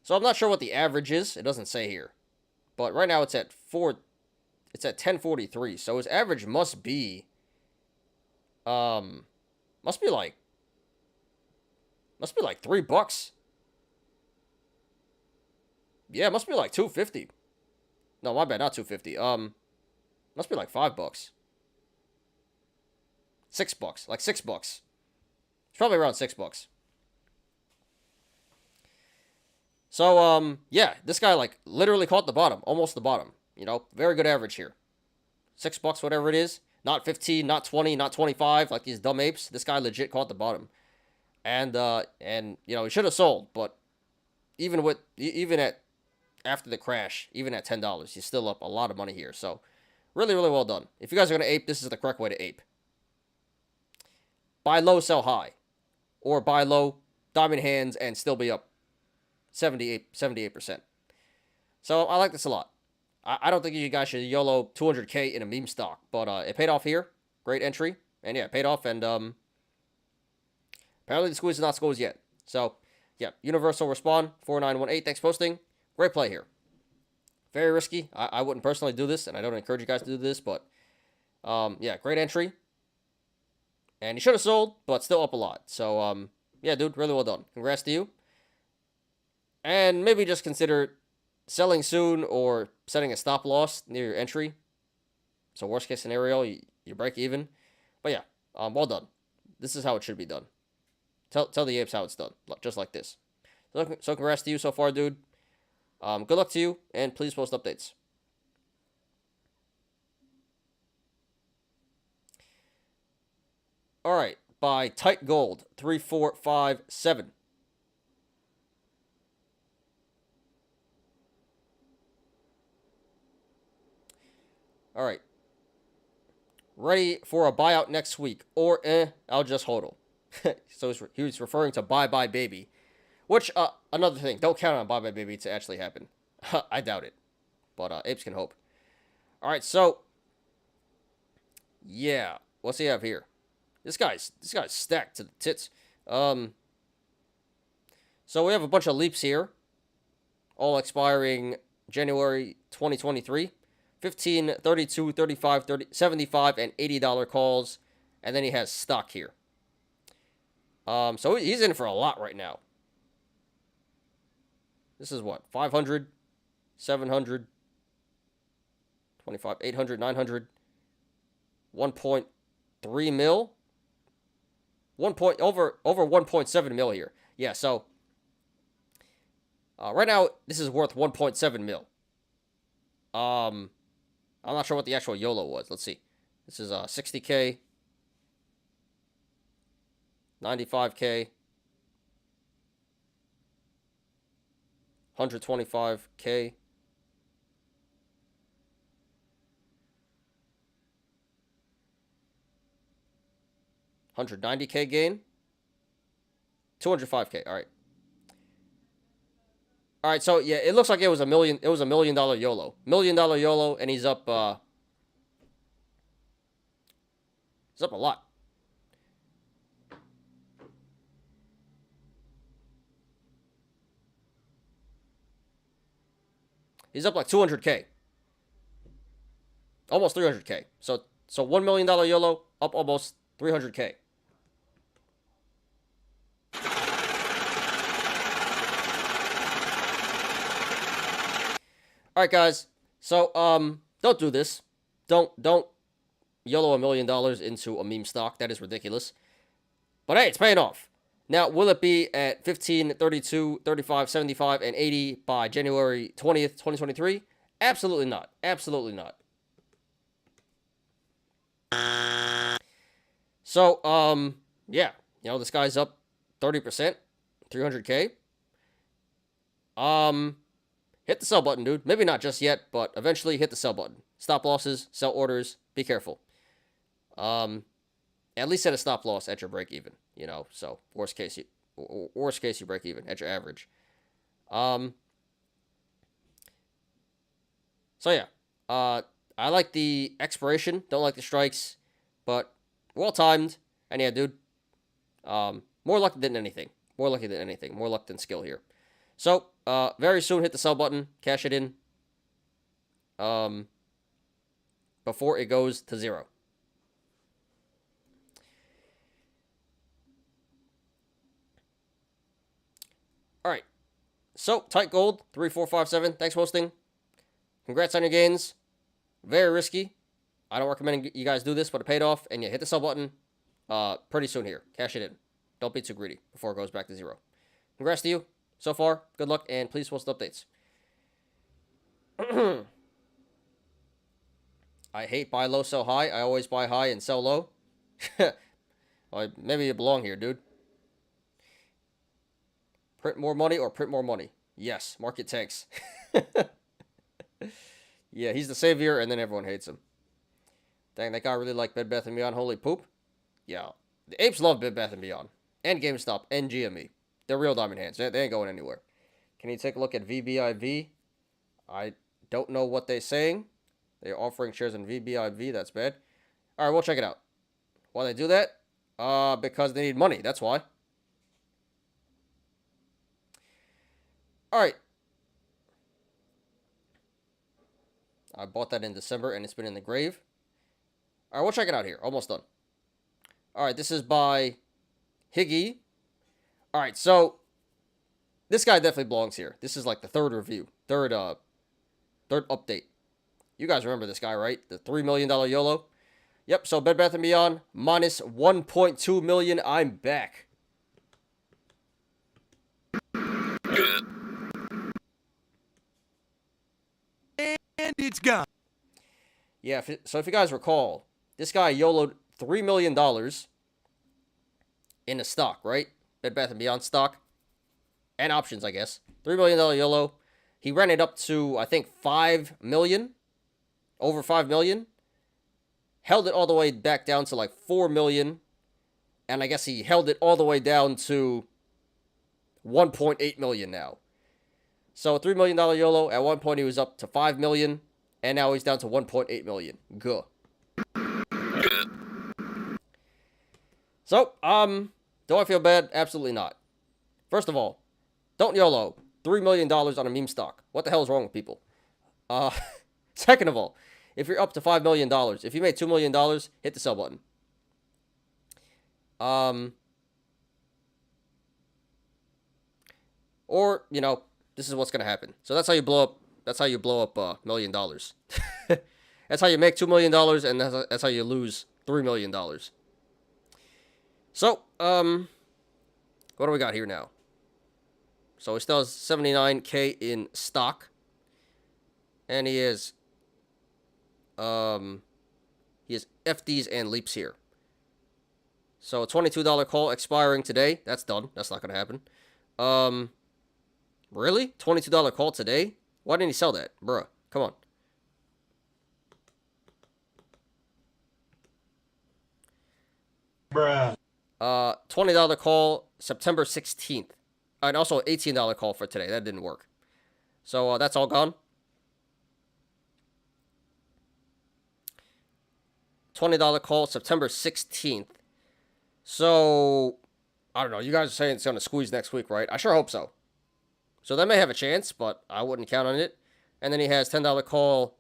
So I'm not sure what the average is. It doesn't say here, but right now it's at 1043. So his average must be like $3. Yeah, it must be like 250. No, my bad, not 250. Must be like $5. $6, like $6. It's probably around $6. So, yeah, this guy, like, literally caught the bottom, almost the bottom. Very good average here. $6, whatever it is. Not 15, not 20, not 25, like these dumb apes. This guy legit caught the bottom. And he should have sold, but even after the crash, even at $10, he's still up a lot of money here. So, really, really well done. If you guys are going to ape, this is the correct way to ape. Buy low, sell high. Or buy low, diamond hands, and still be up 78%. So, I like this a lot. I don't think you guys should YOLO 200K in a meme stock, but it paid off here. Great entry. And yeah, it paid off, and apparently the squeeze is not squeezed yet. So, yeah, universal respawn, 4918, thanks for posting. Great play here. Very risky. I wouldn't personally do this, and I don't encourage you guys to do this, but yeah, great entry. And you should have sold, but still up a lot. So, yeah, dude, really well done. Congrats to you. And maybe just consider selling soon or setting a stop loss near your entry. So worst case scenario, you break even. But yeah, well done. This is how it should be done. Tell the apes how it's done, just like this. So congrats to you so far, dude. Good luck to you, and please post updates. All right, by Tight Gold 3457. All right. Ready for a buyout next week, or I'll just hodl. So he was referring to Bye Bye Baby, which another thing, don't count on Bye Bye Baby to actually happen. I doubt it, but apes can hope. All right, so yeah, what's he have here? This guy's stacked to the tits. So we have a bunch of leaps here, all expiring January 2023. 15, 32, 35, 30, 75, and $80 calls. And then he has stock here. So he's in for a lot right now. This is what? 500, 700, 25, 800, 900, 1.3 mil. Over 1.7 mil here. Yeah, so right now this is worth 1.7 mil. I'm not sure what the actual YOLO was. Let's see. This is 60K, 95K, 125K. $190K gain. 205K. All right. All right. So yeah, it looks like it was a million. It was $1 million YOLO. $1 million YOLO, and he's up. He's up a lot. He's up like 200K. Almost 300K. So $1 million YOLO up almost 300K. All right, guys. So don't do this. Don't YOLO $1 million into a meme stock. That is ridiculous. But hey, it's paying off. Now, will it be at 15, 32, 35, 75, and 80 by January 20th, 2023? Absolutely not. Absolutely not. So, yeah. You know, this guy's up 30%, 300K. Hit the sell button, dude. Maybe not just yet, but eventually hit the sell button. Stop losses, sell orders, be careful. At least set a stop loss at your break even, you know. So worst case you break even at your average. So yeah, I like the expiration, don't like the strikes, but well timed. And yeah, dude, more luck than anything. More lucky than anything. More luck than skill here. So very soon, hit the sell button, cash it in. Before it goes to zero. All right. So, Tight Gold, 3457. Thanks for hosting. Congrats on your gains. Very risky. I don't recommend you guys do this, but it paid off. And yeah, hit the sell button pretty soon here. Cash it in. Don't be too greedy before it goes back to zero. Congrats to you so far. Good luck, and please post updates. I hate buy low, sell high. I always buy high and sell low. Well, maybe you belong here, dude. Print more money or print more money? Yes, market tanks. Yeah, he's the savior, and then everyone hates him. Dang, that guy really liked Bed Bath & Beyond. Holy poop. Yeah, the apes love Bed Bath & Beyond. And GameStop and GME. They're real diamond hands. They ain't going anywhere. Can you take a look at VBIV? I don't know what they're saying. They're offering shares in VBIV. That's bad. All right, we'll check it out. Why they do that? Because they need money. That's why. All right. I bought that in December, and it's been in the grave. All right, we'll check it out here. Almost done. All right, this is by Higgy. All right, so this guy definitely belongs here. This is like the third review, third update. You guys remember this guy, right? The $3 million YOLO. Yep. So Bed Bath & Beyond minus 1.2 million. I'm back. And it's gone. Yeah. So if you guys recall, this guy YOLO'd $3 million in a stock, right? Bed Bath & Beyond stock and options, I guess. $3 million YOLO. He ran it up to, I think, 5 million. Over 5 million. Held it all the way back down to like 4 million. And I guess he held it all the way down to 1.8 million now. So $3 million YOLO. At one point he was up to 5 million. And now he's down to 1.8 million. Good. So, do I feel bad? Absolutely not. First of all, don't YOLO $3 million on a meme stock. What the hell is wrong with people? Second of all, if you're up to $5 million, if you made $2 million, hit the sell button. Or, you know, this is what's going to happen. So that's how you blow up. That's how you blow up $1 million. That's how you make $2 million, and that's how you lose $3 million. So, what do we got here now? So he still has 79K in stock. And he has FDs and leaps here. So a $22 call expiring today. That's done. That's not going to happen. Really? $22 call today? Why didn't he sell that? Bruh, come on. Bruh. $20 call September 16th. And also $18 call for today. That didn't work. So that's all gone. $20 call September 16th. So, I don't know. You guys are saying it's going to squeeze next week, right? I sure hope so. So that may have a chance, but I wouldn't count on it. And then he has $10 call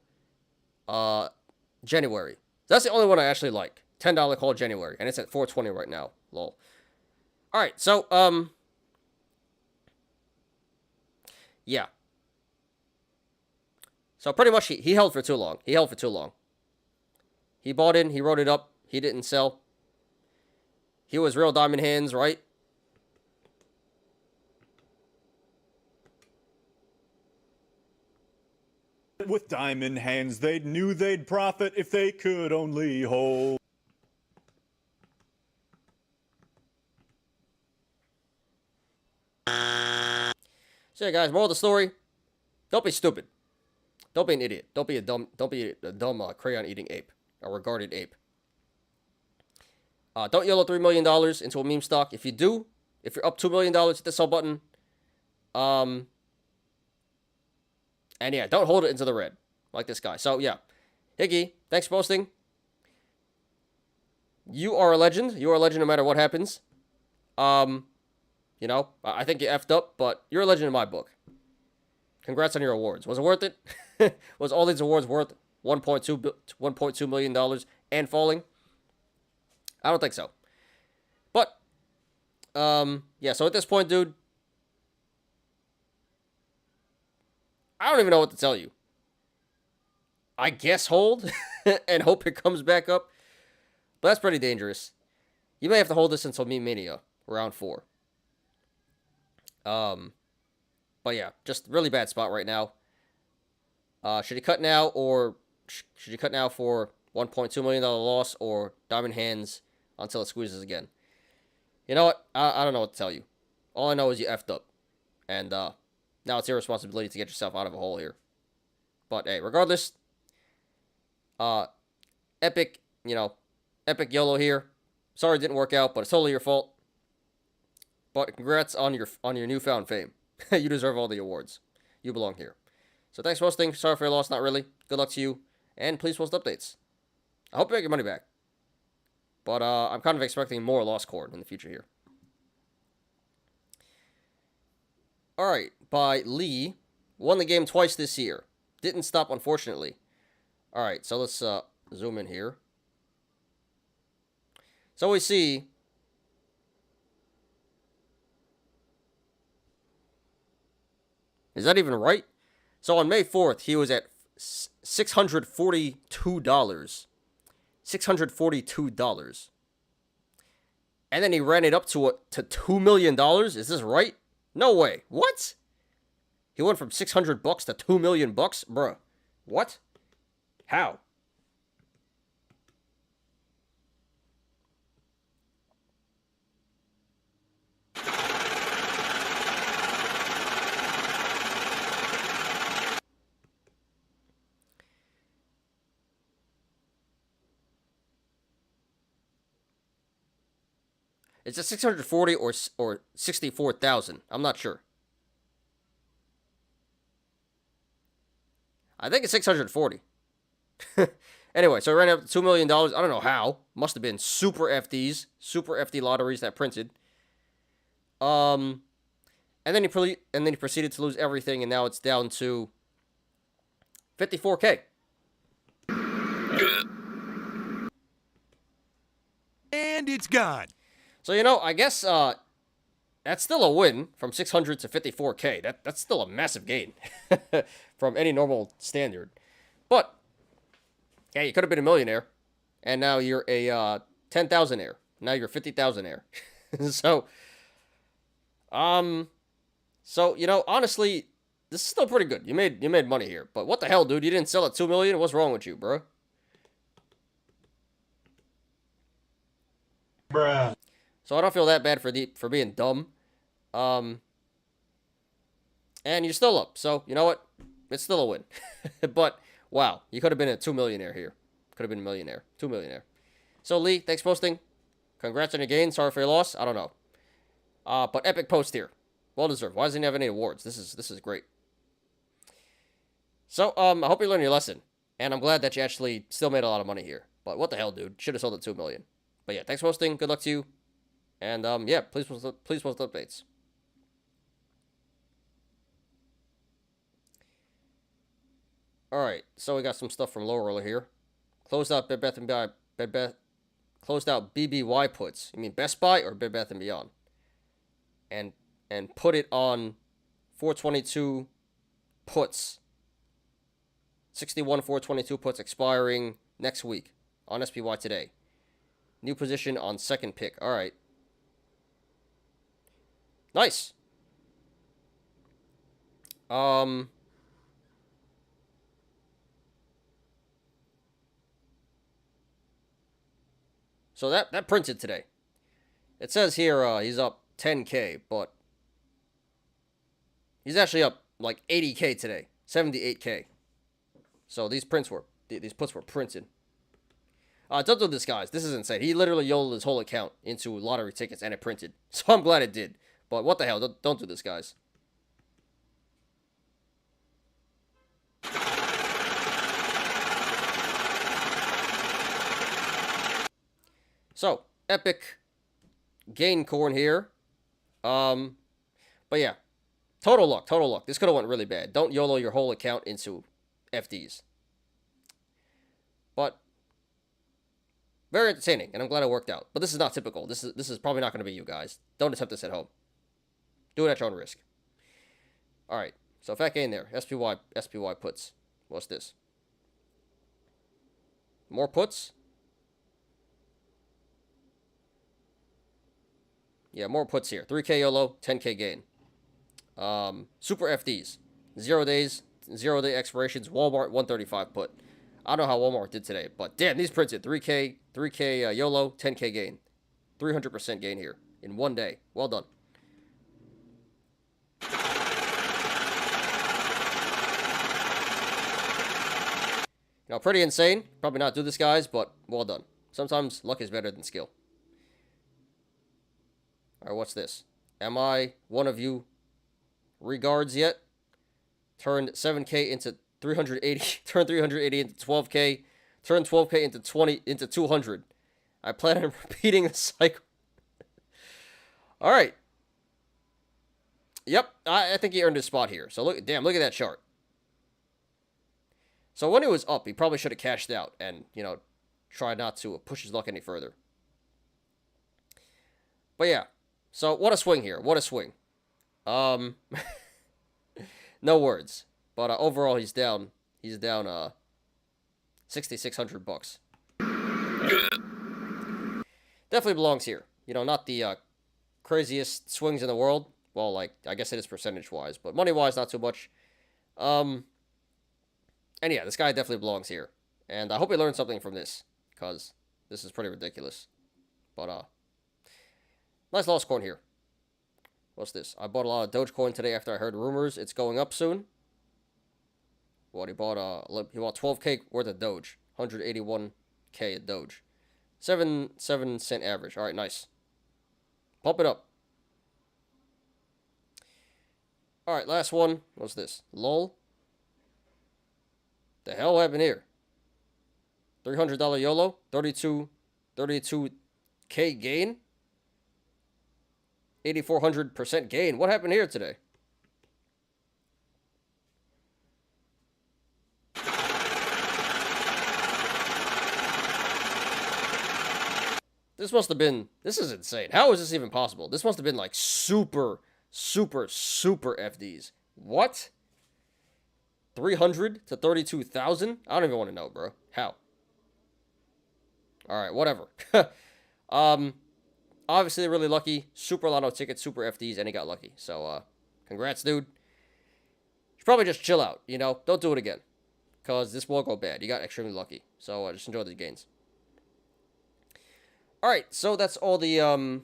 January. That's the only one I actually like. $10 call January. And it's at 420 right now. Lol. Alright, so, yeah. So pretty much he held for too long. He held for too long. He bought in, he wrote it up, he didn't sell. He was real diamond hands, right? With diamond hands, they knew they'd profit if they could only hold. So yeah, guys, moral of the story: don't be stupid. Don't be an idiot. Don't be a dumb crayon eating ape, a regarded ape. Don't YOLO $3 million into a meme stock. If you do, if you're up $2 million, hit the sell button. And yeah, don't hold it into the red like this guy. So yeah, Higgy, thanks for posting. You are a legend. You are a legend no matter what happens. You know, I think you effed up, but you're a legend in my book. Congrats on your awards. Was it worth it? Was all these awards worth $1.2 million and falling? I don't think so. But, yeah, so at this point, dude, I don't even know what to tell you. I guess hold and hope it comes back up. But that's pretty dangerous. You may have to hold this until Meme Mania, round 4. But yeah, just really bad spot right now. Should he cut now, or should he cut now for $1.2 million loss, or diamond hands until it squeezes again? You know what? I don't know what to tell you. All I know is you effed up. And now it's your responsibility to get yourself out of a hole here. But hey, regardless, epic YOLO here. Sorry it didn't work out, but it's totally your fault. But congrats on your newfound fame. You deserve all the awards. You belong here. So thanks for hosting. Sorry for your loss, not really. Good luck to you. And please post updates. I hope you make your money back. But I'm kind of expecting more lost corn in the future here. Alright, by Lee. Won the game twice this year. Didn't stop, unfortunately. Alright, so let's zoom in here. So we see... Is that even right? So on May 4th, he was at $642. $642. And then he ran it up to $2 million? Is this right? No way. What? He went from $600 to $2 million? Bruh. What? How? It's a 640 or 64,000. I'm not sure. I think it's 640. Anyway, so it ran up to $2 million. I don't know how. Must have been super FDs, super FD lotteries that printed. And then he proceeded to lose everything, and now it's down to 54K. And it's gone. So, you know, I guess that's still a win from 600 to 54K. That's still a massive gain from any normal standard. But, yeah, you could have been a millionaire, and now you're a 10,000-aire. Now you're 50,000-aire. So, you know, honestly, this is still pretty good. You made money here. But what the hell, dude? You didn't sell at $2 million? What's wrong with you, bro? Bruh. So I don't feel that bad for being dumb. And you're still up. So, you know what? It's still a win. But, wow. You could have been a 2 millionaire here. Could have been a millionaire. 2 millionaire. So, Lee, thanks for posting. Congrats on your gain. Sorry for your loss. I don't know. But epic post here. Well deserved. Why doesn't he have any awards? This is great. So, I hope you learned your lesson. And I'm glad that you actually still made a lot of money here. But what the hell, dude? Should have sold at 2 million. But yeah, thanks for hosting. Good luck to you. And yeah, please post updates. Alright, so we got some stuff from Low Roller here. Closed out closed out BBY puts. You mean Best Buy or Bed Bath & Beyond? And put it on 422 puts. 61 422 puts expiring next week on SPY today. New position on second pick. All right. Nice. So that printed today. It says here he's up 10K, but he's actually up like 80K today, 78K. So these puts were printed. Don't do this, guys. This is insane. He literally YOLO'd his whole account into lottery tickets, and it printed. So I'm glad it did. But what the hell? Don't do this, guys. So, epic gain corn here. But yeah. Total luck. This could have went really bad. Don't YOLO your whole account into FDs. But very entertaining, and I'm glad it worked out. But this is not typical. This is probably not going to be you guys. Don't attempt this at home. Do it at your own risk. All right. So fat gain there. SPY puts. What's this? More puts. Yeah, more puts here. 3K YOLO, 10K gain. Super FDs. 0 days, 0 day expirations. Walmart 135 put. I don't know how Walmart did today, but damn, these printed 3K YOLO, 10K gain. 300% gain here in 1 day. Well done. You know, pretty insane. Probably not do this, guys, but well done. Sometimes luck is better than skill. All right, what's this? Am I one of you regards yet? Turned 7K into 380. Turned 380 into 12K. Turned 12K into 200. I plan on repeating the cycle. All right. Yep, I think he earned his spot here. So look at that chart. So when it was up, he probably should have cashed out and, you know, tried not to push his luck any further. But yeah. So what a swing here. What a swing. No words. But overall he's down. He's down $6,600. Definitely belongs here. You know, not the craziest swings in the world. Well, like, I guess it is percentage-wise, but money-wise, not too much. And yeah, this guy definitely belongs here. And I hope he learned something from this, because this is pretty ridiculous. But, nice lost coin here. What's this? I bought a lot of Dogecoin today after I heard rumors it's going up soon. What, he bought 12K worth of Doge. 181K at Doge. 7 cent average. All right, nice. Pump it up. All right, last one. What's this? LOL. The hell happened here? $300 YOLO. 32K gain. 8,400% gain. What happened here today? This is insane. How is this even possible? This must have been like super FDs. What? 300 to 32,000? I don't even want to know, bro. How? All right, whatever. Obviously really lucky. Super lotto ticket, super FDs, and he got lucky. So, congrats, dude. You should probably just chill out, you know? Don't do it again. Because this will go bad. You got extremely lucky. So, just enjoy the gains. Alright, so that's all the,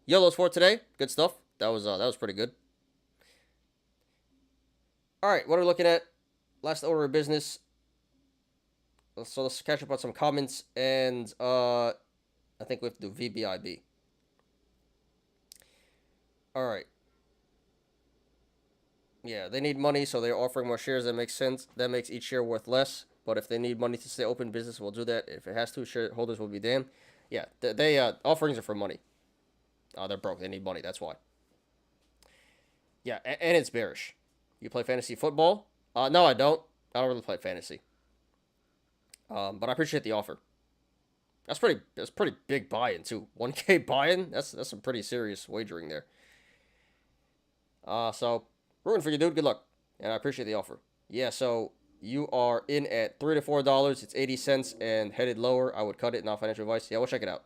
YOLOs for today. Good stuff. That was pretty good. All right, what are we looking at? Last order of business. So let's catch up on some comments, and I think we have to do VBIB. All right. Yeah, they need money, so they're offering more shares. That makes sense. That makes each share worth less. But if they need money to stay open business, we'll do that. If it has to, shareholders will be damned. Yeah, they offerings are for money. They're broke. They need money. That's why. Yeah, and it's bearish. You play fantasy football? No, I don't. I don't really play fantasy. But I appreciate the offer. That's pretty big buy-in too. 1K buy-in. That's some pretty serious wagering there. So rooting for you, dude. Good luck, and I appreciate the offer. Yeah, so you are in at $3 to $4. It's 80 cents and headed lower. I would cut it. Not financial advice. Yeah, we'll check it out.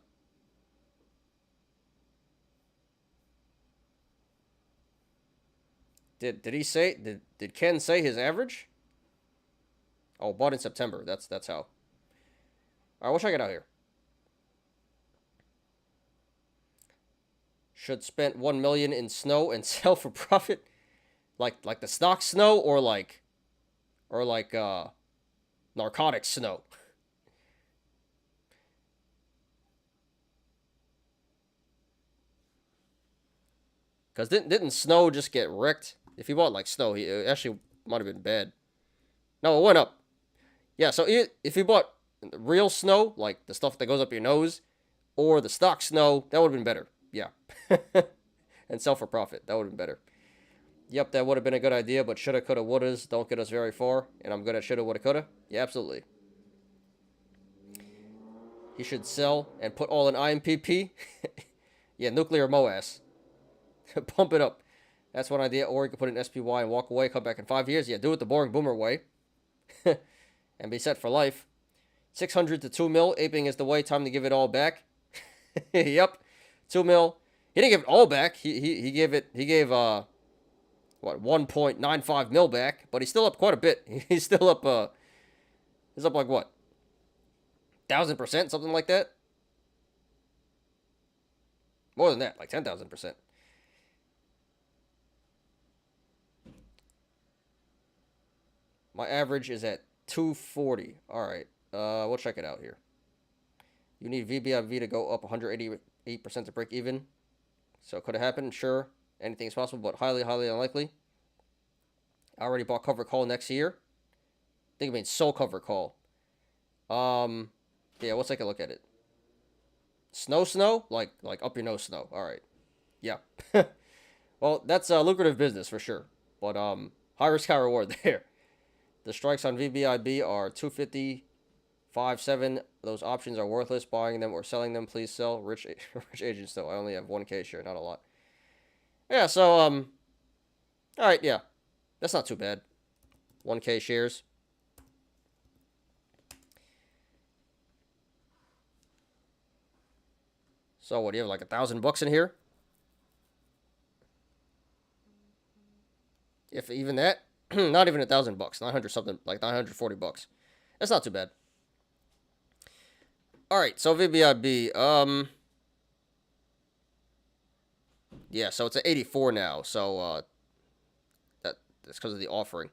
Did he say? Did Ken say his average? Oh, bought in September. That's how. All right, we'll check it out here. Should spend 1 million in snow and sell for profit, like the stock snow, or like narcotic snow. Cause didn't snow just get wrecked? If he bought like snow, it actually might have been bad. No, it went up. Yeah, so if he bought real snow, like the stuff that goes up your nose, or the stock snow, that would have been better. Yeah. And sell for profit. That would have been better. Yep, that would have been a good idea, but shoulda, coulda, wouldas don't get us very far. And I'm good at shoulda, woulda, coulda. Yeah, absolutely. He should sell and put all in IMPP. Yeah, nuclear MOAS. Pump it up. That's one idea. Or you could put in SPY and walk away, come back in 5 years. Yeah, do it the boring boomer way. And be set for life. 600 to 2 mil. Aping is the way. Time to give it all back. Yep. 2 mil. He didn't give it all back. He gave 1.95 mil back, but he's still up quite a bit. He's still up he's up like what? 1,000%, something like that? More than that, like 10,000%. My average is at 240. All right. We'll check it out here. You need VBIV to go up 188% to break even. So could it happen? Sure. Anything's possible, but highly, highly unlikely. I already bought cover call next year. I think it means soul cover call. Yeah, we'll take a look at it. Snow? Like up your nose snow. All right. Yeah. Well, that's a lucrative business for sure. But high risk, high reward there. The strikes on VBIB are 250, 5.7. Those options are worthless. Buying them or selling them, please sell. Rich agents though. I only have 1K share, not a lot. Yeah, so all right, yeah. That's not too bad. 1K shares. So what do you have, like $1,000 in here? If even that, not even $1,000, 900 something, like $940. That's not too bad. All right, so VBIB, yeah, so it's at 84 now. So that's because of the offering.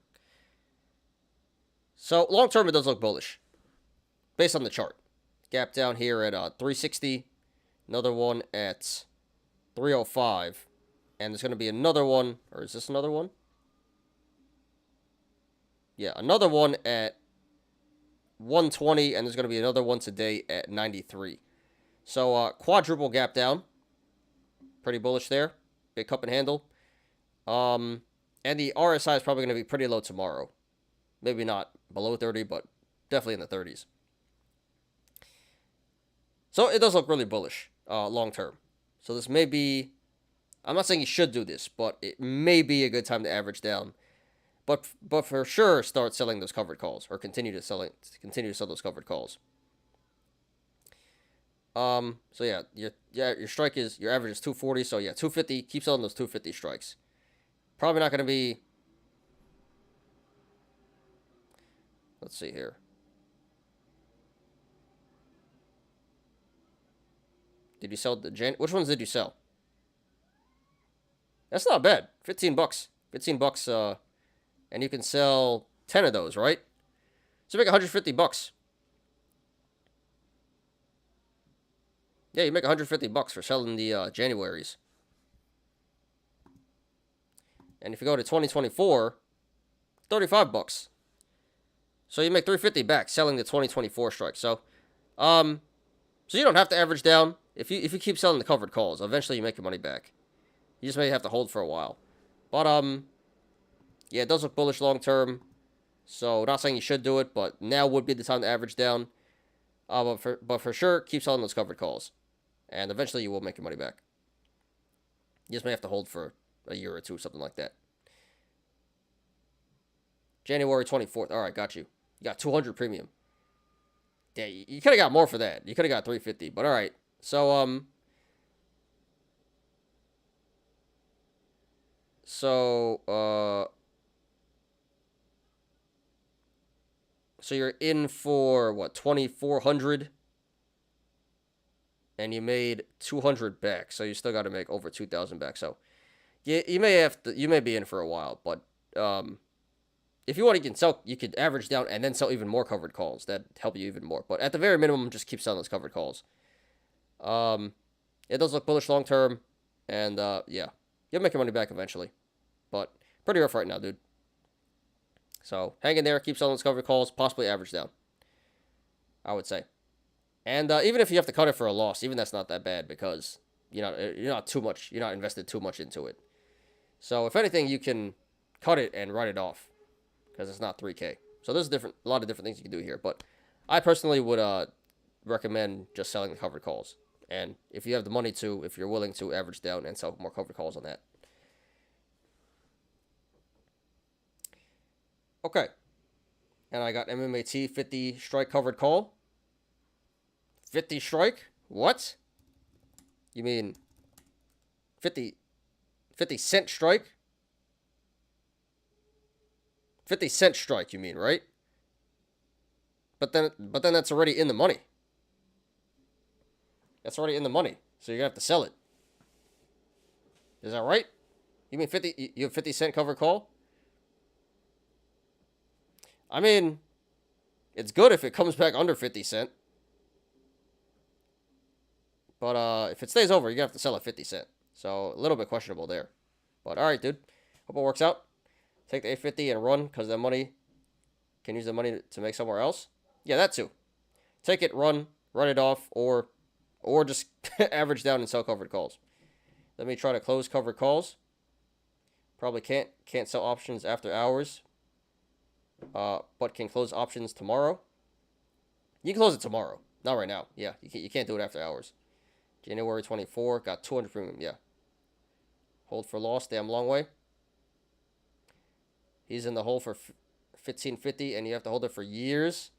So long term, it does look bullish, based on the chart. Gap down here at 360, another one at 305, and there's going to be another one, or is this another one? Yeah, another one at 120, and there's going to be another one today at 93. So quadruple gap down. Pretty bullish there. Big cup and handle. And the RSI is probably going to be pretty low tomorrow. Maybe not below 30, but definitely in the 30s. So it does look really bullish long term. So this may be, I'm not saying you should do this, but it may be a good time to average down. But for sure, start selling those covered calls, or continue to sell those covered calls. So yeah, your strike is, your average is 240. So yeah, 250. Keep selling those 250 strikes. Probably not going to be. Let's see here. Did you sell the which ones did you sell? That's not bad. $15. $15. and you can sell 10 of those, right? So you make $150. Yeah, you make $150 for selling the Januaries. And if you go to 2024, $35. So you make $350 back selling the 2024 strike. So you don't have to average down. If you keep selling the covered calls, eventually you make your money back. You just may have to hold for a while. But yeah, it does look bullish long term. So not saying you should do it, but now would be the time to average down. But for sure, keep selling those covered calls, and eventually you will make your money back. You just may have to hold for a year or two, something like that. January 24th. All right, got you. You got 200 premium. Yeah, you could have got more for that. You could have got 350, but all right. So so you're in for what, 2,400, and you made 200 back. So you still got to make over 2,000 back. So yeah, you may be in for a while, but if you want, you could average down and then sell even more covered calls. That'd help you even more. But at the very minimum, just keep selling those covered calls. It does look bullish long term, and yeah, you'll make your money back eventually. But pretty rough right now, dude. So hang in there, keep selling those covered calls, possibly average down, I would say. And even if you have to cut it for a loss, even that's not that bad, because you're not invested too much into it. So if anything, you can cut it and write it off, because it's not 3K. So there's a lot of different things you can do here. But I personally would recommend just selling the covered calls. And if you have the money to, if you're willing to average down and sell more covered calls on that. Okay. And I got MMAT 50 strike covered call. 50 strike? What? You mean 50 cent strike? 50 cent strike, you mean, right? But then that's already in the money. That's already in the money. So you're going to have to sell it. Is that right? You mean you have 50 cent covered call? I mean, it's good if it comes back under 50 cent. But if it stays over, you're going to have to sell at 50 cent. So a little bit questionable there. But all right, dude. Hope it works out. Take the 850 and run, because the money, can use the money to make somewhere else. Yeah, that too. Take it, run it off, or just average down and sell covered calls. Let me try to close covered calls. Probably can't sell options after hours. But can close options tomorrow. You can close it tomorrow, not right now. Yeah, you can't do it after hours. January 24, got 200 premium. Yeah. Hold for loss, damn long way. He's in the hole for 1550, and you have to hold it for years.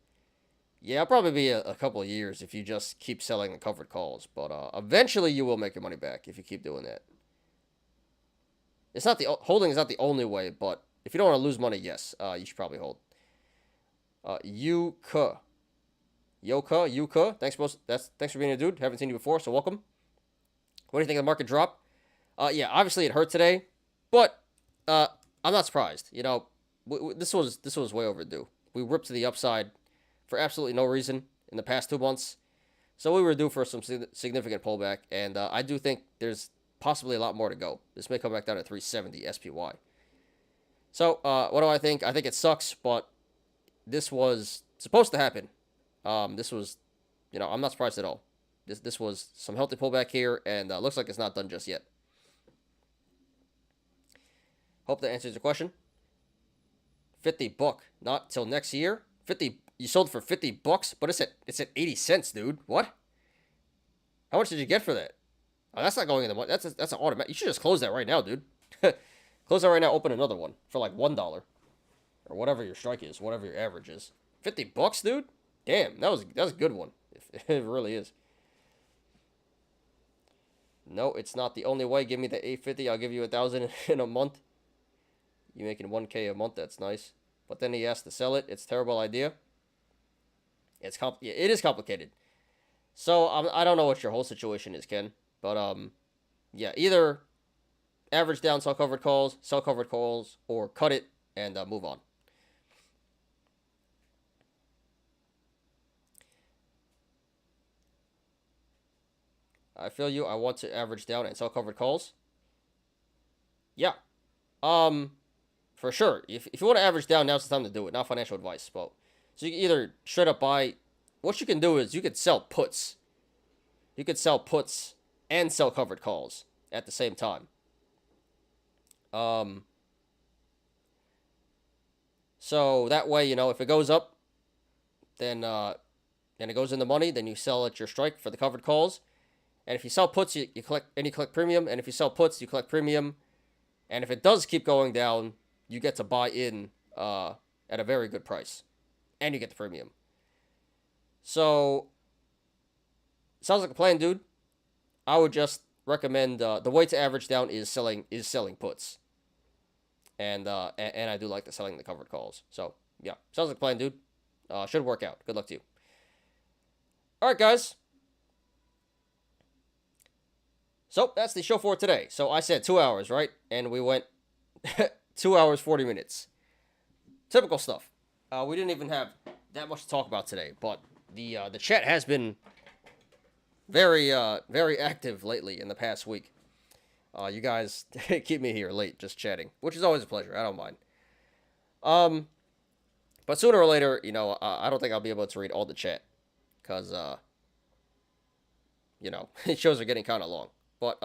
Yeah, it'll probably be a couple of years if you just keep selling the covered calls. But eventually you will make your money back if you keep doing that. Holding is not the only way, but if you don't want to lose money, yes, you should probably hold. Yoka, thanks for being a dude. Haven't seen you before, so welcome. What do you think of the market drop? Yeah, obviously it hurt today, but I'm not surprised. You know, this was way overdue. We ripped to the upside for absolutely no reason in the past 2 months, so we were due for some significant pullback, and I do think there's possibly a lot more to go. This may come back down to 370 SPY. So, what do I think? I think it sucks, but this was supposed to happen. This was, I'm not surprised at all. This was some healthy pullback here, and looks like it's not done just yet. Hope that answers your question. $50, not till next year. 50, you sold for $50, but it's at 80 cents, dude. What? How much did you get for that? Oh, that's not going in the money. That's an automatic. You should just close that right now, dude. Close that right now. Open another one for like $1 or whatever your strike is, whatever your average is. $50, dude. Damn, that was a good one. It really is. No, it's not the only way. Give me the 850. I'll give you 1,000 in a month. You making 1K a month? That's nice. But then he has to sell it. It's a terrible idea. It is complicated. So I don't know what your whole situation is, Ken. But yeah, either average down, sell covered calls, or cut it and move on. I feel you. I want to average down and sell covered calls. Yeah. For sure. If you want to average down, now's the time to do it. Not financial advice, but so you can either straight up buy. What you can do is you could sell puts. You could sell puts and sell covered calls at the same time. So that way, you know, if it goes up, then and it goes in the money, then you sell at your strike for the covered calls. And if you sell puts, you collect premium. And if you sell puts, you collect premium. And if it does keep going down, you get to buy in at a very good price. And you get the premium. So, sounds like a plan, dude. I would just recommend the way to average down is selling puts. And I do like the selling the covered calls. So, yeah, sounds like a plan, dude. Should work out. Good luck to you. All right, guys. So, that's the show for today. So, I said 2 hours, right? And we went 2 hours, 40 minutes. Typical stuff. We didn't even have that much to talk about today. But the chat has been very active lately in the past week. You guys keep me here late just chatting, which is always a pleasure. I don't mind. But sooner or later, you know, I don't think I'll be able to read all the chat. Because, you know, shows are getting kind of long. But,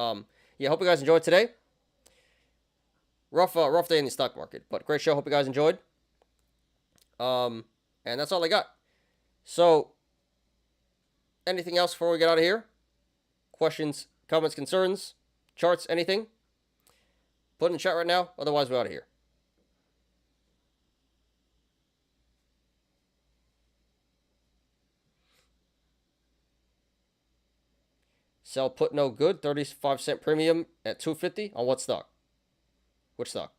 yeah, hope you guys enjoyed today. Rough day in the stock market, but great show. Hope you guys enjoyed. And that's all I got. So, anything else before we get out of here? Questions, comments, concerns, charts, anything? Put in the chat right now. Otherwise, we're out of here. Sell put no good, 35-cent premium at $2.50 on what stock? Which stock?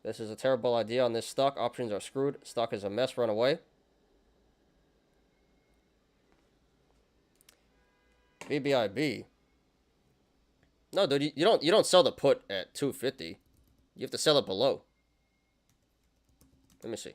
This is a terrible idea on this stock. Options are screwed. Stock is a mess. Run away. BBIB. No, dude, you don't sell the put at $2.50. You have to sell it below. Let me see.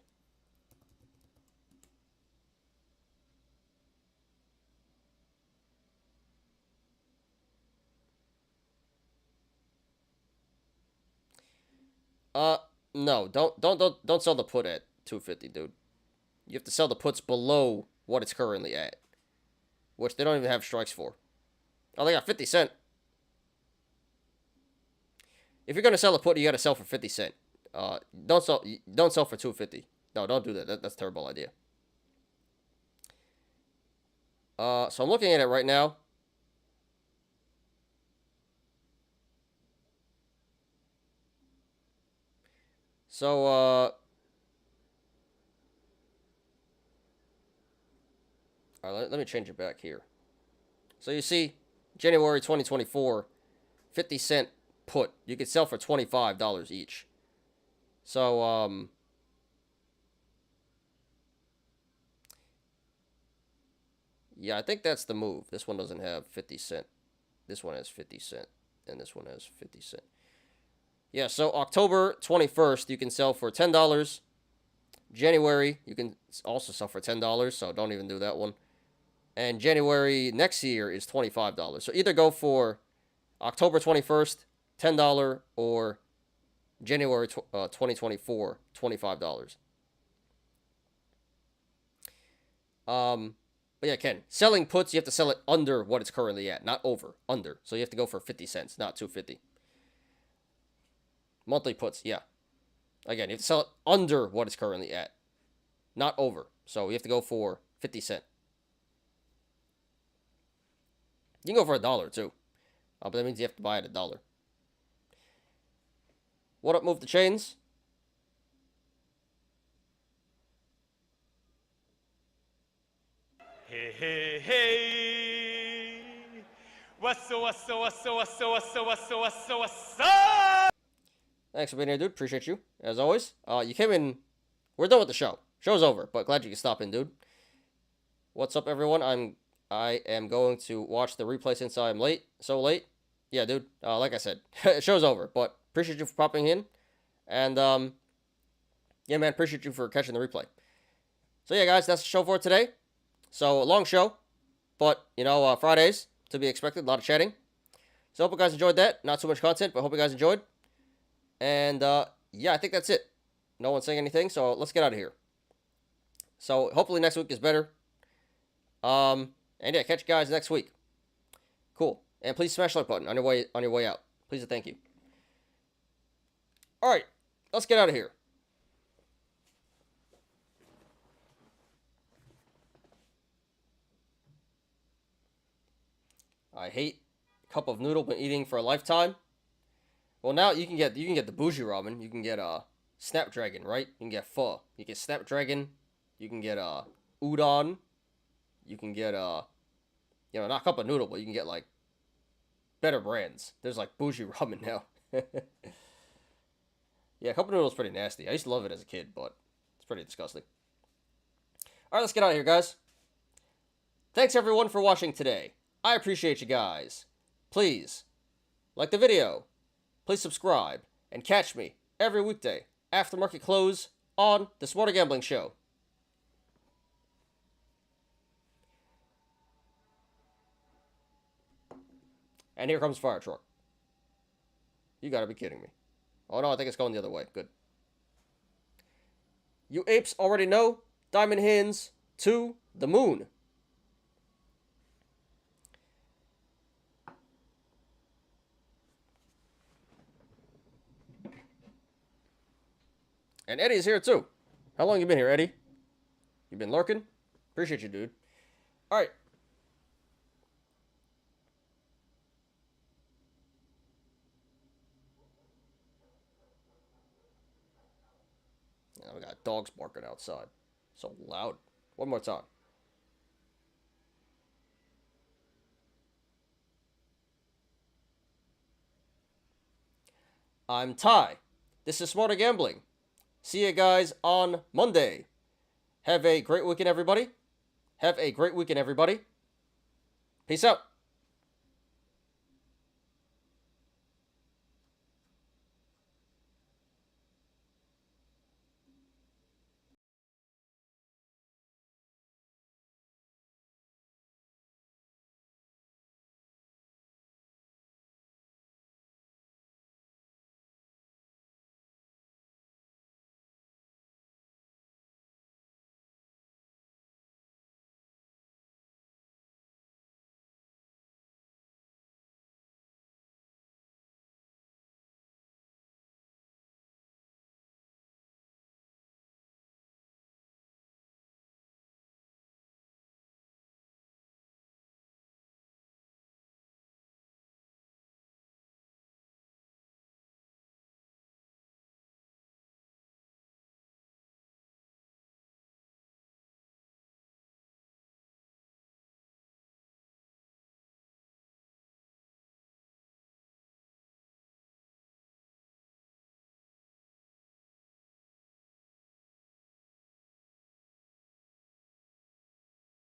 No, don't sell the put at $2.50, dude. You have to sell the puts below what it's currently at, which they don't even have strikes for. Oh, they got 50 cent. If you're gonna sell a put, you gotta sell for 50 cent. Don't sell for $2.50. No, don't do that. That's a terrible idea. So I'm looking at it right now. So, all right, let me change it back here. So you see, January 2024, 50 cent put. You could sell for $25 each. So, yeah, I think that's the move. This one doesn't have 50 cent. This one has 50 cent, and this one has 50 cent. Yeah, so October 21st, you can sell for $10. January, you can also sell for $10, so don't even do that one. And January next year is $25. So either go for October 21st, $10, or January 2024, $25. But yeah, Ken, selling puts, you have to sell it under what it's currently at, not over, under. So you have to go for 50 cents, not $2.50. Monthly puts, yeah. Again, you have to sell it under what it's currently at, not over. So you have to go for 50 cent. You can go for $1 too, but that means you have to buy it at $1. What up, move the chains? Hey, hey, hey. What's up? Thanks for being here, dude. Appreciate you, as always. You came in... We're done with the show. Show's over, but glad you could stop in, dude. What's up, everyone? I am going to watch the replay since I'm late. So late. Yeah, dude. Like I said, show's over. But appreciate you for popping in. And, yeah, man, appreciate you for catching the replay. So, yeah, guys, that's the show for today. So, a long show. But, you know, Fridays, to be expected. A lot of chatting. So, hope you guys enjoyed that. Not too much content, but hope you guys enjoyed. And, yeah, I think that's it. No one's saying anything, so let's get out of here. So, hopefully next week is better. And yeah, catch you guys next week. Cool. And please smash the like button on your way out. Please and thank you. All right, let's get out of here. I hate cup of noodle been eating for a lifetime. Well, now you can get the bougie ramen. You can get Snapdragon, right? You can get pho. You get Snapdragon. You can get udon. You can get you know, not cup of noodle, but you can get like better brands. There's like bougie ramen now. Yeah, cup of noodle is pretty nasty. I used to love it as a kid, but it's pretty disgusting. All right, let's get out of here, guys. Thanks everyone for watching today. I appreciate you guys. Please like the video. Please subscribe and catch me every weekday after market close on the Smarter Gambling Show. And here comes fire truck. You gotta be kidding me. Oh no, I think it's going the other way. Good. You apes already know. Diamond hands to the moon. And Eddie's here too. How long you been here, Eddie? You been lurking? Appreciate you, dude. All right. Now we got dogs barking outside. So loud. One more time. I'm Ty. This is Smarter Gambling. See you guys on Monday. Have a great weekend, everybody. Have a great weekend, everybody. Peace out.